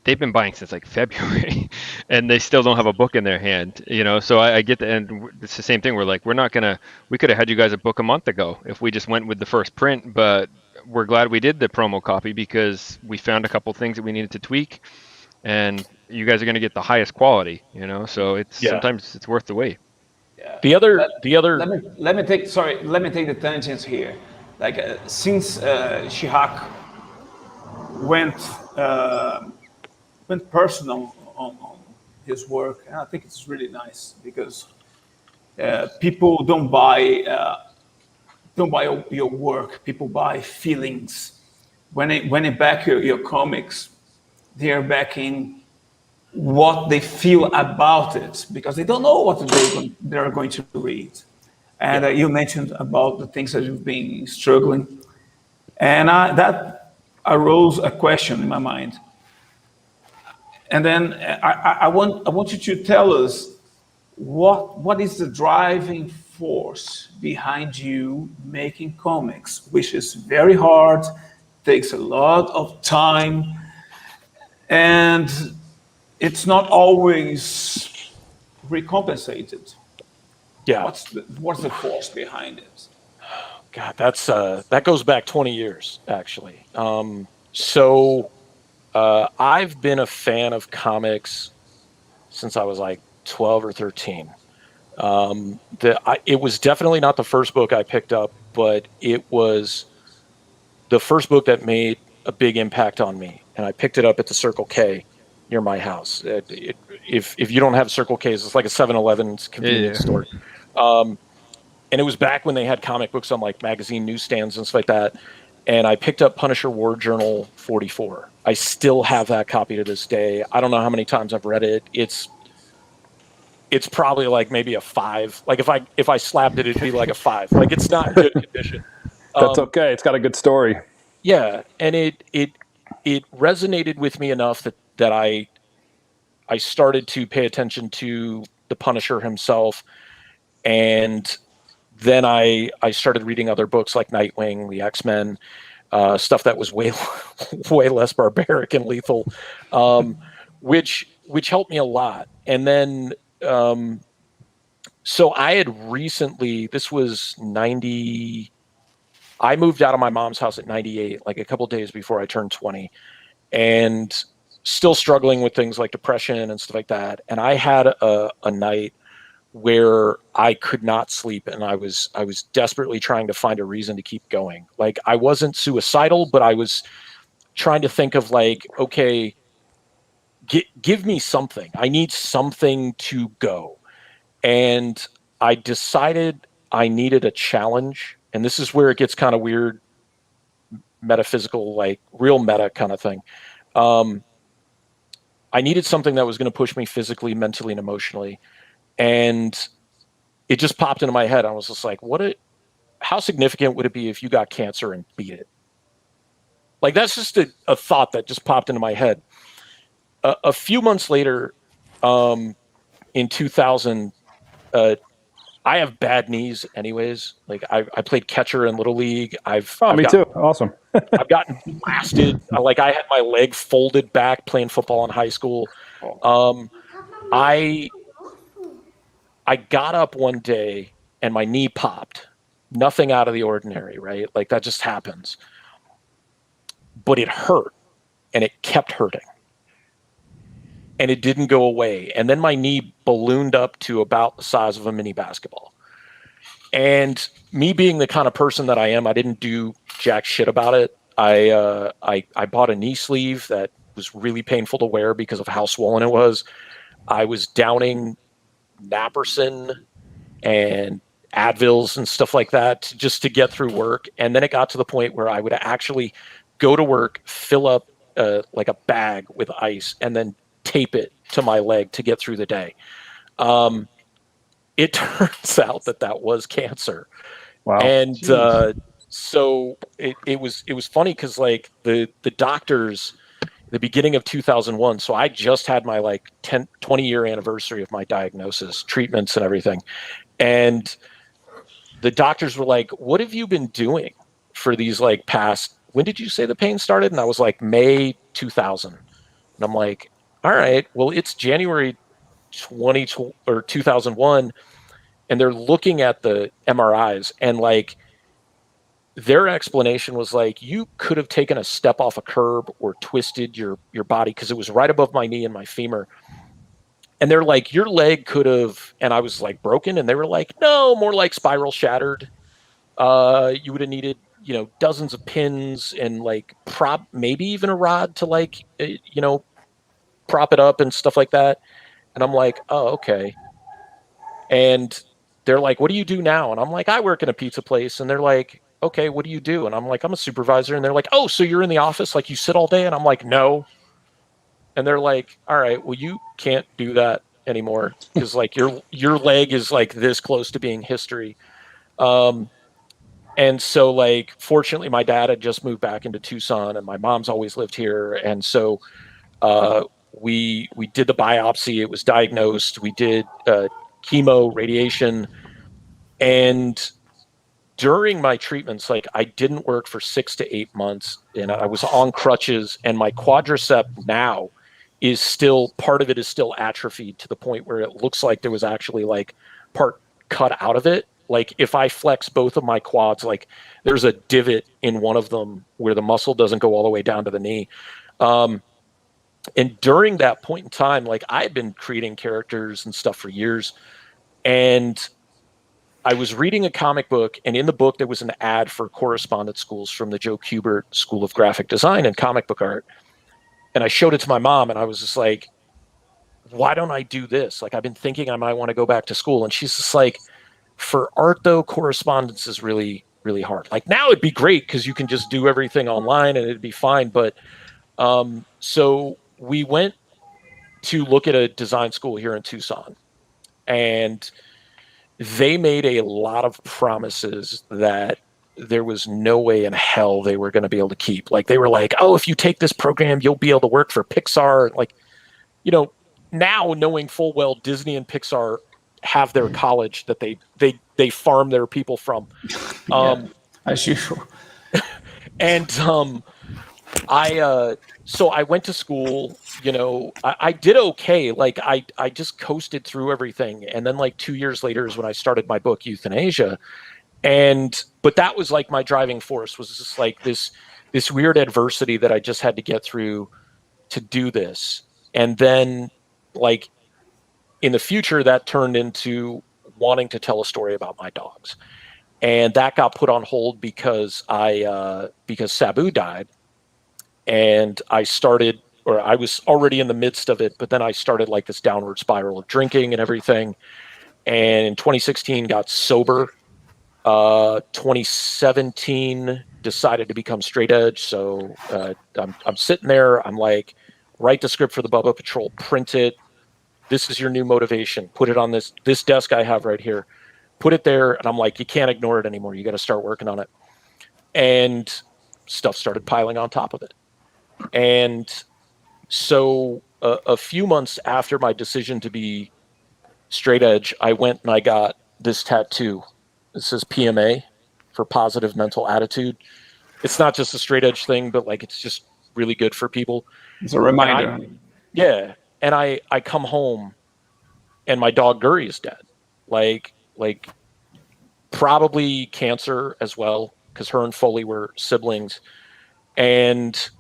they've been buying since February, and they still don't have a book in their hand. So I get that, and it's the same thing. We're we could have had you guys a book a month ago if we just went with the first print, but we're glad we did the promo copy because we found a couple things that we needed to tweak. And you guys are going to get the highest quality, so sometimes it's worth the wait. Yeah. The other. Let me take the tangents here. Since Chihak went personal on his work, and I think it's really nice because people don't buy your work. People buy feelings. When they back your comics, they're backing what they feel about it because they don't know what they're going to read. And you mentioned about the things that you've been struggling, and that arose a question in my mind. And then I want you to tell us what is the driving force behind you making comics, which is very hard, takes a lot of time. And it's not always recompensated. Yeah. What's the force behind it? God, that's that goes back 20 years actually. So I've been a fan of comics since I was like 12 or 13. It was definitely not the first book I picked up, but it was the first book that made a big impact on me. And I picked it up at the Circle K near my house. If you don't have Circle K's, it's like a 7-Eleven convenience store. And it was back when they had comic books on like magazine newsstands and stuff like that. And I picked up Punisher War Journal 44. I still have that copy to this day. I don't know how many times I've read it. It's probably like maybe a 5. Like if I slapped it, it'd be like a 5. Like it's not in good condition. That's okay. It's got a good story. Yeah, and it resonated with me enough that I started to pay attention to the Punisher himself, and then I started reading other books like Nightwing, the X-Men, stuff that was way less barbaric and lethal, which helped me a lot. And then so I had recently, this was 90. I moved out of my mom's house at 98, like a couple days before I turned 20, and still struggling with things like depression and stuff like that. And I had a night where I could not sleep, and I was desperately trying to find a reason to keep going. Like I wasn't suicidal, but I was trying to think of like, okay, give me something. I need something to go. And I decided I needed a challenge. And this is where it gets kind of weird, metaphysical, like real meta kind of thing. I needed something that was going to push me physically, mentally, and emotionally. And it just popped into my head. I was just like, how significant would it be if you got cancer and beat it? Like, that's just a thought that just popped into my head. A few months later, in 2000, I have bad knees anyways. Like I played catcher in Little League. Me too. Awesome. I've gotten blasted. Like I had my leg folded back playing football in high school. I got up one day and my knee popped. Nothing out of the ordinary, right? Like that just happens. But it hurt and it kept hurting. And it didn't go away. And then my knee ballooned up to about the size of a mini basketball. And me being the kind of person that I am, I didn't do jack shit about it. I bought a knee sleeve that was really painful to wear because of how swollen it was. I was downing Naprosyn and Advils and stuff like that just to get through work. And then it got to the point where I would actually go to work, fill up like a bag with ice, and then tape it to my leg to get through the day. It turns out that was cancer. Wow. And so it was funny because like the doctors, the beginning of 2001, so I just had my like 20-year anniversary of my diagnosis, treatments and everything. And the doctors were like, what have you been doing for these like past, when did you say the pain started? And I was like, May 2000. And I'm like, all right, well, it's January 2001, and they're looking at the MRIs, and like their explanation was like, you could have taken a step off a curb or twisted your body because it was right above my knee and my femur. And they're like, your leg could have, and I was like broken, and they were like, no, more like spiral shattered. You would have needed, dozens of pins and like maybe even a rod to like, prop it up and stuff like that. And I'm like, oh, okay. And they're like, what do you do now? And I'm like, I work in a pizza place. And they're like, okay, what do you do? And I'm like, I'm a supervisor. And they're like, oh, so you're in the office, like you sit all day? And I'm like, no. And they're like, all right, well, you can't do that anymore because like your leg is like this close to being history. And so like, fortunately, my dad had just moved back into Tucson and my mom's always lived here. And so we did the biopsy. It was diagnosed. We did chemo, radiation. And during my treatments, like I didn't work for 6 to 8 months and I was on crutches, and my quadricep now is still, part of it is still atrophied to the point where it looks like there was actually like part cut out of it. Like if I flex both of my quads, like there's a divot in one of them where the muscle doesn't go all the way down to the knee. And during that point in time, like I had been creating characters and stuff for years, and I was reading a comic book, and in the book there was an ad for correspondence schools from the Joe Kubert School of Graphic Design and Comic Book Art. And I showed it to my mom, and I was just like, why don't I do this? Like, I've been thinking I might want to go back to school. And she's just like, for art, though, correspondence is really, really hard. Like, now it'd be great because you can just do everything online and it'd be fine. But so we went to look at a design school here in Tucson, and they made a lot of promises that there was no way in hell they were going to be able to keep. Like, they were like, oh, if you take this program, you'll be able to work for Pixar. Like, you know, now knowing full well Disney and Pixar have their college that they farm their people from. As usual. And so I went to school, you know, I did okay. Like I just coasted through everything. And then like 2 years later is when I started my book, Euthanasia. But that was like my driving force, was just like this weird adversity that I just had to get through to do this. And then like in the future, that turned into wanting to tell a story about my dogs. And that got put on hold because because Sabu died. And I was already in the midst of it, but then I started like this downward spiral of drinking and everything. And in 2016 got sober. 2017 decided to become straight edge. So I'm sitting there. I'm like, write the script for the Bubba Patrol, print it. This is your new motivation. Put it on this desk I have right here. Put it there. And I'm like, you can't ignore it anymore. You got to start working on it. And stuff started piling on top of it. And so a few months after my decision to be straight edge, I went and I got this tattoo. It says PMA, for positive mental attitude. It's not just a straight edge thing, but like it's just really good for people. It's a reminder. And I come home and my dog Guri is dead. Like probably cancer as well, because her and Foley were siblings. And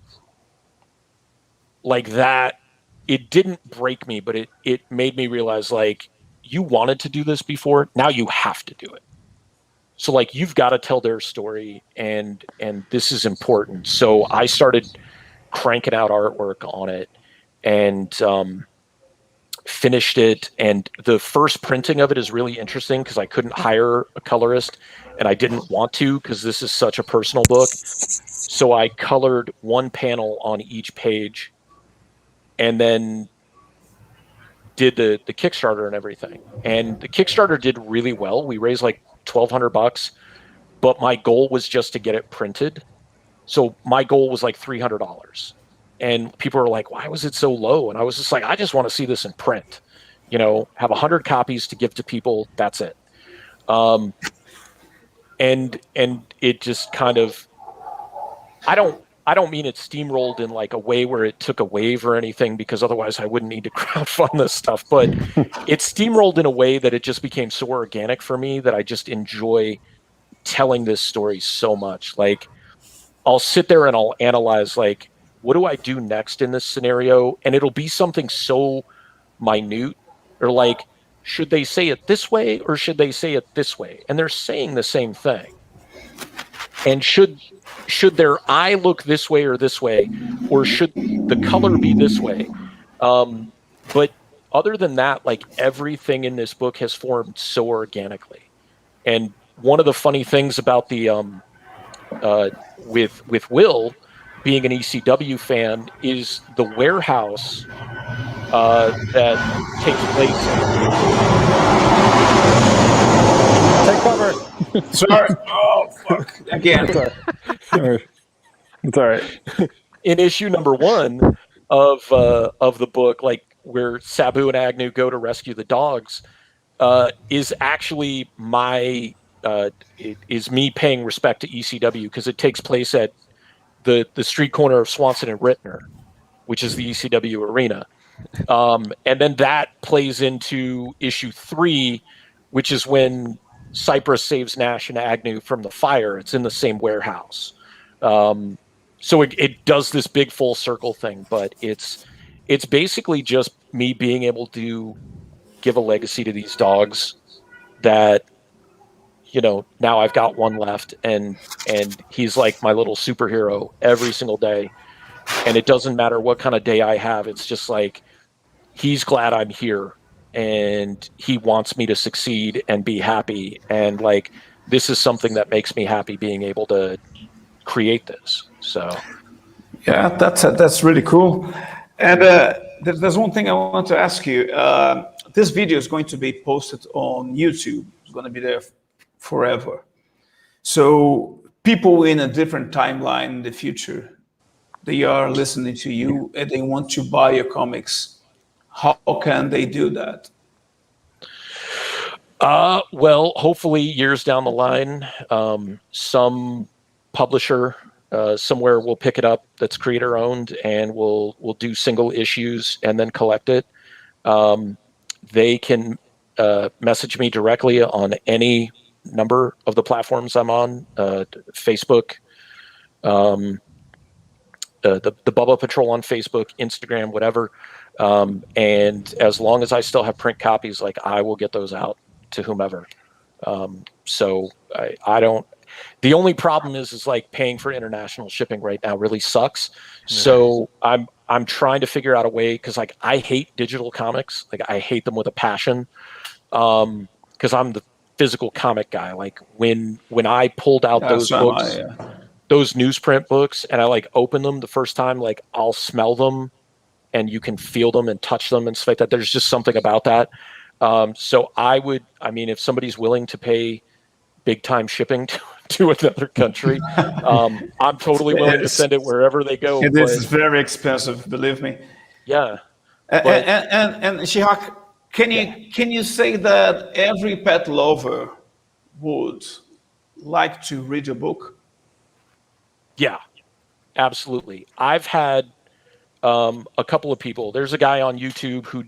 like that, it didn't break me, but it made me realize, like, you wanted to do this before, now you have to do it. So like you've got to tell their story, and this is important. So I started cranking out artwork on it and finished it. And the first printing of it is really interesting because I couldn't hire a colorist, and I didn't want to because this is such a personal book. So I colored one panel on each page and then did the Kickstarter and everything. And the Kickstarter did really well. We raised like $1,200, but my goal was just to get it printed. So my goal was like $300. And people were like, why was it so low? And I was just like, I just want to see this in print, you know, have 100 copies to give to people. That's it. And it just kind of, I don't mean it steamrolled in like a way where it took a wave or anything, because otherwise I wouldn't need to crowdfund this stuff. But it steamrolled in a way that it just became so organic for me that I just enjoy telling this story so much. Like I'll sit there and I'll analyze, like, what do I do next in this scenario? And it'll be something so minute, or like, should they say it this way or should they say it this way? And they're saying the same thing. And should their eye look this way or this way, or should the color be this way? But other than that, like everything in this book has formed so organically. And one of the funny things about the with Will being an ECW fan is the warehouse that takes place. Take cover. Sorry. Oh, fuck. Again. It's all right. In issue number 1 of the book, like where Sabu and Agnew go to rescue the dogs, is actually is me paying respect to ECW, because it takes place at the street corner of Swanson and Rittner. which is the ECW arena. And then that plays into issue 3, which is when Cypress saves Nash and Agnew from the fire. It's in the same warehouse. So it does this big full circle thing, but it's basically just me being able to give a legacy to these dogs that, now I've got one left, and he's like my little superhero every single day. And it doesn't matter what kind of day I have. It's just like, he's glad I'm here and he wants me to succeed and be happy. And like, this is something that makes me happy, being able to create this. So yeah, that's really cool. And there's one thing I want to ask you. This video is going to be posted on YouTube. It's going to be there forever. So people in a different timeline in the future, they are listening to you and they want to buy your comics. How can they do that? Well, hopefully years down the line, some publisher somewhere will pick it up that's creator owned, and we'll do single issues and then collect it. They can message me directly on any number of the platforms I'm on, Facebook, the Bubba Patrol on Facebook, Instagram, whatever. And as long as I still have print copies, like, I will get those out to whomever. So I don't. The only problem is like paying for international shipping right now really sucks. So I'm trying to figure out a way, because like, I hate digital comics. Like, I hate them with a passion. Because I'm the physical comic guy. Like, when I pulled out those books, those newsprint books, and I like open them the first time, like, I'll smell them and you can feel them and touch them and stuff like that. There's just something about that. So if somebody's willing to pay big time shipping to another country, I'm totally willing to send it wherever they go. It is very expensive, believe me. Yeah. And Chihak, can you say that every pet lover would like to read your book? Yeah, absolutely. I've had a couple of people. There's a guy on YouTube who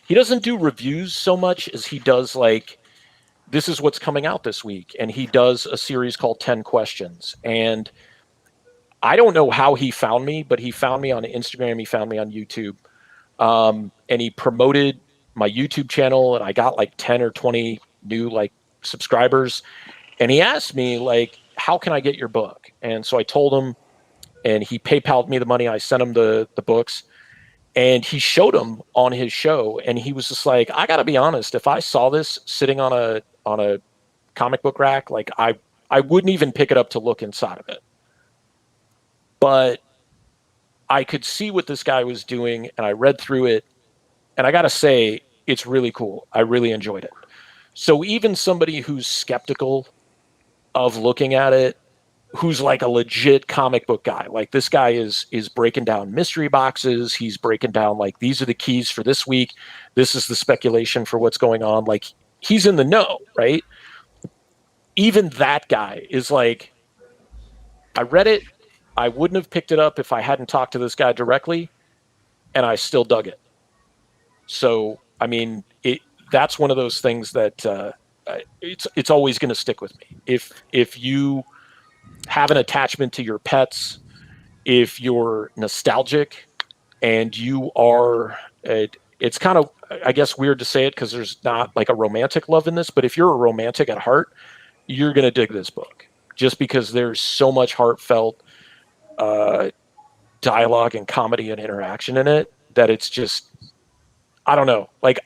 he doesn't do reviews so much as he does like, this is what's coming out this week. And he does a series called 10 Questions. And I don't know how he found me, but he found me on Instagram. He found me on YouTube. And he promoted my YouTube channel, and I got like 10 or 20 new like subscribers. And he asked me like, how can I get your book? And so I told him, and he PayPal'd me the money. I sent him the books, and he showed them on his show. And he was just like, I gotta be honest, if I saw this sitting on a comic book rack, like I wouldn't even pick it up to look inside of it. But I could see what this guy was doing, and I read through it, and I gotta say, it's really cool. I really enjoyed it. So even somebody who's skeptical of looking at it, who's like a legit comic book guy, like this guy is breaking down mystery boxes. He's breaking down like, these are the keys for this week. This is the speculation for what's going on. Like, he's in the know, right? Even that guy is like, I read it. I wouldn't have picked it up if I hadn't talked to this guy directly, and I still dug it. So, I mean, that's one of those things that it's always going to stick with me. If you have an attachment to your pets, if you're nostalgic, and you are, it's kind of, I guess, weird to say it because there's not like a romantic love in this, but if you're a romantic at heart, you're going to dig this book, just because there's so much heartfelt dialogue and comedy and interaction in it that it's just, I don't know. Like,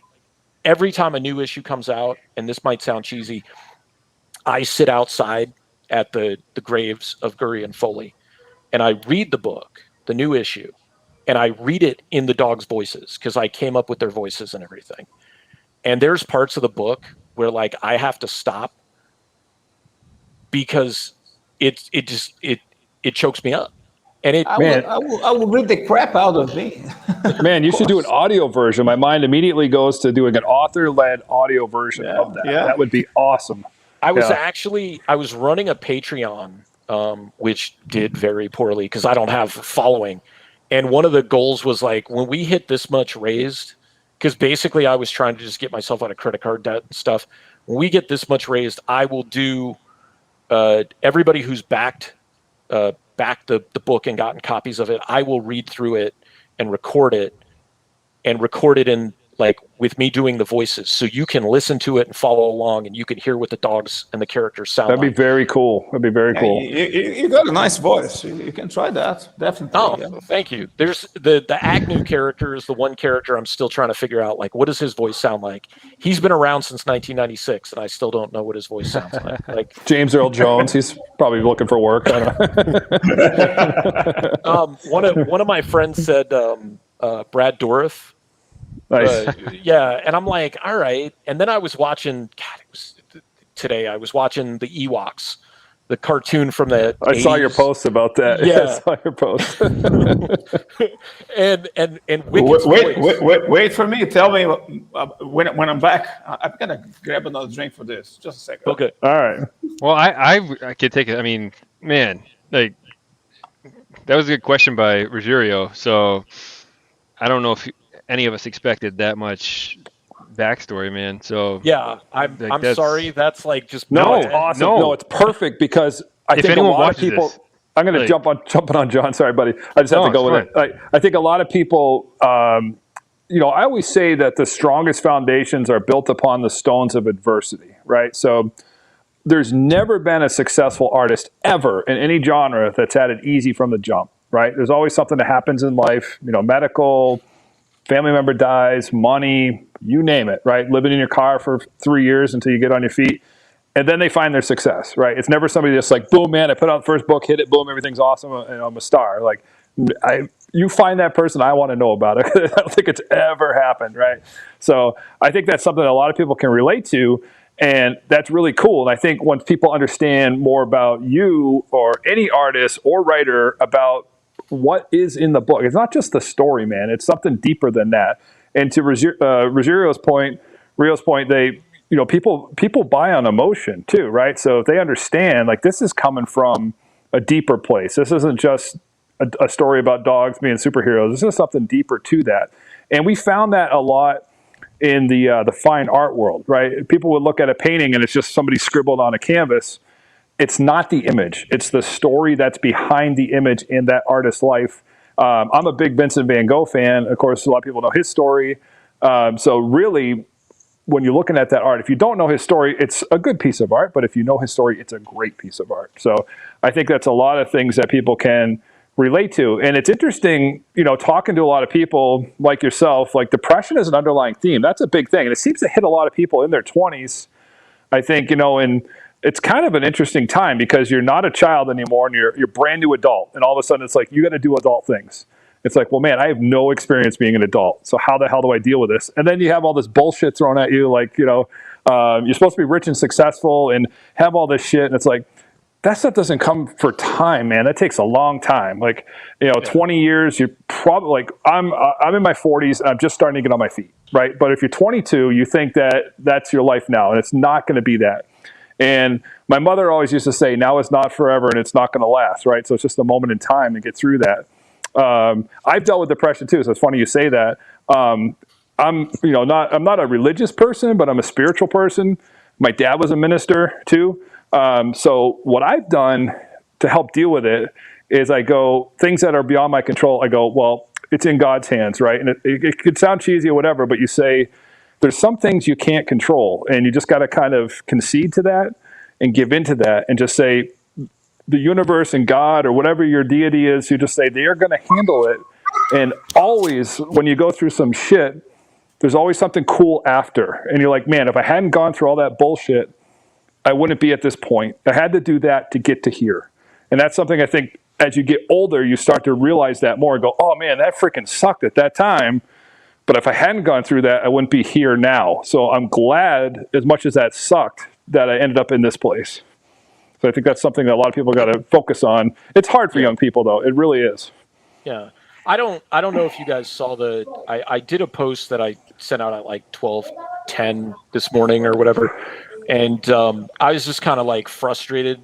every time a new issue comes out, and this might sound cheesy, I sit outside at the graves of Guri and Foley, and I read the book, the new issue, and I read it in the dogs' voices, because I came up with their voices and everything. And there's parts of the book where like I have to stop because it chokes me up. And I will read the crap out of me. Man, you should do an audio version. My mind immediately goes to doing an author-led audio version of that. Yeah. That would be awesome. I was running a Patreon, which did very poorly because I don't have a following. And one of the goals was like, when we hit this much raised, because basically I was trying to just get myself out of credit card debt and stuff. When we get this much raised, I will do everybody who's backed the book and gotten copies of it. I will read through it and record it in like with me doing the voices, so you can listen to it and follow along, and you can hear what the dogs and the characters sound like. That'd be very cool. That'd be very cool. You got a nice voice. You can try that, definitely. Oh, thank you. There's the Agnew character is the one character I'm still trying to figure out, like, what does his voice sound like? He's been around since 1996, and I still don't know what his voice sounds like. Like James Earl Jones, he's probably looking for work. I don't know. One of my friends said Brad Dourif. Nice. Yeah, and I'm like, all right. And then I was watching. Today I was watching the Ewoks, the cartoon from the. I 80s. saw your post about that. Yeah. I saw your post. and Wicked's voice. Wait for me. Tell me when I'm back. I'm gonna grab another drink for this. Just a second. Okay. All right. Well, I could take it. I mean, man, like that was a good question by Ruggiero. So I don't know if any of us expected that much backstory, man. So Yeah, I'm sorry. That's like just No, it's awesome. No, it's perfect because I If think a anyone lot of watches people. this, I'm going to jumping on John. Sorry, buddy. I just have to No, go it's with it. I think a lot of people. I always say that the strongest foundations are built upon the stones of adversity, right? So there's never been a successful artist ever in any genre that's had it easy from the jump, right? There's always something that happens in life, medical, family member dies, money, you name it, right? Living in your car for 3 years until you get on your feet. And then they find their success, right? It's never somebody that's like, boom, man, I put out the first book, hit it, boom, everything's awesome, and I'm a star. Like, you find that person, I want to know about it. I don't think it's ever happened, right? So I think that's something that a lot of people can relate to, and that's really cool. And I think once people understand more about you or any artist or writer about what is in the book, it's not just the story, man. It's something deeper than that. And to Rogerio's point, Rio's point, people buy on emotion too, right? So if they understand, like, this is coming from a deeper place. This isn't just a story about dogs being superheroes. This is something deeper to that. And we found that a lot in the fine art world, right? People would look at a painting and it's just somebody scribbled on a canvas. It's not the image. It's the story that's behind the image in that artist's life. I'm a big Vincent van Gogh fan. Of course, a lot of people know his story. So really, when you're looking at that art, if you don't know his story, it's a good piece of art. But if you know his story, it's a great piece of art. So I think that's a lot of things that people can relate to. And it's interesting, talking to a lot of people like yourself, like depression is an underlying theme. That's a big thing. And it seems to hit a lot of people in their 20s, I think, and it's kind of an interesting time because you're not a child anymore and you're brand new adult. And all of a sudden it's like, you got to do adult things. It's like, well, man, I have no experience being an adult. So how the hell do I deal with this? And then you have all this bullshit thrown at you. Like, you're supposed to be rich and successful and have all this shit. And it's like, that stuff doesn't come for time, man. That takes a long time. Like, 20 years, you're probably like, I'm in my 40s and I'm just starting to get on my feet, right? But if you're 22, you think that that's your life now, and it's not going to be that. And my mother always used to say, now is not forever and it's not going to last, right? So it's just a moment in time to get through that. I've dealt with depression too, so it's funny you say that. I'm not a religious person, but I'm a spiritual person. My dad was a minister too. So what I've done to help deal with it is I go, things that are beyond my control, I go, well, it's in God's hands, right? And it could sound cheesy or whatever, but you say, there's some things you can't control, and you just got to kind of concede to that and give into that and just say, the universe and God or whatever your deity is, you just say, they are going to handle it. And always, when you go through some shit, there's always something cool after. And you're like, man, if I hadn't gone through all that bullshit, I wouldn't be at this point. I had to do that to get to here. And that's something I think as you get older, you start to realize that more and go, oh man, that freaking sucked at that time. But if I hadn't gone through that, I wouldn't be here now. So I'm glad, as much as that sucked, that I ended up in this place. So I think that's something that a lot of people got to focus on. It's hard for young people, though. It really is. Yeah. I don't know if you guys saw I did a post that I sent out at like 12:10 this morning or whatever. And I was just kind of like frustrated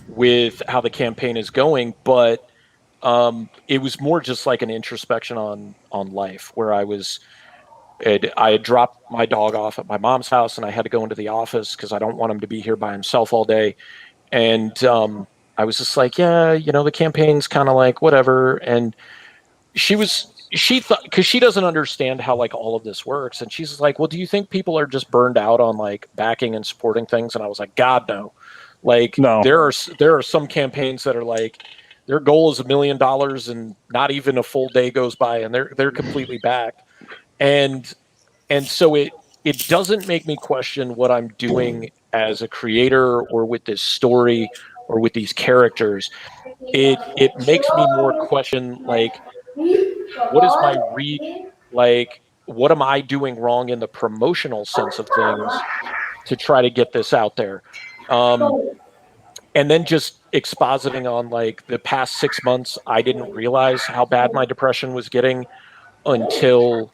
with how the campaign is going. But it was more just like an introspection on life, where I had dropped my dog off at my mom's house, and I had to go into the office because I don't want him to be here by himself all day. And I was just like, yeah, the campaign's kind of like whatever. And she thought, because she doesn't understand how like all of this works, and she's like, well, do you think people are just burned out on like backing and supporting things? And I was like, God, no. Like, No. there are some campaigns that are like, their goal is $1 million and not even a full day goes by and they're completely back. And so it doesn't make me question what I'm doing as a creator or with this story or with these characters. It makes me more question, like, what is my like, what am I doing wrong in the promotional sense of things to try to get this out there? And then just expositing on like the past 6 months, I didn't realize how bad my depression was getting until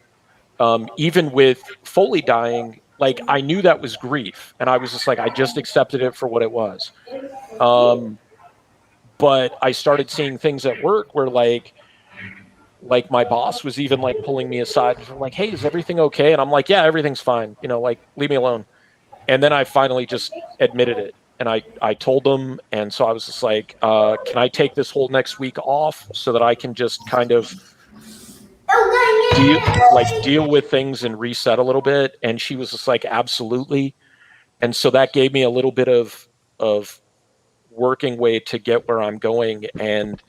even with Foley dying, like I knew that was grief, and I was just like, I just accepted it for what it was. But I started seeing things at work where like my boss was even like pulling me aside and like, hey, is everything okay? And I'm like, yeah, everything's fine. Like, leave me alone. And then I finally just admitted it. And I told them. And so I was just like, can I take this whole next week off so that I can just kind of deal with things and reset a little bit? And she was just like, absolutely. And so that gave me a little bit of working way to get where I'm going. And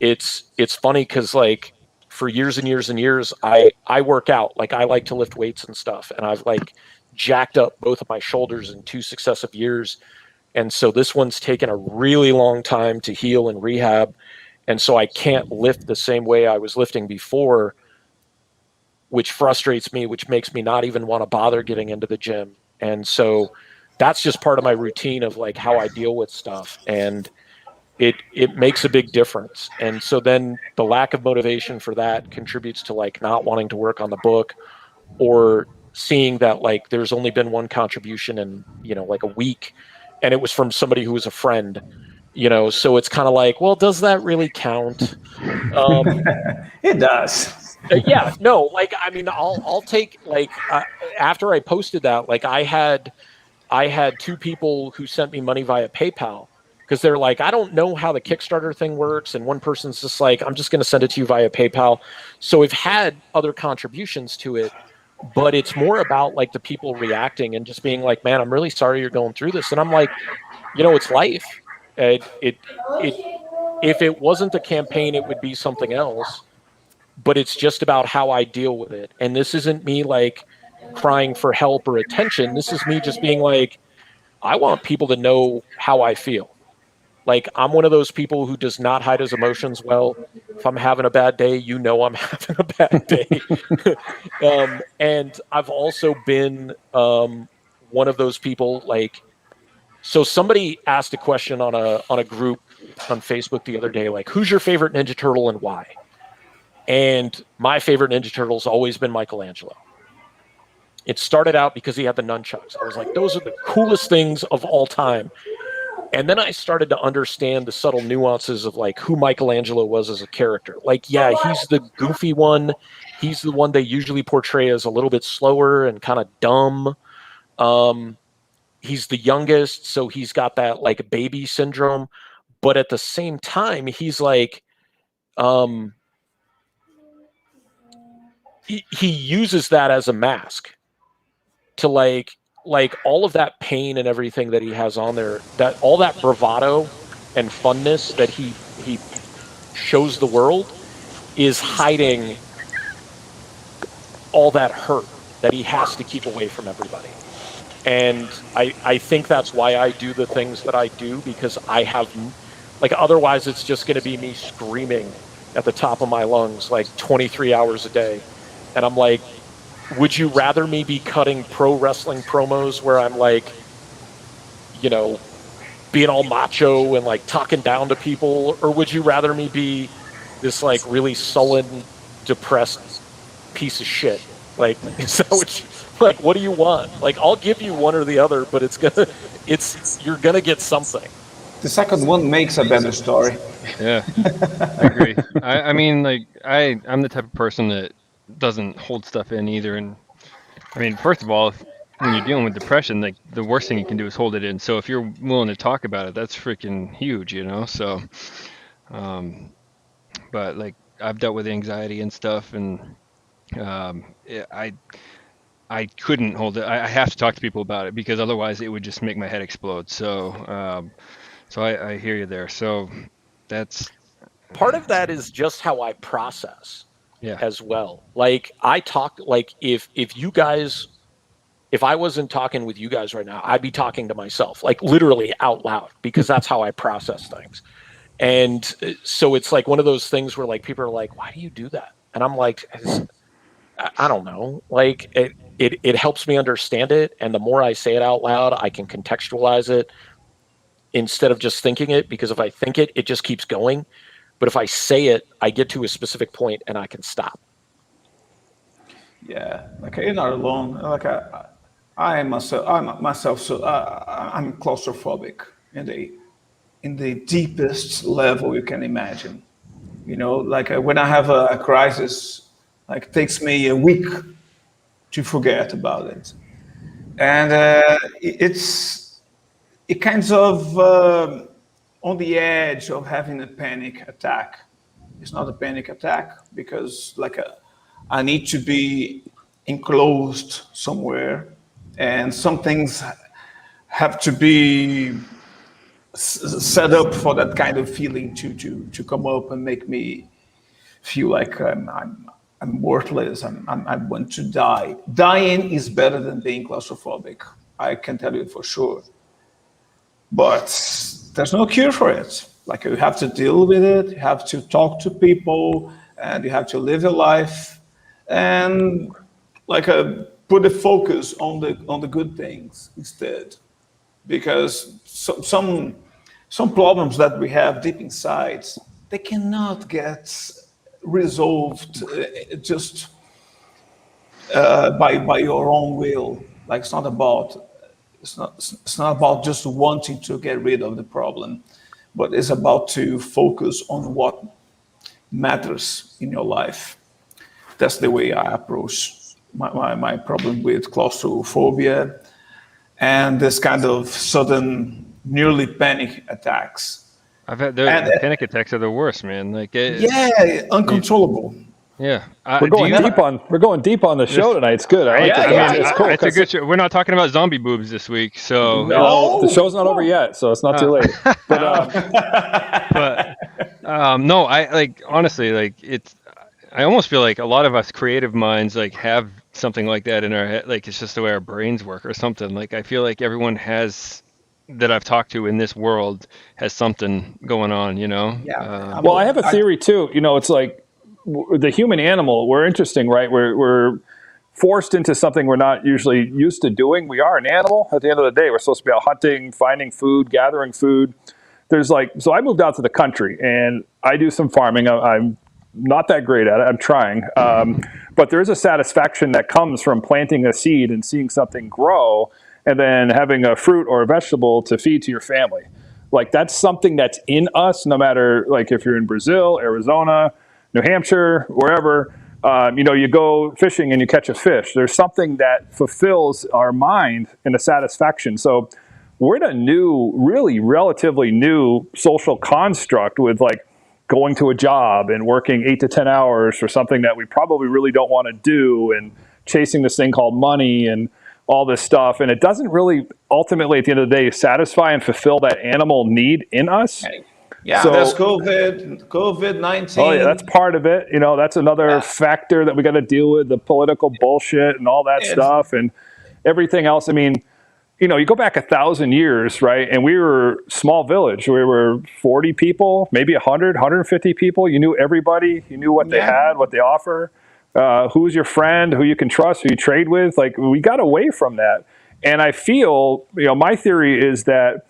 it's funny because like for years and years and years, I work out. Like, I like to lift weights and stuff, and I've like jacked up both of my shoulders in 2 successive years. And so this one's taken a really long time to heal and rehab. And so I can't lift the same way I was lifting before, which frustrates me, which makes me not even want to bother getting into the gym. And so that's just part of my routine of like how I deal with stuff. And it makes a big difference. And so then the lack of motivation for that contributes to like not wanting to work on the book, or seeing that like there's only been one contribution in, like a week, and it was from somebody who was a friend, so it's kind of like, well, does that really count? It does. Yeah, no, like, I mean, I'll take like, after I posted that, like I had 2 people who sent me money via PayPal, because they're like, I don't know how the Kickstarter thing works. And one person's just like, I'm just going to send it to you via PayPal. So we've had other contributions to it, but it's more about like the people reacting and just being like, man, I'm really sorry you're going through this. And I'm like, it's life. If it wasn't the campaign, it would be something else, but it's just about how I deal with it. And this isn't me like crying for help or attention. This is me just being like, I want people to know how I feel. Like, I'm one of those people who does not hide his emotions well. If I'm having a bad day, I'm having a bad day. And I've also been one of those people, like, so somebody asked a question on a group on Facebook the other day, like, who's your favorite Ninja Turtle and why? And my favorite Ninja Turtle's always been Michelangelo. It started out because he had the nunchucks. I was like, those are the coolest things of all time. And then I started to understand the subtle nuances of like who Michelangelo was as a character. Like, yeah, he's the goofy one. He's the one they usually portray as a little bit slower and kind of dumb. He's the youngest, so he's got that like baby syndrome. But at the same time, he's like, he uses that as a mask to like all of that pain and everything that he has on there, that all that bravado and funness that he shows the world is hiding all that hurt that he has to keep away from everybody. And I think that's why I do the things that I do, because I have, like, otherwise it's just going to be me screaming at the top of my lungs like 23 hours a day. And I'm like, would you rather me be cutting pro wrestling promos where I'm like, being all macho and like talking down to people, or would you rather me be this like really sullen, depressed piece of shit? Like, is that what what do you want? Like, I'll give you one or the other, but you're gonna get something. The second one makes a better story. Yeah, I agree. I mean, like, I'm the type of person that doesn't hold stuff in either. And I mean, first of all, when you're dealing with depression, like the worst thing you can do is hold it in. So if you're willing to talk about it, that's freaking huge, you know? So, but like I've dealt with anxiety and stuff, and I couldn't hold it. I have to talk to people about it because otherwise it would just make my head explode. So, so I hear you there. So that's part of that is just how I process yeah. as well. Like I talk, like if you guys, if I wasn't talking with you guys right now, I'd be talking to myself, like literally out loud, because that's how I process things. And so it's like one of those things where like people are like, why do you do that? And I'm like, I don't know. Like it helps me understand it. And the more I say it out loud, I can contextualize it instead of just thinking it, because if I think it, it just keeps going. But if I say it, I get to a specific point and I can stop. Yeah, like you're not alone. Like I'm myself. So I'm claustrophobic in the deepest level you can imagine. You know, like when I have a crisis, like it takes me a week to forget about it, and it kinds of on the edge of having a panic attack. It's not a panic attack because I need to be enclosed somewhere, and some things have to be set up for that kind of feeling to come up and make me feel like I'm worthless. I want to die. Dying is better than being claustrophobic. I can tell you for sure. But there's no cure for it. Like you have to deal with it. You have to talk to people, and you have to live your life, and put the focus on the good things instead, because some problems that we have deep inside, they cannot get resolved just by your own will. Like it's not about just wanting to get rid of the problem, but it's about to focus on what matters in your life. That's the way I approach my problem with claustrophobia and this kind of sudden, nearly panic attacks. I've had the panic attacks are the worst, man. Like uncontrollable. Yeah, we're going deep on the show tonight. It's good. I like it. Yeah. It's cool. It's a good show. We're not talking about zombie boobs this week, so no, the show's not over yet, so it's not too late. But no, I like honestly, like it's. I almost feel like a lot of us creative minds like have something like that in our head. Like it's just the way our brains work or something. Like I feel like everyone has that I've talked to in this world has something going on. You know. Yeah. Well, I have a theory too. You know, it's like the human animal. We're interesting, right? We're forced into something we're not usually used to doing. We are an animal. At the end of the day, we're supposed to be out hunting, finding food, gathering food. So I moved out to the country and I do some farming. I'm not that great at it. I'm trying. But there is a satisfaction that comes from planting a seed and seeing something grow and then having a fruit or a vegetable to feed to your family. Like that's something that's in us, no matter like if you're in Brazil, Arizona, New Hampshire, wherever, you go fishing and you catch a fish. There's something that fulfills our mind in a satisfaction. So we're in a new, really relatively new social construct with like going to a job and working 8 to 10 hours for something that we probably really don't want to do and chasing this thing called money and all this stuff. And it doesn't really ultimately at the end of the day satisfy and fulfill that animal need in us. Yeah, so, there's COVID-19. Oh yeah, that's part of it. That's another factor that we got to deal with, the political bullshit and all that stuff and everything else. I mean, you go back 1,000 years, right? And we were a small village. We were 40 people, maybe 100, 150 people. You knew everybody. You knew what they had, what they offer, who's your friend, who you can trust, who you trade with. Like we got away from that. And I feel, my theory is that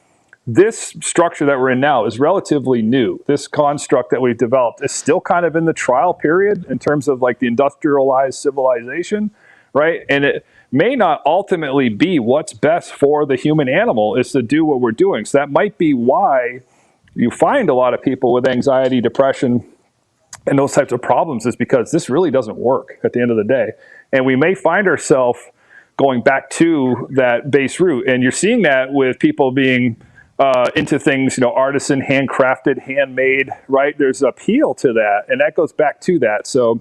this structure that we're in now is relatively new. This construct that we've developed is still kind of in the trial period in terms of like the industrialized civilization, right? And may not ultimately be what's best for the human animal, is to do what we're doing. So that might be why you find a lot of people with anxiety, depression, and those types of problems, is because this really doesn't work at the end of the day. And we may find ourselves going back to that base root. And you're seeing that with people being into things, artisan, handcrafted, handmade, right? There's appeal to that. And that goes back to that. So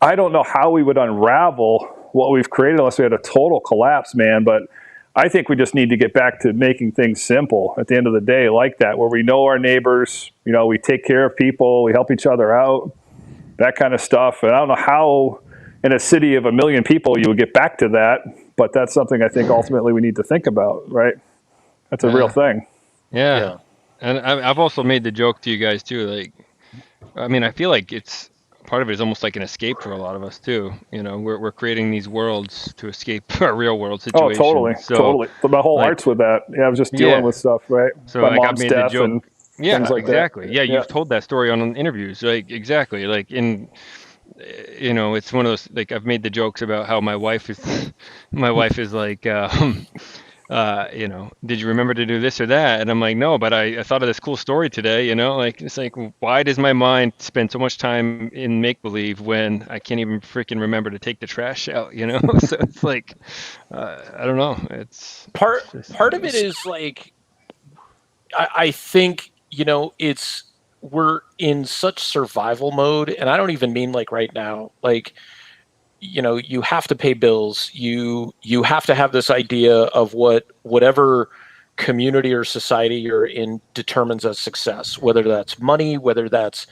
I don't know how we would unravel what we've created unless we had a total collapse, man. But I think we just need to get back to making things simple at the end of the day, like that, where we know our neighbors, we take care of people, we help each other out, that kind of stuff. And I don't know how in a city of 1 million people you would get back to that, but that's something I think ultimately we need to think about, right? That's a real thing. Yeah. And I've also made the joke to you guys too. Like, I mean, I feel like it's part of it is almost like an escape for a lot of us too. We're creating these worlds to escape our real world situation. Oh, totally. So my whole art's with that. Yeah, I was just dealing with stuff, right? So my like mom's I've made the death joke. and Yeah, things like exactly. that. Yeah, you've told that story on interviews. Like exactly. Like it's one of those, like I've made the jokes about how my wife is like did you remember to do this or that? And I'm like, no, but I thought of this cool story today, like, it's like, why does my mind spend so much time in make-believe when I can't even freaking remember to take the trash out, So it's like, I don't know. It's part of it is like, I think, we're in such survival mode, and I don't even mean like right now, like, you have to pay bills. You have to have this idea of whatever community or society you're in determines as success, whether that's money, whether that's,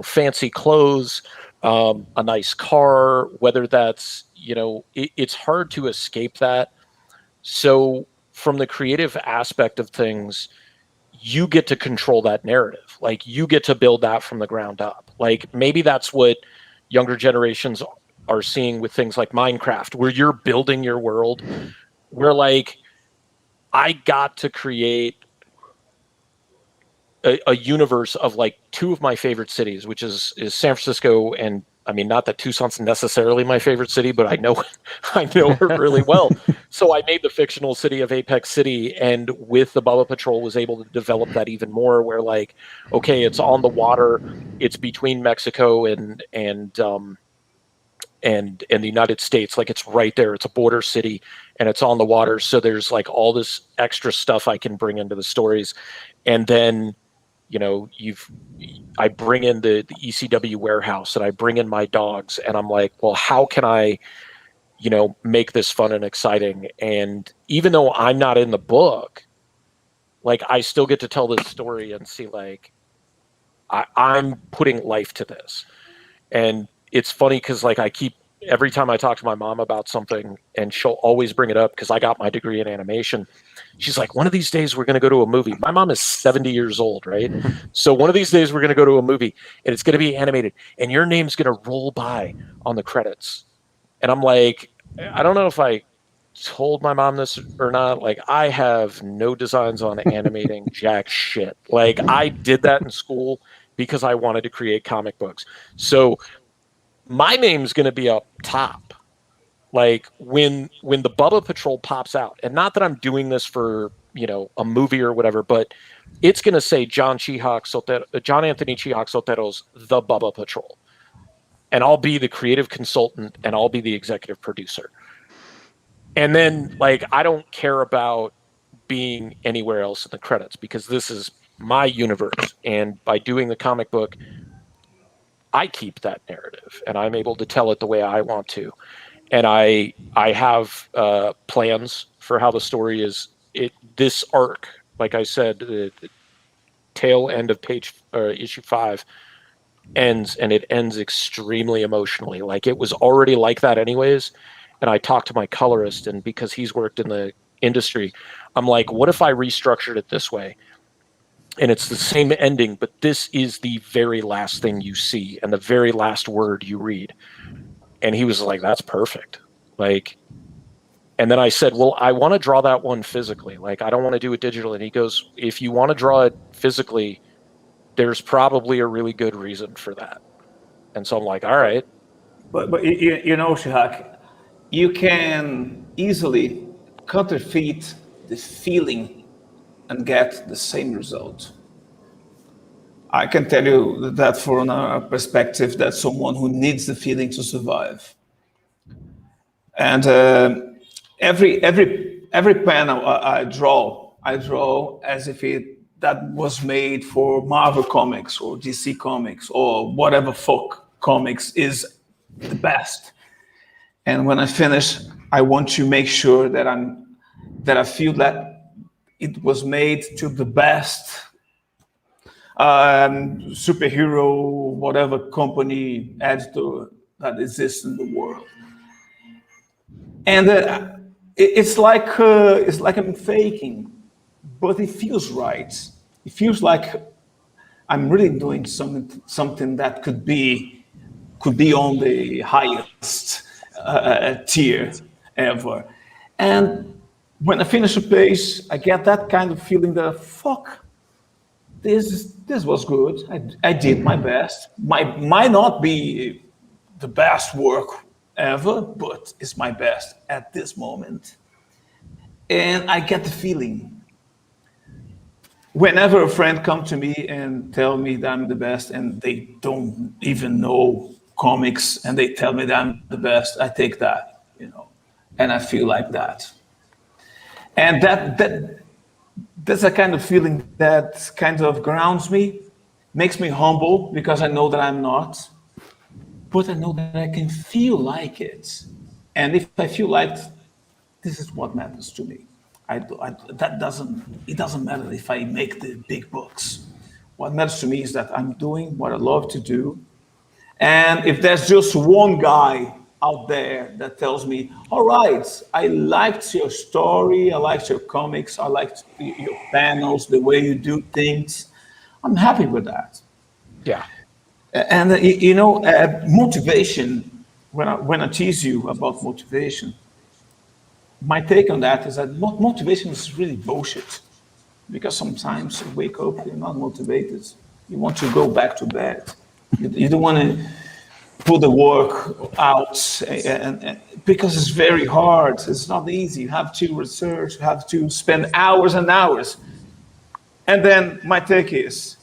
fancy clothes, a nice car, whether that's, it's hard to escape that. So from the creative aspect of things, you get to control that narrative. Like, you get to build that from the ground up. Like, maybe that's what younger generations are seeing with things like Minecraft, where you're building your world, where like I got to create a universe of like two of my favorite cities, which is San Francisco, and I mean, not that Tucson's necessarily my favorite city, but I know it really well. So I made the fictional city of Apex City, and with the Bubba Patrol was able to develop that even more, where like, okay, it's on the water, it's between Mexico and the United States. Like, it's right there. It's a border city and it's on the water. So there's like all this extra stuff I can bring into the stories. And then, I bring in the ECW warehouse, and I bring in my dogs, and I'm like, well, how can I, make this fun and exciting? And even though I'm not in the book, like, I still get to tell this story and see, like, I'm putting life to this. And it's funny because, like, every time I talk to my mom about something, and she'll always bring it up because I got my degree in animation. She's like, one of these days we're going to go to a movie. My mom is 70 years old, right? So one of these days we're going to go to a movie, and it's going to be animated, and your name's going to roll by on the credits. And I'm like, I don't know if I told my mom this or not. Like, I have no designs on animating jack shit. Like, I did that in school because I wanted to create comic books. So my name's going to be up top. Like, when the Bubba Patrol pops out, and not that I'm doing this for, a movie or whatever, but it's going to say John Anthony Chihak Soltero's The Bubba Patrol. And I'll be the creative consultant, and I'll be the executive producer. And then, like, I don't care about being anywhere else in the credits, because this is my universe. And by doing the comic book, I keep that narrative, and I'm able to tell it the way I want to. And I have plans for how the story is. This arc, like I said, the tail end of issue 5 ends, and it ends extremely emotionally. Like, it was already like that anyways. And I talked to my colorist, and because he's worked in the industry, I'm like, what if I restructured it this way? And it's the same ending, but this is the very last thing you see and the very last word you read. And he was like, that's perfect. Like, and then I said, well, I want to draw that one physically. Like, I don't want to do it digital. And he goes, if you want to draw it physically, there's probably a really good reason for that. And so I'm like, all right. But Shihak, you can easily counterfeit the feeling and get the same result. I can tell you that from a perspective that someone who needs the feeling to survive. And every panel I draw as if that was made for Marvel Comics or DC Comics or whatever fuck comics is the best. And when I finish, I want to make sure that I feel that it was made to the best superhero, whatever company editor that exists in the world. And it's like I'm faking, but it feels right. It feels like I'm really doing something that could be on the highest tier ever. And when I finish a page, I get that kind of feeling that fuck, this was good. I did my best. Might not be the best work ever, but it's my best at this moment. And I get the feeling. Whenever a friend comes to me and tell me that I'm the best, and they don't even know comics, and they tell me that I'm the best, I take that, and I feel like that. And that's a kind of feeling that kind of grounds me, makes me humble because I know that I'm not, but I know that I can feel like it. And if I feel like this is what matters to me, it doesn't matter if I make the big bucks. What matters to me is that I'm doing what I love to do. And if there's just one guy out there that tells me, all right, I liked your story, I liked your comics, I liked your panels, the way you do things, I'm happy with that. Yeah. And motivation, when I tease you about motivation, my take on that is that motivation is really bullshit. Because sometimes you wake up, you're not motivated. You want to go back to bed. You don't want to put the work out, and because it's very hard. It's not easy. You have to research, you have to spend hours and hours. And then my take is,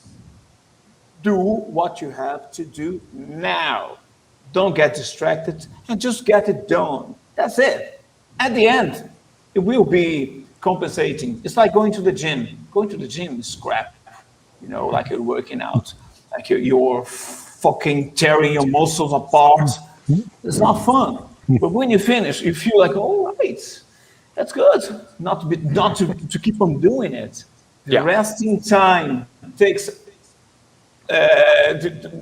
do what you have to do now. Don't get distracted and just get it done. That's it. At the end, it will be compensating. It's like going to the gym. Going to the gym is crap, like you're working out, like you're fucking tearing your muscles apart. It's not fun. But when you finish, you feel like, oh, right, that's good. Not to keep on doing it. The resting time takes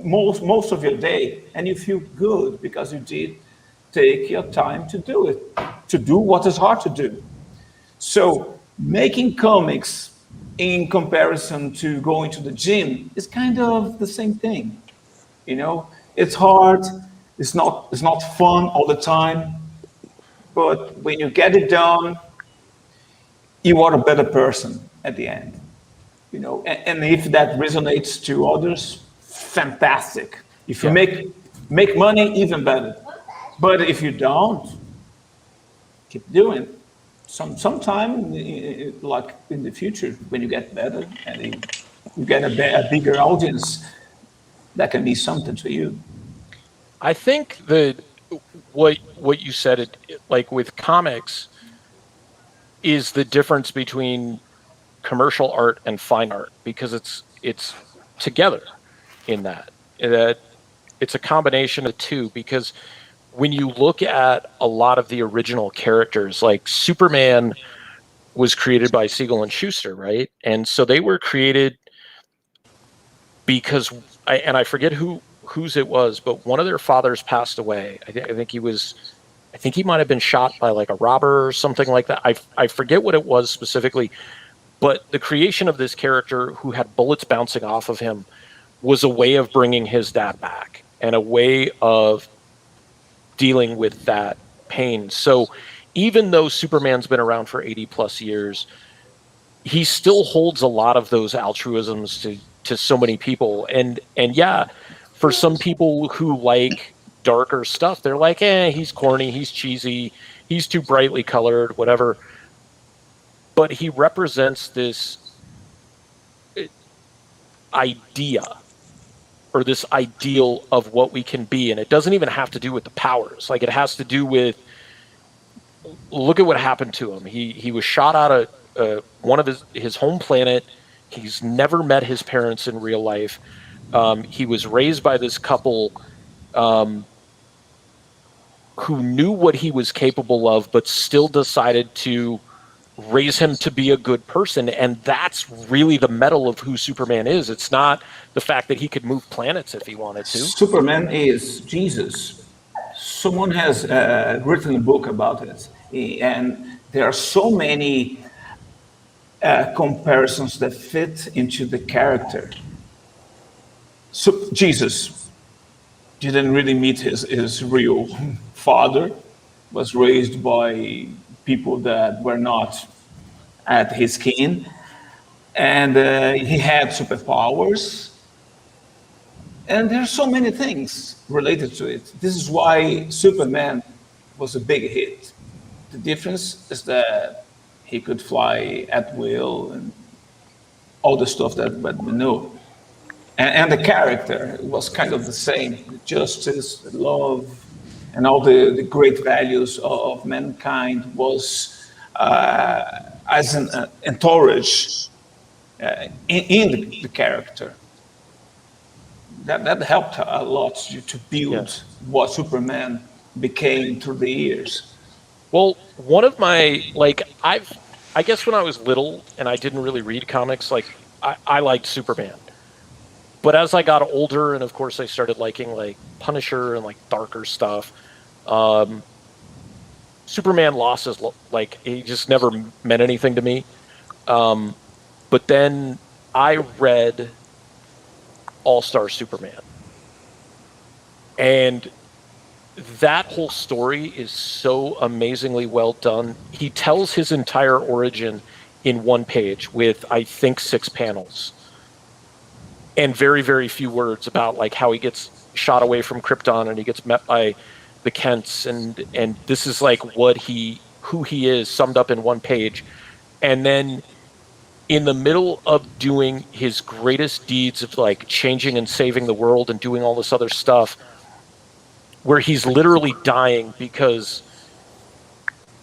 most of your day, and you feel good because you did take your time to do it, to do what is hard to do. So making comics in comparison to going to the gym is kind of the same thing. It's hard, it's not fun all the time, but when you get it done, you are a better person at the end. And if that resonates to others, fantastic. If you make money, even better. But if you don't, keep doing it. Sometime, like in the future, when you get better and you get a bigger audience, that can be something to you. I think that what you said, like with comics, is the difference between commercial art and fine art, because it's together in that it's a combination of the two. Because when you look at a lot of the original characters, like Superman was created by Siegel and Schuster, right? And so they were created because I forget whose it was, but one of their fathers passed away. I think he might have been shot by like a robber or something like that. I forget what it was specifically, but the creation of this character who had bullets bouncing off of him was a way of bringing his dad back and a way of dealing with that pain. So even though Superman's been around for 80 plus years, he still holds a lot of those altruisms to so many people. And yeah, for some people who like darker stuff, they're like, he's corny, he's cheesy, he's too brightly colored, whatever. But he represents this idea or this ideal of what we can be. And it doesn't even have to do with the powers. Like, it has to do with, look at what happened to him. He was shot out of one of his home planet. He's never met his parents in real life. He was raised by this couple who knew what he was capable of, but still decided to raise him to be a good person. And that's really the metal of who Superman is. It's not the fact that he could move planets if he wanted to. Superman is Jesus. Someone has written a book about it, and there are so many comparisons that fit into the character. So Jesus didn't really meet his real father, was raised by people that were not at his kin, and he had superpowers. And there's so many things related to it. This is why Superman was a big hit. The difference is that he could fly at will and all the stuff that we know. And the character was kind of the same. Justice, love, and all the great values of mankind was as an entourage in the character. That helped a lot to build what Superman became through the years. Well, one of my, like, I guess when I was little and I didn't really read comics, like, I liked Superman. But as I got older, and of course I started liking, like, Punisher and, like, darker stuff, Superman lost his, like, he just never meant anything to me. But then I read All-Star Superman. And that whole story is so amazingly well done. He tells his entire origin in one page with, I think, 6 panels. And very, very few words about, like, how he gets shot away from Krypton and he gets met by the Kents, and this is like who he is summed up in one page. And then in the middle of doing his greatest deeds of, like, changing and saving the world and doing all this other stuff, where he's literally dying because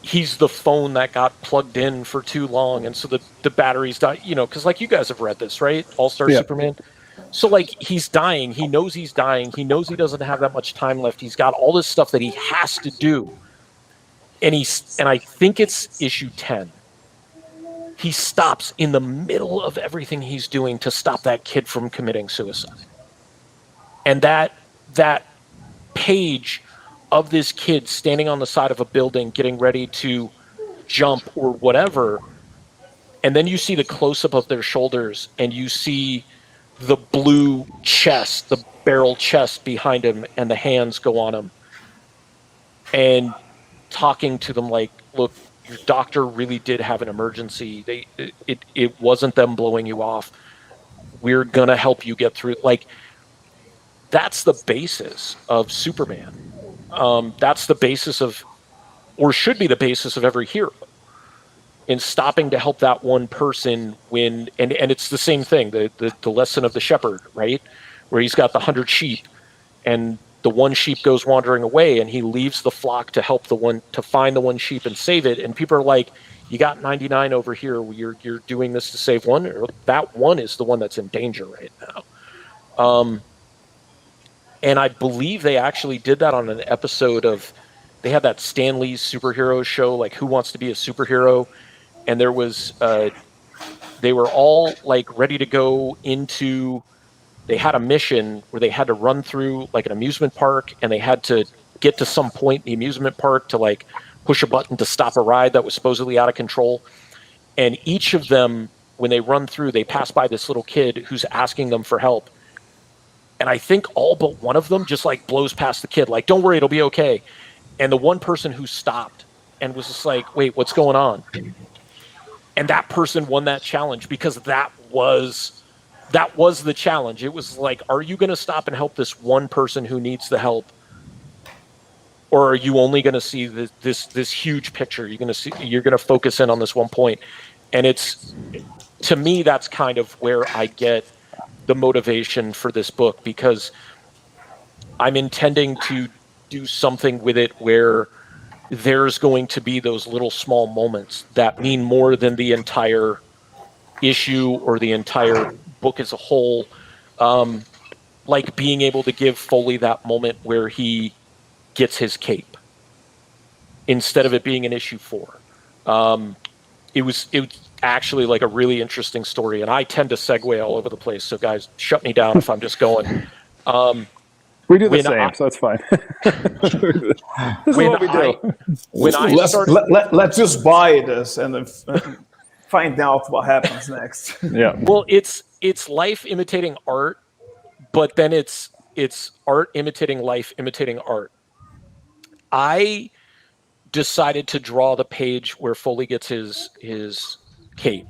he's the phone that got plugged in for too long, and so the batteries die, because, like, you guys have read this, right? All-Star Superman. So, like, he's dying. He knows he's dying. He knows he doesn't have that much time left. He's got all this stuff that he has to do. And I think it's issue 10. He stops in the middle of everything he's doing to stop that kid from committing suicide. And that page of this kid standing on the side of a building getting ready to jump or whatever, and then you see the close-up of their shoulders, and you see the blue chest, the barrel chest behind him, and the hands go on him, and talking to them like, look, your doctor really did have an emergency. It wasn't them blowing you off. We're going to help you get through. Like, that's the basis of Superman. That's the basis of, or should be the basis of every hero, in stopping to help that one person when, and it's the same thing, the lesson of the shepherd, right? Where he's got the 100 sheep, and the one sheep goes wandering away, and he leaves the flock to help to find the one sheep and save it. And people are like, you got 99 over here. You're doing this to save one, or that one is the one that's in danger right now. And I believe they actually did that on an episode of, they had that Stan Lee's superhero show, like Who Wants to Be a Superhero? And there was, they were all, like, ready to go into, they had a mission where they had to run through, like, an amusement park, and they had to get to some point in the amusement park to, like, push a button to stop a ride that was supposedly out of control. And each of them, when they run through, they pass by this little kid who's asking them for help. And I think all but one of them just, like, blows past the kid, like, don't worry, it'll be okay. And the one person who stopped and was just like, wait, what's going on? And that person won that challenge, because that was the challenge. It was like, are you going to stop and help this one person who needs the help? or are you only going to see this huge picture? You're going to focus in on this one point. And to me, that's kind of where I get the motivation for this book, because I'm intending to do something with it where there's going to be those little small moments that mean more than the entire issue or the entire book as a whole. Like being able to give Foley that moment where he gets his cape instead of it being an issue 4. It was actually like a really interesting story, and I tend to segue all over the place. So guys, shut me down if I'm just going. We do the same, so it's fine. This is what we do. Let's just buy this and then find out what happens next. Yeah. Well, it's life imitating art, but then it's art imitating life imitating art. I decided to draw the page where Foley gets his cape.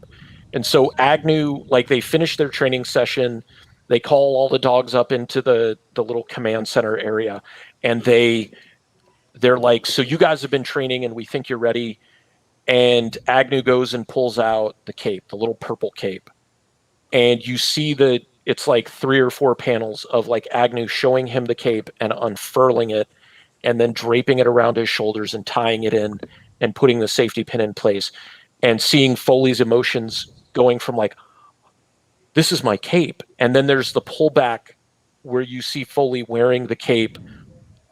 And so Agnew, like, they finish their training session, they call all the dogs up into the little command center area, and they're like, so you guys have been training and we think you're ready. And Agnew goes and pulls out the cape, the little purple cape. And you see it's like 3 or 4 panels of like Agnew showing him the cape and unfurling it and then draping it around his shoulders and tying it in and putting the safety pin in place, and seeing Foley's emotions going from like, this is my cape. And then there's the pullback where you see Foley wearing the cape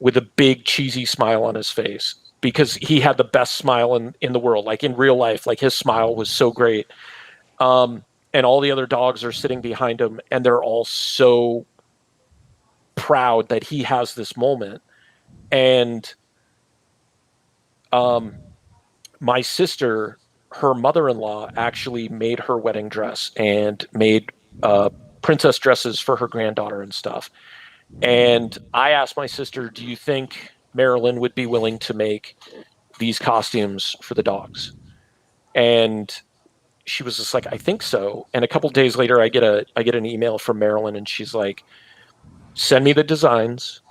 with a big cheesy smile on his face, because he had the best smile in the world. Like in real life, like his smile was so great. And all the other dogs are sitting behind him, and they're all so proud that he has this moment. And my sister, her mother-in-law, actually made her wedding dress and made princess dresses for her granddaughter and stuff. And I asked my sister, do you think Marilyn would be willing to make these costumes for the dogs? And she was just like, I think so. And a couple of days later, I get an email from Marilyn, and she's like, send me the designs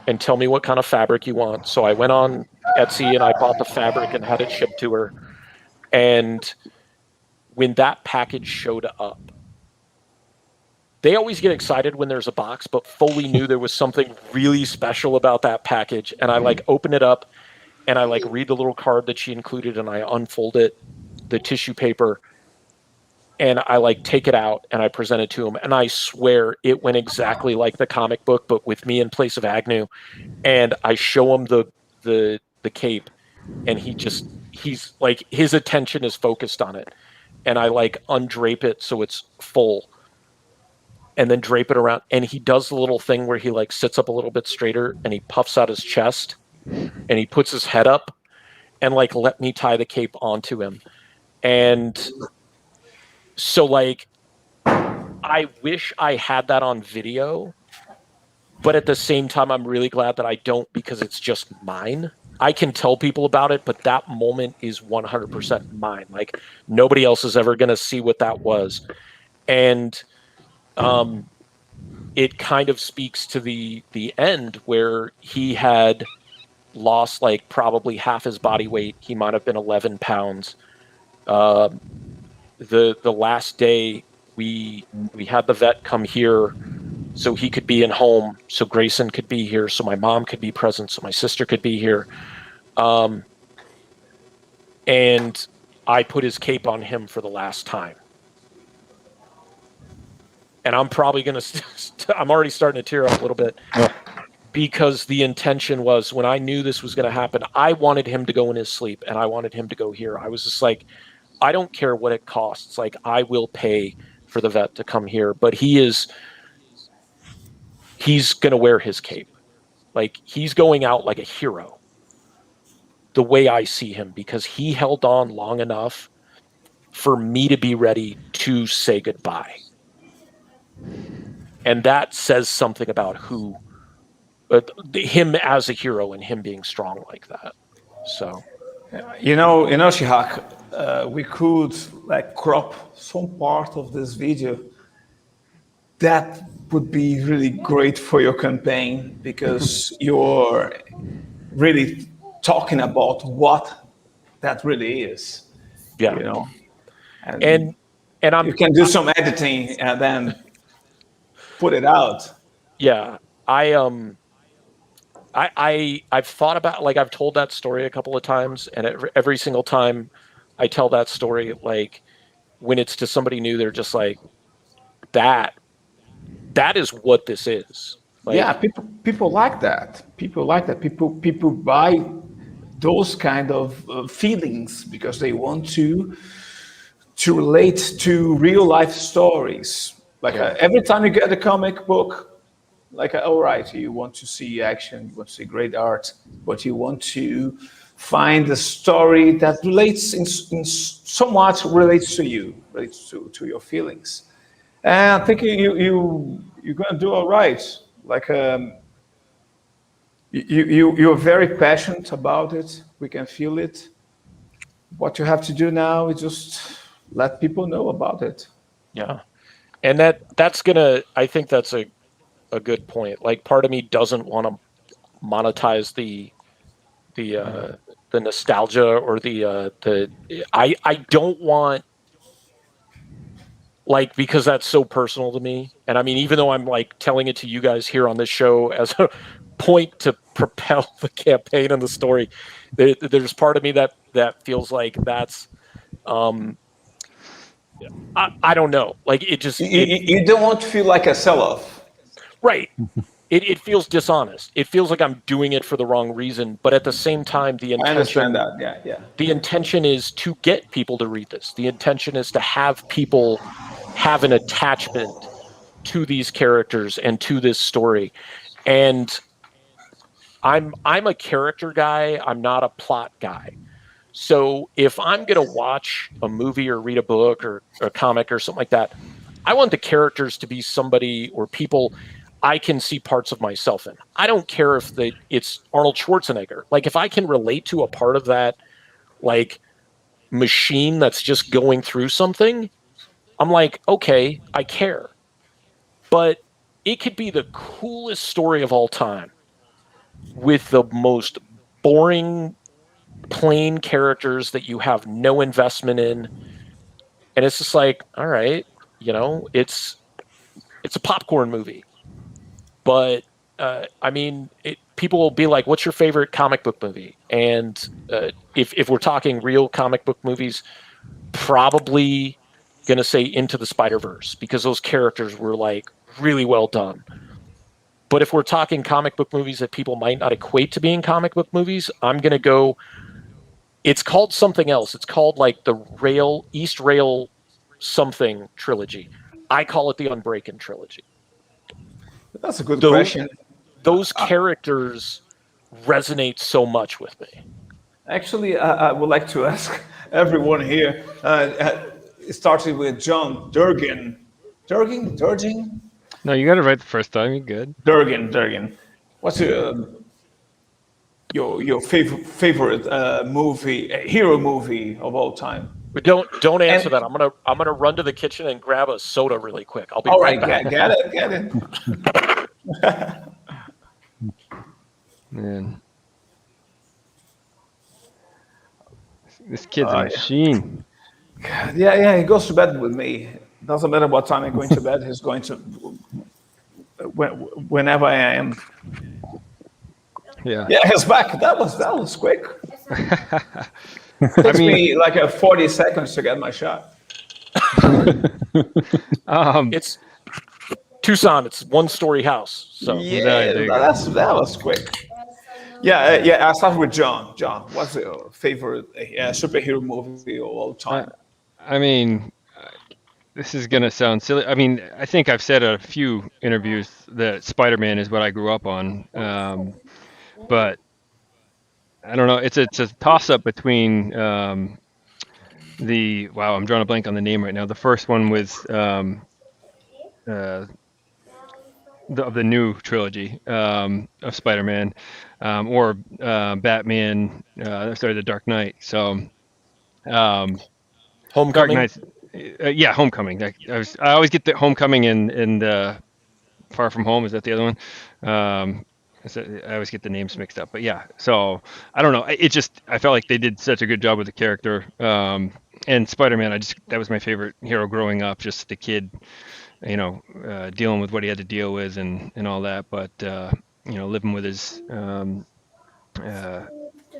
and tell me what kind of fabric you want. So I went on Etsy and I bought the fabric and had it shipped to her. And when that package showed up, they always get excited when there's a box, but Foley knew there was something really special about that package. And I like open it up and I like read the little card that she included, and I unfold it, the tissue paper, and I like take it out and I present it to him. And I swear it went exactly like the comic book, but with me in place of Agnew. And I show him the cape, and he's like, his attention is focused on it. And I like undrape it so it's full, and then drape it around. And he does the little thing where he like sits up a little bit straighter and he puffs out his chest and he puts his head up and like let me tie the cape onto him. And so like, I wish I had that on video, but at the same time, I'm really glad that I don't, because it's just mine. I can tell people about it, but that moment is 100% mine. Like nobody else is ever going to see what that was. And it kind of speaks to the end where he had lost like probably half his body weight. He might have been 11 pounds. The last day we had the vet come here so he could be in home, so Grayson could be here, so my mom could be present, so my sister could be here. And I put his cape on him for the last time. And I'm probably going to, I'm already starting to tear up a little bit, because the intention was, when I knew this was going to happen, I wanted him to go in his sleep and I wanted him to go here. I was just like, I don't care what it costs. Like, I will pay for the vet to come here, but he's going to wear his cape. Like, he's going out like a hero, the way I see him, because he held on long enough for me to be ready to say goodbye. And that says something about him as a hero and him being strong like that. So, you know, Chihak, we could like crop some part of this video. That would be really great for your campaign, because you're really talking about what that really is. Yeah. You know, And I'm you can do some editing and then put it out. yeah. I've thought about, like, I've told that story a couple of times, and every single time I tell that story, like, when it's to somebody new, they're just like, that is what this is. Like, Yeah, people like that. People like that. People buy those kind of feelings because they want to relate to real life stories. Like every time you get a comic book, like all right, you want to see action, you want to see great art, but you want to find a story that relates in somewhat relates to you, relates to your feelings. And I think you're gonna do all right. Like you're very passionate about it. We can feel it. What you have to do now is just let people know about it. yeah. And that's gonna, I think that's a good point. Like, part of me doesn't want to monetize the nostalgia, or I don't want, like, because that's so personal to me. And I mean, even though I'm like telling it to you guys here on this show as a point to propel the campaign and the story, there's part of me that feels like that's I don't know, like, it just You don't want to feel like a sell-off. right. It feels dishonest. It feels like I'm doing it for the wrong reason, but at the same time, the I intention, understand that. Yeah. the intention is to get people to read this. The intention is to have people have an attachment to these characters and to this story. And I'm a character guy. I'm not a plot guy. So if I'm going to watch a movie or read a book or a comic or something like that, I want the characters to be somebody or people I can see parts of myself in. I don't care if it's Arnold Schwarzenegger. Like, if I can relate to a part of that, like, machine that's just going through something, I'm like, okay, I care. But it could be the coolest story of all time with the most boring, plain characters that you have no investment in. And it's just like, all right, it's a popcorn movie. But I mean, people will be like, what's your favorite comic book movie? And if we're talking real comic book movies, probably going to say Into the Spider-Verse, because those characters were like really well done. But if we're talking comic book movies that people might not equate to being comic book movies, I'm going to go, it's called something else. It's called like the East Rail something trilogy. I call it the Unbreaking trilogy. That's a good question. Those characters resonate so much with me. Actually, I would like to ask everyone here. It started with John Durgan. Durgan? No, you got it right the first time. You're good. Durgan. What's your favorite movie, hero movie of all time? But don't answer that. I'm gonna run to the kitchen and grab a soda really quick. I'll be All right right, back. get it. Man, this kid's a machine. Yeah, he goes to bed with me. Doesn't matter what time I'm going to bed. He's going to whenever I am. Yeah. Yeah, he's back. That was quick. Takes me like 40 seconds to get my shot. It's Tucson. It's one-story house. So yeah, that was quick. Yeah. I start with John. John, what's your favorite superhero movie of all time? I mean, this is gonna sound silly. I mean, I think I've said a few interviews that Spider-Man is what I grew up on, but I don't know. It's a toss-up between I'm drawing a blank on the name right now. The first one was of the new trilogy of Spider-Man, or Batman. The Dark Knight. So, Homecoming. Dark Knight's, Homecoming. I always get the Homecoming and Far From Home. Is that the other one? I always get the names mixed up, but yeah. So I don't know. I felt like they did such a good job with the character. And Spider-Man, that was my favorite hero growing up. Just the kid, dealing with what he had to deal with and all that. But living with his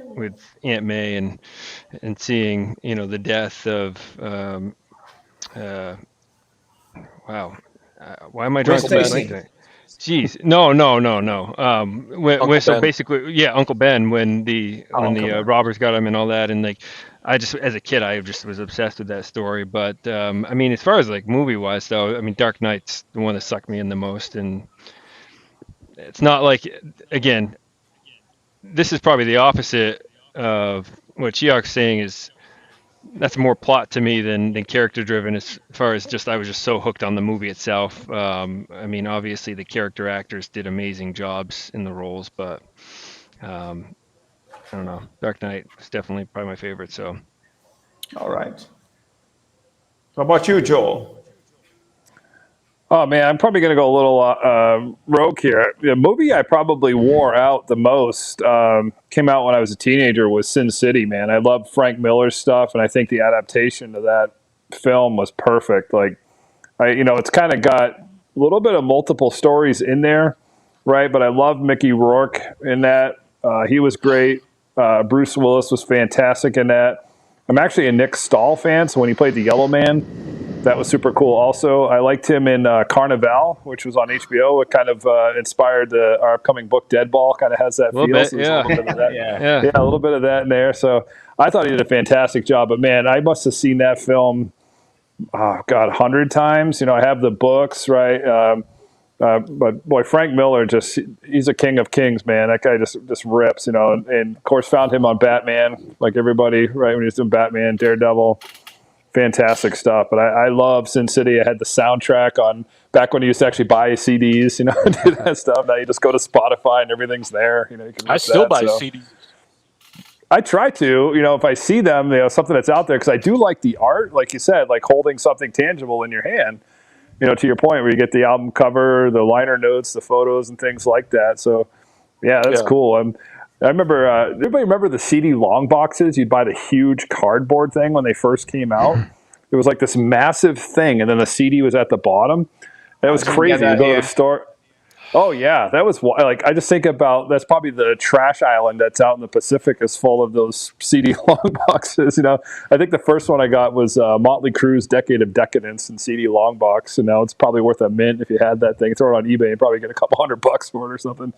with Aunt May and seeing the death of wow. Why am I drawing Uncle a blank tonight? Jeez, no. So Ben. basically, yeah, Uncle Ben, when the Uncle Ben. robbers got him and all that, and like, I just as a kid, I just was obsessed with that story. But I mean, as far as like movie wise, though, I mean, Dark Knight's the one that sucked me in the most, and it's not like, again, this is probably the opposite of what Chihak's saying is. That's more plot to me than character driven, as far as just I was just so hooked on the movie itself. I mean, obviously the character actors did amazing jobs in the roles, but I don't know. Dark Knight is definitely probably my favorite. So All right. How about you, Joel? Oh man, I'm probably gonna go a little rogue here. The movie I probably wore out the most came out when I was a teenager was Sin City. Man, I love Frank Miller's stuff, and I think the adaptation of that film was perfect. Like, it's kind of got a little bit of multiple stories in there, right? But I love Mickey Rourke in that. He was great. Bruce Willis was fantastic in that. I'm actually a Nick Stahl fan, so when he played the Yellow Man, that was super cool. Also, I liked him in Carnival, which was on HBO. It kind of inspired our upcoming book, Deadball. Kind of has that feel. bit, So there's yeah. a little bit of that. Yeah. Yeah, a little bit of that in there. So I thought he did a fantastic job. But man, I must have seen that film, oh God, 100 times. I have the books, right? But boy, Frank Miller, he's a king of kings, man. That guy just rips, and of course found him on Batman, like everybody, right? When he was doing Batman, Daredevil, fantastic stuff. But I love Sin City. I had the soundtrack on back when you used to actually buy CDs, and do that stuff. Now you just go to Spotify and everything's there. You can I use still that, buy so. CDs. I try to, if I see them, something that's out there, because I do like the art, like you said, like holding something tangible in your hand. To your point, where you get the album cover, the liner notes, the photos, and things like that. So, yeah, that's cool. I remember. Everybody remember the CD long boxes? You'd buy the huge cardboard thing when they first came out. It was like this massive thing, and then the CD was at the bottom. That was crazy. You go to the store. Oh yeah, that was like, I just think about, that's probably the trash island that's out in the Pacific is full of those CD long boxes. I think the first one I got was Motley Crue's Decade of Decadence and CD long box, and now it's probably worth a mint if you had that thing. Throw it on eBay and probably get a couple $100 for it or something.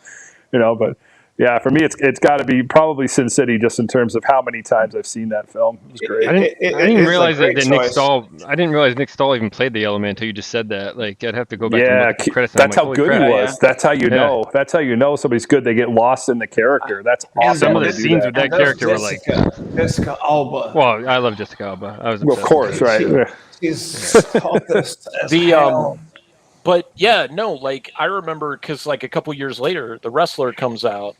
But yeah, for me, it's got to be probably Sin City, just in terms of how many times I've seen that film. It was great. I didn't even realize that Nick choice. Stahl. I didn't realize Nick Stahl even played the Yellow Man until you just said that. Like, I'd have to go back and look at the credits. That's how good he was. Yeah. That's how you know. That's how you know somebody's good. They get lost in the character. That's awesome. Some of when the they do scenes that. with that character were like, Jessica Alba. well, I love Jessica Alba. I was Well, of obsessed course, with her. right? She's hottest as The hell. But yeah, no, like I remember because like a couple years later, The Wrestler comes out,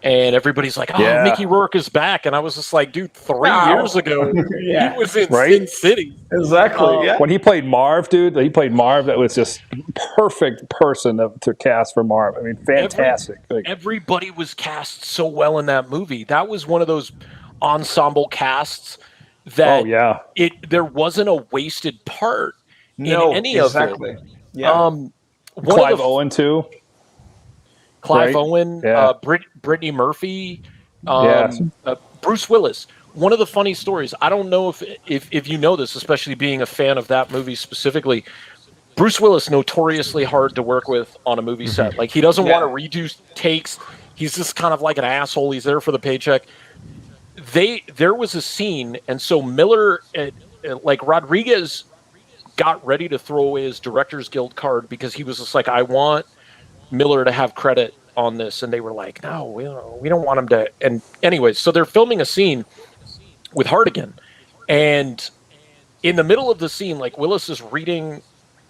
and everybody's like, "Oh, Yeah. Mickey Rourke is back," and I was just like, "Dude, 3 Wow. years ago, Yeah. he was in Right? Sin City." Exactly. Yeah. When he played Marv, dude, that was just perfect person to cast for Marv. I mean, fantastic. Everybody was cast so well in that movie. That was one of those ensemble casts that Oh yeah. there wasn't a wasted part No. in any exactly. of it. Yeah. One Clive of the, Owen too. Clive right? Owen, Yeah. Brittany Murphy, Yeah. Bruce Willis. One of the funny stories, I don't know if you know this, especially being a fan of that movie specifically, Bruce Willis notoriously hard to work with on a movie set. Like, he doesn't want to redo takes. He's just kind of like an asshole. He's there for the paycheck. There was a scene, and so Miller, like Rodriguez, got ready to throw away his Directors Guild card because he was just like, I want Miller to have credit on this, and they were like, no, we don't want him to. And anyways, so they're filming a scene with Hardigan, and in the middle of the scene, like, Willis is reading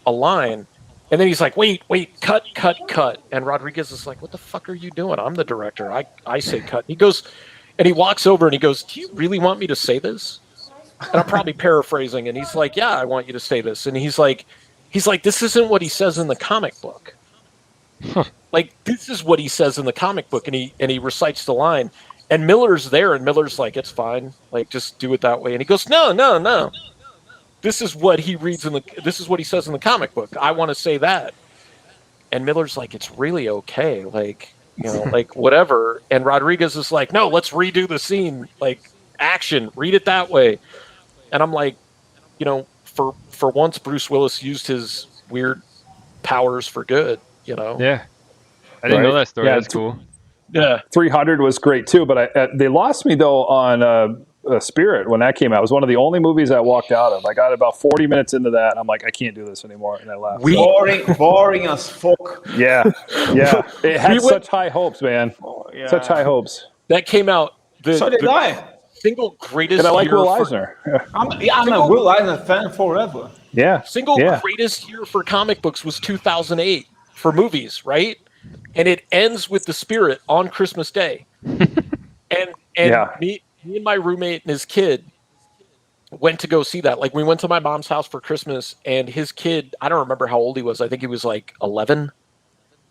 a line, and then he's like, wait, cut, and Rodriguez is like, what the fuck are you doing? I'm the director. I say cut. He goes, and he walks over and he goes, do you really want me to say this? And I'm probably paraphrasing, and he's like, yeah, I want you to say this. And he's like, this isn't what he says in the comic book. Like, this is what he says in the comic book, and he recites the line, and Miller's there, and Miller's like, it's fine, like, just do it that way. And he goes, no. This is what he reads this is what he says in the comic book. I want to say that. And Miller's like, it's really okay. Like, like whatever. And Rodriguez is like, no, let's redo the scene. Like, action, read it that way. And I'm like, for once, Bruce Willis used his weird powers for good, Yeah. I didn't know that story. That's cool. Yeah. 300 was great too, but they lost me though on Spirit when that came out. It was one of the only movies I walked out of. I got about 40 minutes into that, and I'm like, I can't do this anymore, and I left. Boring as fuck. Yeah. It had such high hopes, man. Yeah. Such high hopes. That came out. So did I. Single greatest. And I like year Will Eisner. I'm a Will Eisner fan forever. Yeah. Greatest year for comic books was 2008 for movies, right? And it ends with The Spirit on Christmas Day. and me and my roommate and his kid went to go see that. Like, we went to my mom's house for Christmas, and his kid, I don't remember how old he was. I think he was like 11.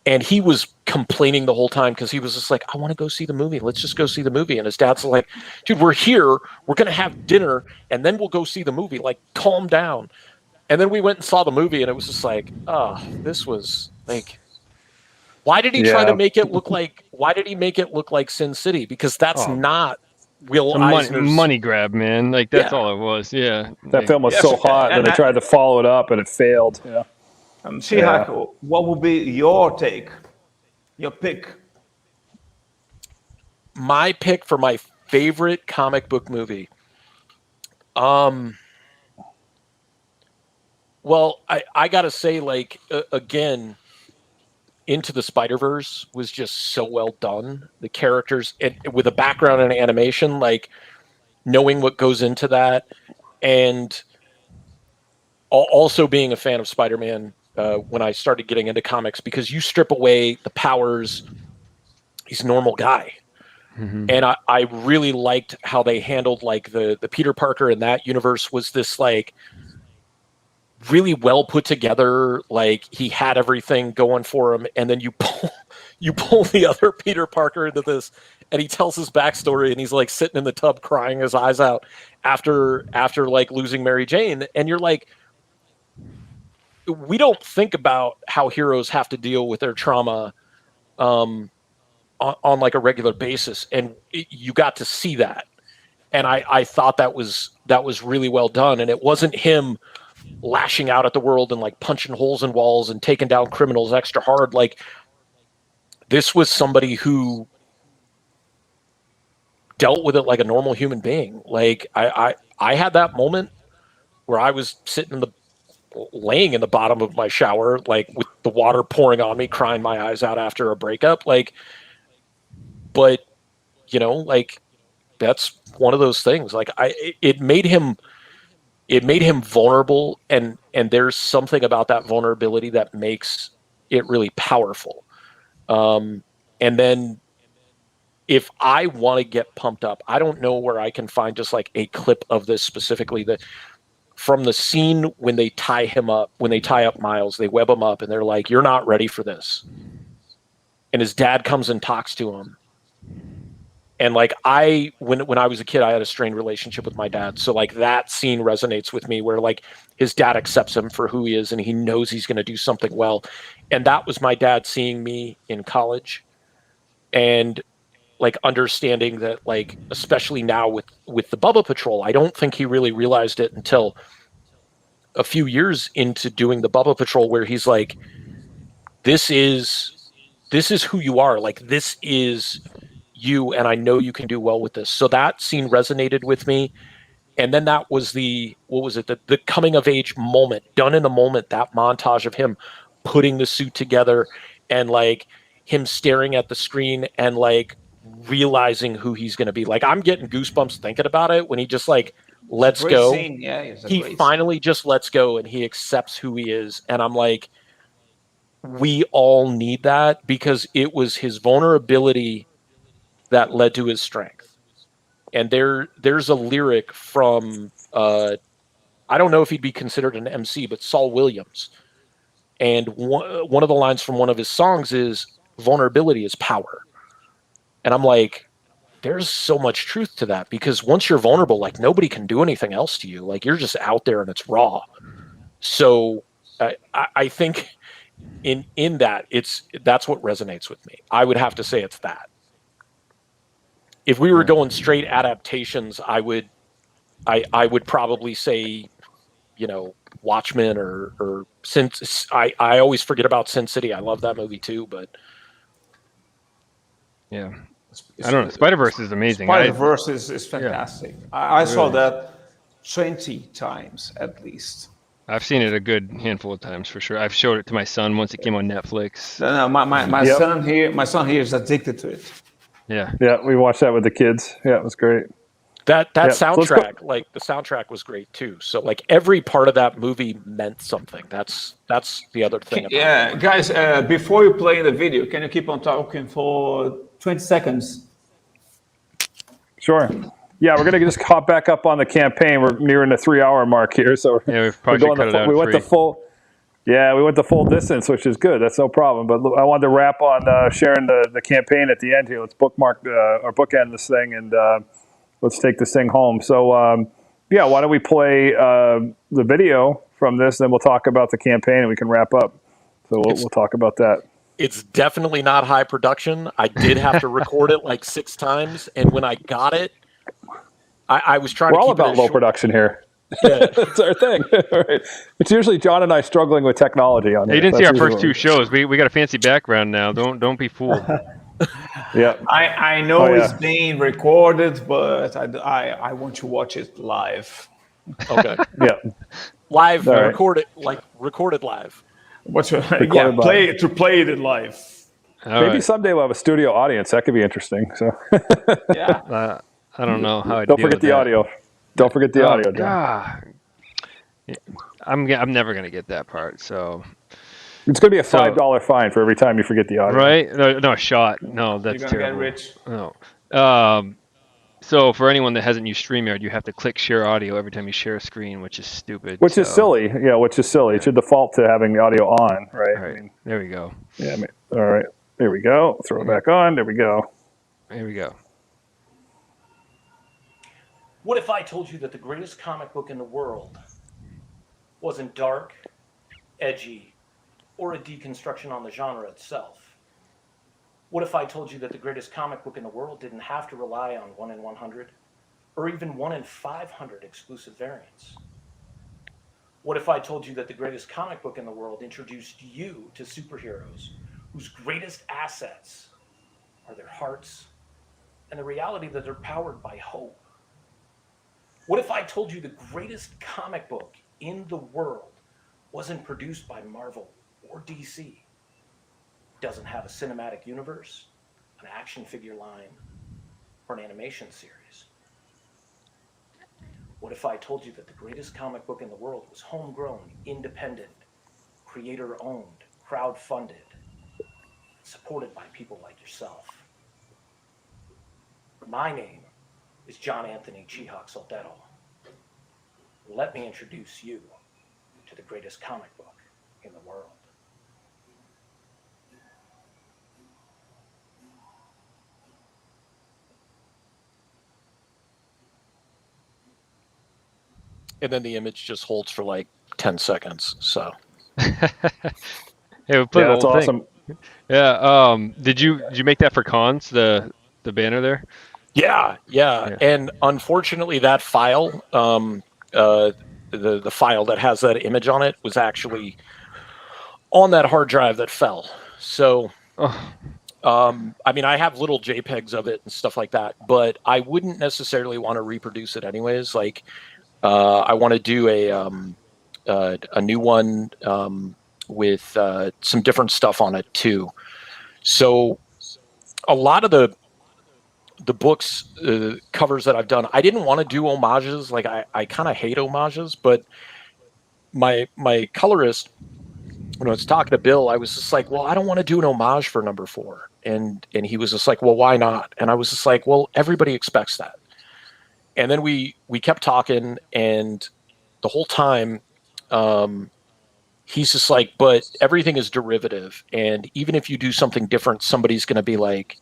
And he was complaining the whole time because he was just like, I want to go see the movie. Let's just go see the movie. And his dad's like, dude, we're here. We're going to have dinner, and then we'll go see the movie. Like, calm down. And then we went and saw the movie, and it was just like, this was like, why did he try to make it look like, Sin City? Because that's not Will Eisner's money grab, man. Like, that's all it was. Yeah. That film was so hot that they tried to follow it up, and it failed. Yeah. Chihak, what would be your take? Your pick? My pick for my favorite comic book movie. Well, I gotta say, like, again, Into the Spider-Verse was just so well done. The characters, with a background in animation, like, knowing what goes into that, and also being a fan of Spider-Man when I started getting into comics, because you strip away the powers, he's a normal guy. Mm-hmm. And I really liked how they handled, like, the Peter Parker in that universe was this, like, really well put together, like, he had everything going for him, and then you pull the other Peter Parker into this, and he tells his backstory, and he's like sitting in the tub crying his eyes out after like losing Mary Jane, and you're like, we don't think about how heroes have to deal with their trauma on like a regular basis, and you got to see that, and I thought that was really well done, and it wasn't him lashing out at the world and like punching holes in walls and taking down criminals extra hard. Like, this was somebody who dealt with it like a normal human being. Like, I had that moment where I was laying in the bottom of my shower, like, with the water pouring on me, crying my eyes out after a breakup. Like, but like, that's one of those things. Like, it made him vulnerable, and there's something about that vulnerability that makes it really powerful. And then if I want to get pumped up, I don't know where I can find just like a clip of this specifically, that from the scene when they tie up Miles, they web him up, and they're like, you're not ready for this. And his dad comes and talks to him. And like, when I was a kid, I had a strained relationship with my dad. So like, that scene resonates with me, where like his dad accepts him for who he is, and he knows he's going to do something well. And that was my dad seeing me in college, and like understanding that, like, especially now with the Bubba Patrol, I don't think he really realized it until a few years into doing the Bubba Patrol, where he's like, this is who you are. Like, this is you, and I know you can do well with this. So that scene resonated with me. And then that was the coming of age moment, done in the moment, that montage of him putting the suit together, and like him staring at the screen and like realizing who he's going to be. Like, I'm getting goosebumps thinking about it, when he just like lets go. Scene. Yeah, he finally just lets go, and he accepts who he is. And I'm like, we all need that, because it was his vulnerability that led to his strength. And there's a lyric from I don't know if he'd be considered an MC, but Saul Williams. And one of the lines from one of his songs is vulnerability is power. And I'm like, there's so much truth to that, because once you're vulnerable, like nobody can do anything else to you. Like you're just out there and it's raw. So I think in that that's what resonates with me. I would have to say it's that. If we were going straight adaptations, I would probably say, Watchmen or since I always forget about Sin City. I love that movie too, but yeah, I don't know. Spider-Verse is amazing. Spider-Verse is fantastic. Yeah. I saw that 20 times at least. I've seen it a good handful of times for sure. I've showed it to my son once it came on Netflix. No, my son here is addicted to it. Yeah. Yeah, we watched that with the kids. Yeah, it was great. That soundtrack, like the soundtrack was great too. So like every part of that movie meant something. That's the other thing. Yeah, guys, before you play the video, can you keep on talking for 20 seconds? Sure. Yeah, we're gonna just hop back up on the campaign. We're nearing the 3-hour mark here, so we've probably cut it out. We went the full distance, which is good. That's no problem. But I wanted to wrap on sharing the campaign at the end here. Let's bookmark or bookend this thing, and let's take this thing home. So, why don't we play the video from this, then we'll talk about the campaign, and we can wrap up. So we'll talk about that. It's definitely not high production. I did have to record it like 6 times, and when I got it, I was trying to keep it. We're all about low production here. Yeah. That's our thing. Right. It's usually John and I struggling with technology on here. You didn't see our first 2 shows. We got a fancy background now. Don't be fooled. Yeah. I know it's being recorded, but I want to watch it live. Okay. Yeah. Live, recorded live. Play it live. Maybe someday we'll have a studio audience. That could be interesting. So yeah. I don't know how. Don't forget the audio. Don't forget the audio, John. I'm never gonna get that part. So it's gonna be a $5 fine for every time you forget the audio. Right? No shot. No, that's You're gonna terrible. get rich. No. So for anyone that hasn't used StreamYard, you have to click share audio every time you share a screen, which is stupid. Which is silly. Yeah, which is silly. It should default to having the audio on, right? All right. There we go. Yeah. All right. There we go. Throw it back on. There we go. There we go. What if I told you that the greatest comic book in the world wasn't dark, edgy, or a deconstruction on the genre itself? What if I told you that the greatest comic book in the world didn't have to rely on 1 in 100 or even 1 in 500 exclusive variants? What if I told you that the greatest comic book in the world introduced you to superheroes whose greatest assets are their hearts and the reality that they're powered by hope? What if I told you the greatest comic book in the world wasn't produced by Marvel or DC, doesn't have a cinematic universe, an action figure line, or an animation series? What if I told you that the greatest comic book in the world was homegrown, independent, creator-owned, crowd-funded, supported by people like yourself? My name is John Anthony Chihak Soltero. Let me introduce you to the greatest comic book in the world. And then the image just holds for like 10 seconds. So. Hey, we played that's awesome. Yeah. Did you make that for cons? The banner there? Yeah. And unfortunately, that file, the file that has that image on it, was actually on that hard drive that fell. So, I mean, I have little JPEGs of it and stuff like that, but I wouldn't necessarily want to reproduce it anyways. Like, I want to do a new one with some different stuff on it too. So, a lot of the books covers that I've done, I didn't want to do homages. Like I kind of hate homages, but my colorist, when I was talking to Bill, I was just like, well, I don't want to do an homage for number 4. And he was just like, well, why not? And I was just like, well, everybody expects that. And then we kept talking, and the whole time, he's just like, but everything is derivative, and even if you do something different, somebody's going to be like,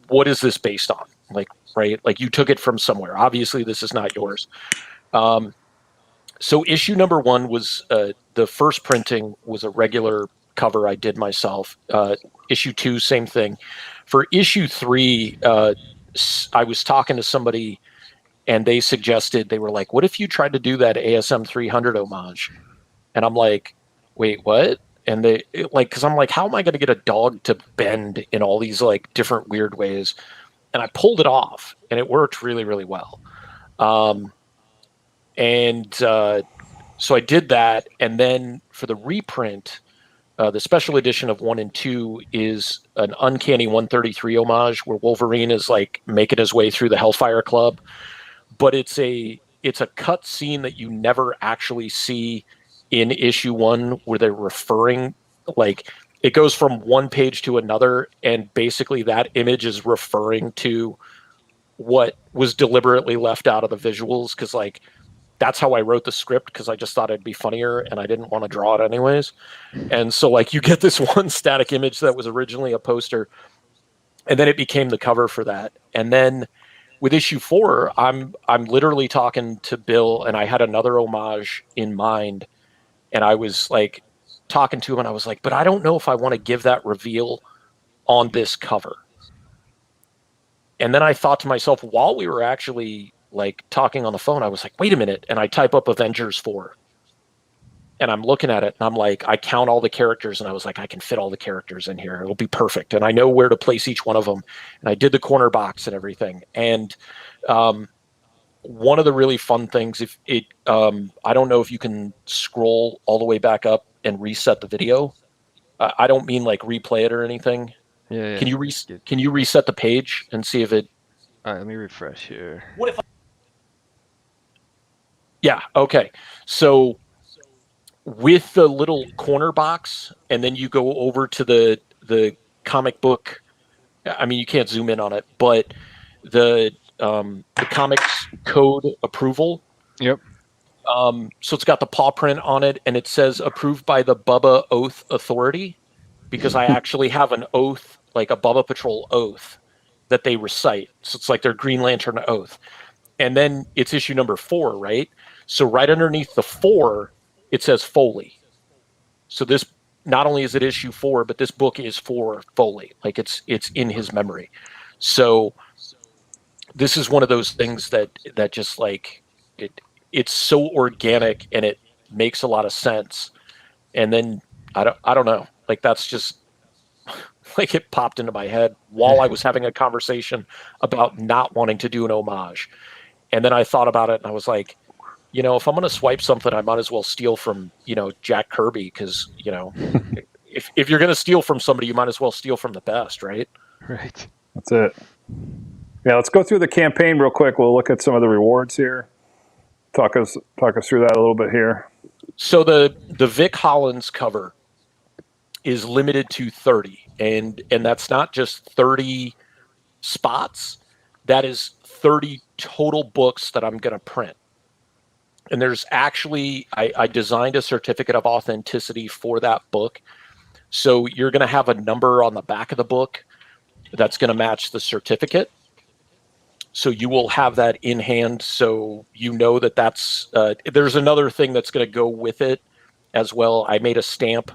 what is this based on? Like, right? Like, you took it from somewhere. Obviously, this is not yours. So issue number 1 was the first printing was a regular cover I did myself. Issue 2, same thing. For issue 3, I was talking to somebody, and they suggested, they were like, what if you tried to do that ASM 300 homage? And I'm like, wait, what? And they like, because I'm like, how am I going to get a dog to bend in all these like different weird ways? And I pulled it off, and it worked really, really well. So I did that, and then for the reprint, the special edition of 1 and 2 is an Uncanny 133 homage, where Wolverine is like making his way through the Hellfire Club, but it's a cut scene that you never actually see in issue 1, where they're referring, like, it goes from one page to another, and basically that image is referring to what was deliberately left out of the visuals, because like that's how I wrote the script, because I just thought it'd be funnier and I didn't want to draw it anyways. And so like you get this one static image that was originally a poster, and then it became the cover for that. And then with issue 4, I'm literally talking to Bill, and I had another homage in mind, and I was like talking to him, and I was like, but I don't know if I want to give that reveal on this cover. And then I thought to myself, while we were actually like talking on the phone, I was like, wait a minute. And I type up Avengers 4. And I'm looking at it, and I'm like, I count all the characters, and I was like, I can fit all the characters in here. It'll be perfect. And I know where to place each one of them. And I did the corner box and everything. And one of the really fun things, if it, I don't know if you can scroll all the way back up and reset the video. I don't mean like replay it or anything. Yeah. Can you reset the page and see if it? All right, let me refresh here. Yeah. Okay. So with the little corner box, and then you go over to the comic book. I mean, you can't zoom in on it, but the comics code approval. Yep. So it's got the paw print on it, and it says approved by the Bubba Oath Authority, because I actually have an oath, like a Bubba Patrol oath that they recite. So it's like their Green Lantern oath. And then it's issue number 4, right? So right underneath the 4, it says Foley. So this, not only is it issue 4, but this book is for Foley. Like it's in his memory. So this is one of those things that just like it's so organic, and it makes a lot of sense. And then I don't know, like that's just like it popped into my head while I was having a conversation about not wanting to do an homage. And then I thought about it, and I was like, you know, if I'm going to swipe something, I might as well steal from, you know, Jack Kirby, because, you know, if you're going to steal from somebody, you might as well steal from the best, right? Right. That's it. Yeah, let's go through the campaign real quick. We'll look at some of the rewards here. Talk us through that a little bit here. So the Vic Hollins cover is limited to 30, and that's not just 30 spots. That is 30 total books that I'm going to print. And there's actually, I designed a certificate of authenticity for that book. So you're going to have a number on the back of the book that's going to match the certificate. So you will have that in hand, so you know that that's, there's another thing that's going to go with it as well. I made a stamp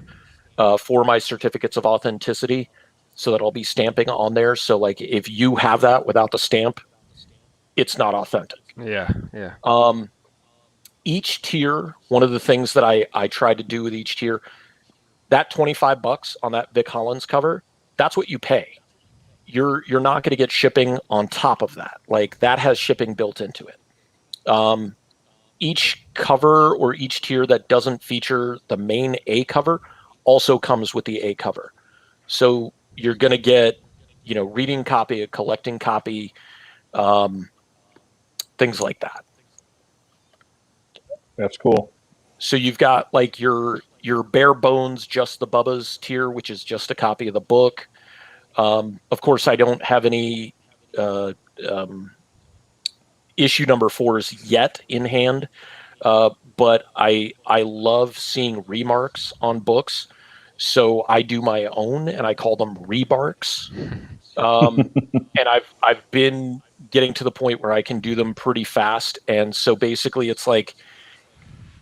for my certificates of authenticity, so that I'll be stamping on there. So like if you have that without the stamp, it's not authentic. Yeah. Each tier, one of the things that I tried to do with each tier, that $25 on that Vic Hollins cover, that's what you pay. You're not going to get shipping on top of that. Like that has shipping built into it. Each cover or each tier that doesn't feature the main A cover also comes with the A cover. So you're going to get, you know, reading copy, a collecting copy, things like that. That's cool. So you've got like your bare bones, just the Bubba's tier, which is just a copy of the book. Of course, I don't have any issue number 4s yet in hand. But I love seeing remarks on books, so I do my own, and I call them rebarks. And I've been getting to the point where I can do them pretty fast, and so basically it's like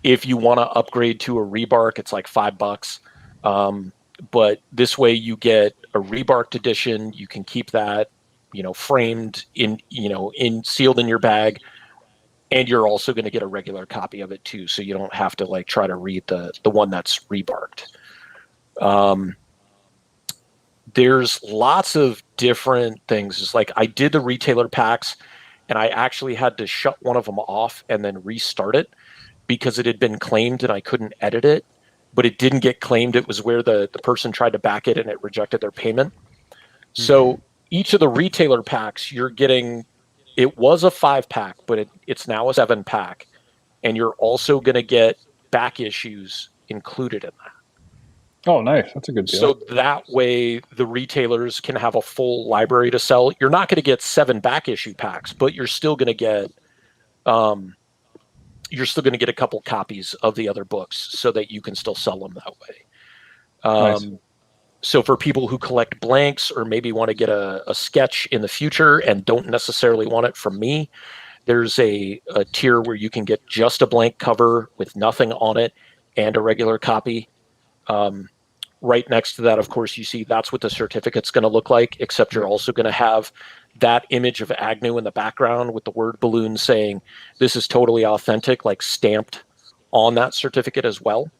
if you want to upgrade to a rebark, it's like $5. But this way you get a rebarked edition. You can keep that, framed in sealed in your bag, and you're also going to get a regular copy of it too, so you don't have to like try to read the one that's rebarked. There's lots of different things. It's like I did the retailer packs, and I actually had to shut one of them off and then restart it because it had been claimed and I couldn't edit it, but it didn't get claimed. It was where the person tried to back it and it rejected their payment. So each of the retailer packs you're getting, it was a 5-pack, but it's now a 7-pack. And you're also going to get back issues included in that. Oh, nice. That's a good deal. So that way the retailers can have a full library to sell. You're not going to get 7 back issue packs, but you're still going to get a couple copies of the other books so that you can still sell them that way. Nice. So for people who collect blanks or maybe want to get a sketch in the future and don't necessarily want it from me, there's a tier where you can get just a blank cover with nothing on it and a regular copy. Right next to that, of course, you see that's what the certificate's going to look like, except you're also going to have that image of Agnew in the background with the word balloon saying this is totally authentic, like stamped on that certificate as well.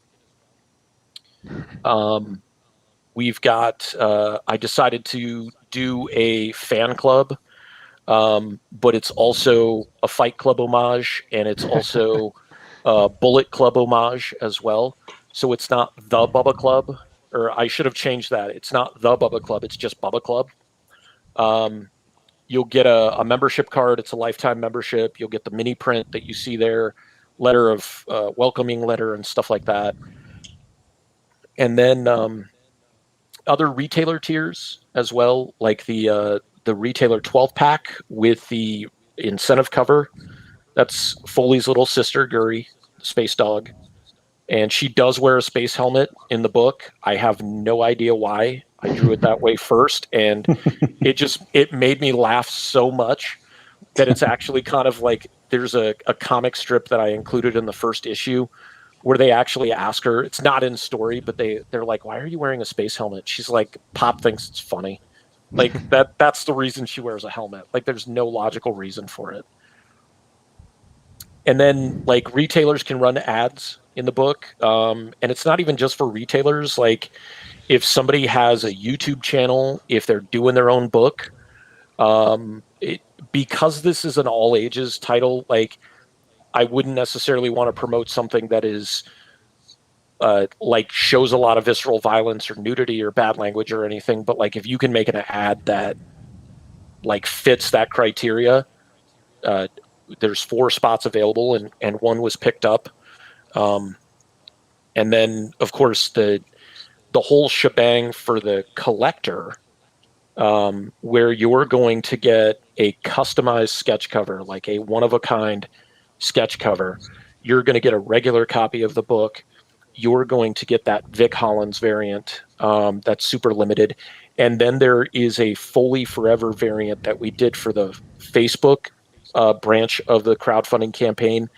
We've got, I decided to do a fan club, but it's also a Fight Club homage, and it's also a Bullet Club homage as well. So it's not the Bubba Club, or I should have changed that. It's not the Bubba Club, it's just Bubba Club. You'll get a membership card. It's a lifetime membership. You'll get the mini print that you see there, letter of welcoming letter and stuff like that. And then other retailer tiers as well, like the retailer 12-pack with the incentive cover. That's Foley's little sister, Guri, the space dog. And she does wear a space helmet in the book. I have no idea why. I drew it that way first, and it made me laugh so much that it's actually kind of like there's a comic strip that I included in the first issue where they actually ask her, it's not in story, but they're like, why are you wearing a space helmet? She's like, Pop thinks it's funny. Like that's the reason she wears a helmet. Like there's no logical reason for it. And then like retailers can run ads in the book. And it's not even just for retailers. Like if somebody has a YouTube channel, if they're doing their own book, because this is an all ages title, like I wouldn't necessarily want to promote something that is like shows a lot of visceral violence or nudity or bad language or anything. But like if you can make an ad that like fits that criteria, there's 4 spots available and one was picked up. And then of course the whole shebang for the collector, where you're going to get a customized sketch cover, like a one-of-a-kind sketch cover. You're going to get a regular copy of the book. You're going to get that Vic Hollins variant that's super limited. And then there is a Foley Forever variant that we did for the Facebook branch of the crowdfunding campaign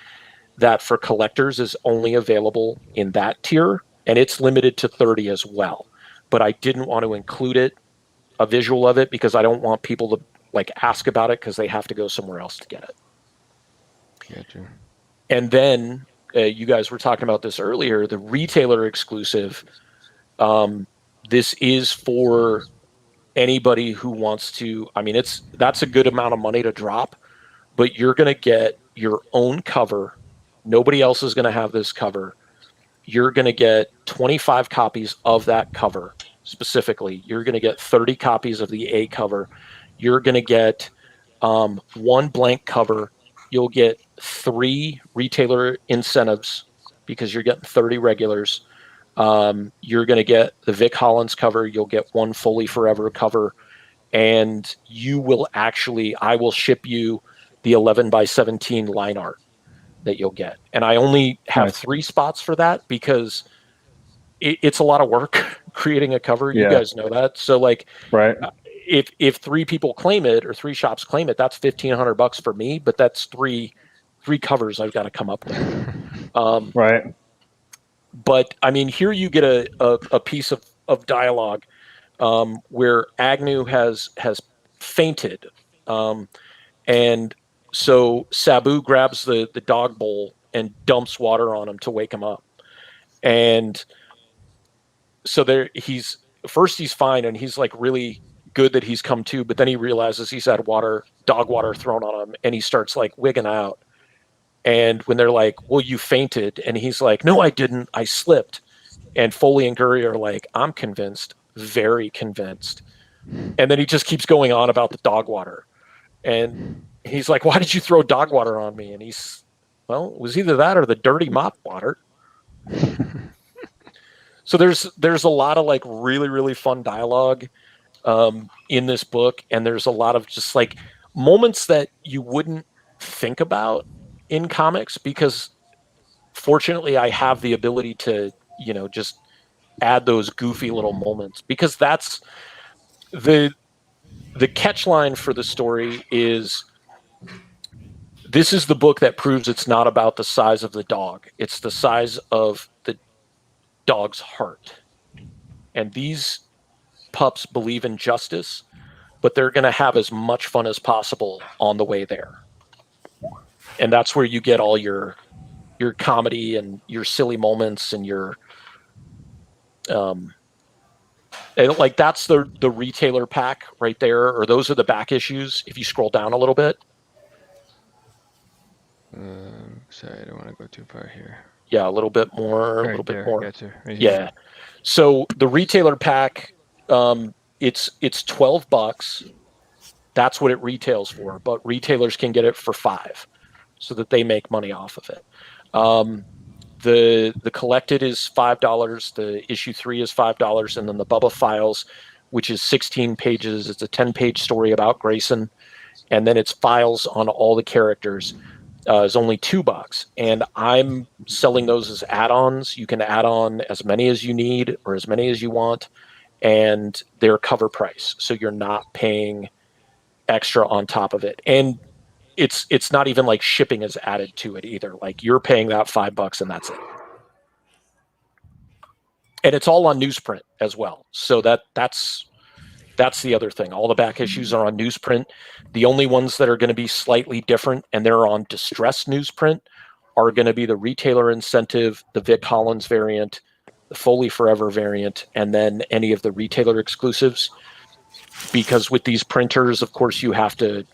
that for collectors is only available in that tier. And it's limited to 30 as well. But I didn't want to include a visual of it, because I don't want people to like ask about it because they have to go somewhere else to get it. Gotcha. And then you guys were talking about this earlier, the retailer exclusive. This is for anybody who wants to. I mean, that's a good amount of money to drop, but you're going to get your own cover. Nobody else is going to have this cover. You're going to get 25 copies of that cover specifically. You're going to get 30 copies of the A cover. You're going to get 1 blank cover. You'll get 3 retailer incentives because you're getting 30 regulars. You're going to get the Vic Hollins cover. You'll get 1 Foley Forever cover. And I will ship you the 11 by 17 line art that you'll get. And I only have 3 spots for that because it's a lot of work creating a cover. You guys know that. So like, if 3 people claim it or 3 shops claim it, that's $1,500 for me, but that's three covers I've got to come up with. But I mean, here you get a piece of dialogue where Agnew has fainted, and so Sabu grabs the dog bowl and dumps water on him to wake him up, and so he's fine, and he's like really good that he's come to, but then he realizes he's had dog water thrown on him, and he starts like wigging out. And when they're like, well, you fainted, and he's like, no, I didn't, I slipped. And Foley and Gurry are like, I'm convinced, very convinced. And then he just keeps going on about the dog water. And he's like, why did you throw dog water on me? And well, it was either that or the dirty mop water. So there's a lot of like really, really fun dialogue in this book. And there's a lot of just like moments that you wouldn't think about in comics, because fortunately I have the ability to, just add those goofy little moments, because that's the catch line for the story is, this is the book that proves it's not about the size of the dog. It's the size of the dog's heart. And these pups believe in justice, but they're going to have as much fun as possible on the way there. And that's where you get all your comedy and your silly moments and your like that's the retailer pack right there, or those are the back issues if you scroll down a little bit. Sorry, I don't want to go too far here. Yeah, a little bit more, right a little there, bit more. Gotcha. Right Yeah. here. So the retailer pack, it's $12. That's what it retails for, but retailers can get it for $5. So that they make money off of it. The collected is $5. The issue 3 is $5, and then the Bubba Files, which is 16 pages. It's a 10-page story about Grayson, and then it's files on all the characters. Is only $2, and I'm selling those as add-ons. You can add on as many as you need or as many as you want, and they're cover price, so you're not paying extra on top of it. And it's not even like shipping is added to it either. Like you're paying that $5 and that's it. And it's all on newsprint as well. So that's the other thing. All the back issues are on newsprint. The only ones that are going to be slightly different, and they're on distressed newsprint, are going to be the retailer incentive, the Vic Hollins variant, the Foley Forever variant, and then any of the retailer exclusives. Because with these printers, of course, you have to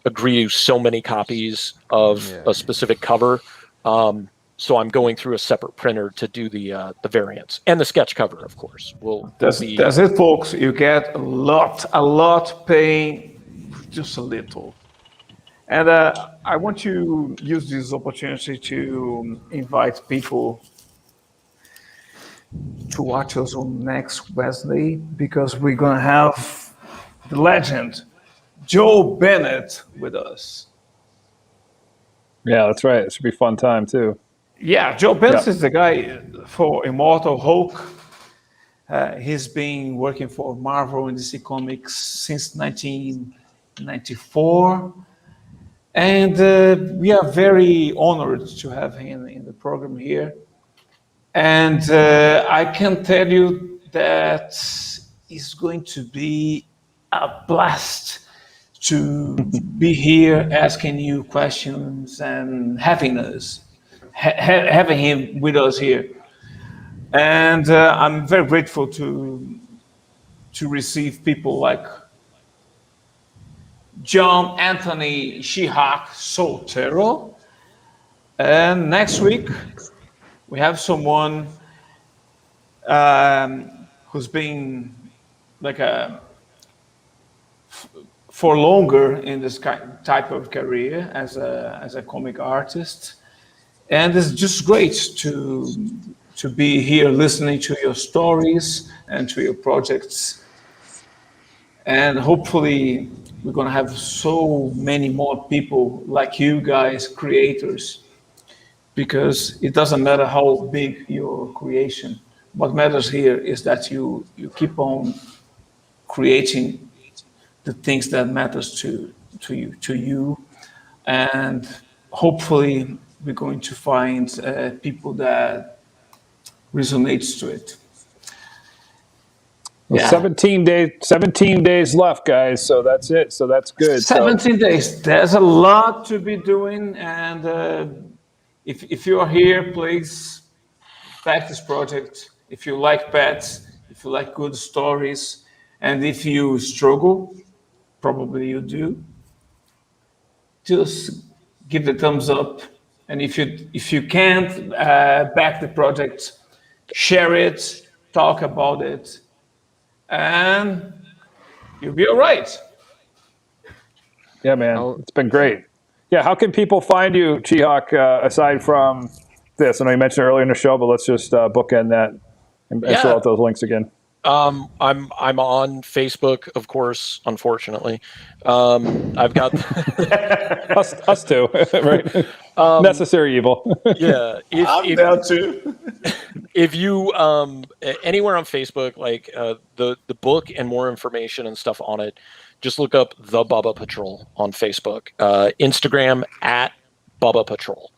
agree to so many copies of a specific cover. So I'm going through a separate printer to do the variants and the sketch cover, of course. That's it, folks. You get a lot paying just a little. And I want to use this opportunity to invite people to watch us on next Wednesday, because we're going to have the legend Joe Bennett with us. Yeah, that's right. It should be a fun time too. Yeah, Joe Bennett is the guy for Immortal Hulk. He's been working for Marvel and DC Comics since 1994. And we are very honored to have him in the program here. And I can tell you that it's going to be a blast to be here asking you questions and having him with us here. And I'm very grateful to receive people like John Anthony Chihak Soltero. And next week, we have someone who's been like for longer in this type of career as a comic artist. And it's just great to be here listening to your stories and to your projects. And hopefully we're going to have so many more people like you guys, creators, because it doesn't matter how big your creation. What matters here is that you keep on creating the things that matters to you, and hopefully we're going to find people that resonates to it. Well, 17 days left, guys. So that's it. So that's good. 17 days. There's a lot to be doing, and if you are here, please back this project. If you like pets, if you like good stories, and if you struggle, probably you do, just give the thumbs up. And if you can't back the project, share it, talk about it, and you'll be all right. Yeah, man, it's been great. Yeah, how can people find you, Chihak, aside from this? I know you mentioned earlier in the show, but let's just bookend that and throw out those links again. I'm on Facebook, of course. Unfortunately, I've got us too, right? Necessary evil. Yeah, I'm there too. If you anywhere on Facebook, like the book and more information and stuff on it, just look up the Bubba Patrol on Facebook, Instagram at Bubba Patrol.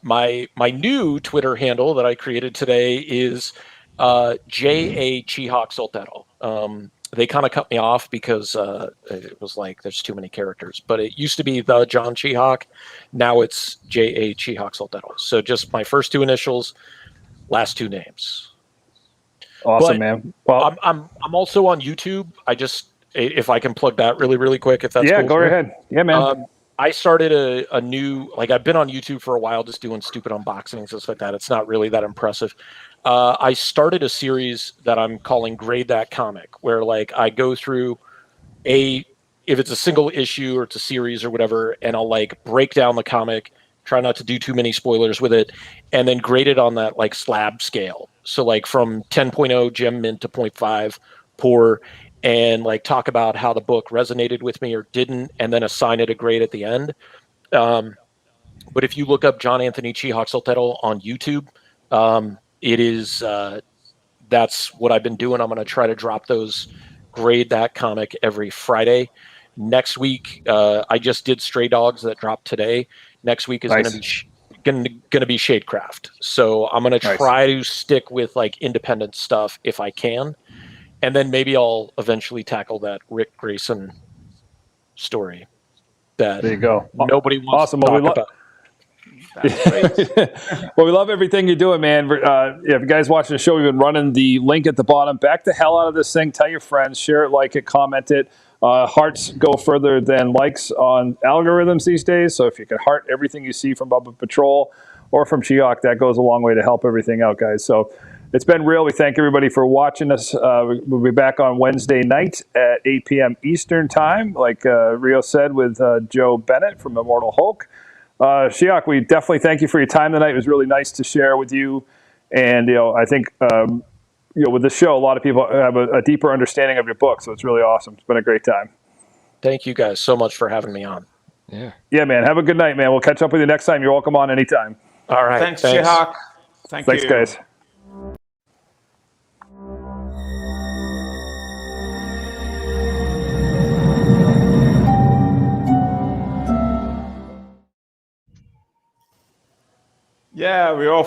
My new Twitter handle that I created today is J.A. Chihak Soltero. They kind of cut me off because it was like there's too many characters, but it used to be the John Chihak. Now it's J.A. Chihak Soltero. So just my first two initials, last two names. Awesome, man. Well, I'm also on YouTube. If I can plug that really quick, if that's cool. Go ahead. Yeah, man. I started a new, like, I've been on YouTube for a while just doing stupid unboxings and stuff like that. It's not really that impressive. I started a series that I'm calling Grade That Comic, where like I go through if it's a single issue or it's a series or whatever, and I'll like break down the comic, try not to do too many spoilers with it, and then grade it on that like slab scale. So like from 10.0 gem mint to 0.5 poor, and like talk about how the book resonated with me or didn't, and then assign it a grade at the end. But if you look up John Anthony Chihak Soltero on YouTube, it is that's what I've been doing. I'm going to try to drop those Grade That Comic every Friday. Next week, I just did Stray Dogs that dropped today. Next week is going to be Shadecraft. So I'm going to try to stick with like independent stuff if I can. And then maybe I'll eventually tackle that Rick Grayson story that there you go. Nobody wants to talk about. Well, we love everything you're doing, man. If you guys watching the show, we've been running the link at the bottom. Back the hell out of this thing. Tell your friends. Share it, like it, comment it. Hearts go further than likes on algorithms these days. So if you can heart everything you see from Bubba Patrol or from Chihak, that goes a long way to help everything out, guys. So it's been real. We thank everybody for watching us. We'll be back on Wednesday night at 8 p.m. Eastern time, like Rio said, with Joe Bennett from Immortal Hulk. Chihak, we definitely thank you for your time tonight. It was really nice to share with you. And, I think, with this show, a lot of people have a deeper understanding of your book. So it's really awesome. It's been a great time. Thank you guys so much for having me on. Yeah, man. Have a good night, man. We'll catch up with you next time. You're welcome on anytime. All right. Thanks. Chihak. Thanks, guys. Yeah, we're all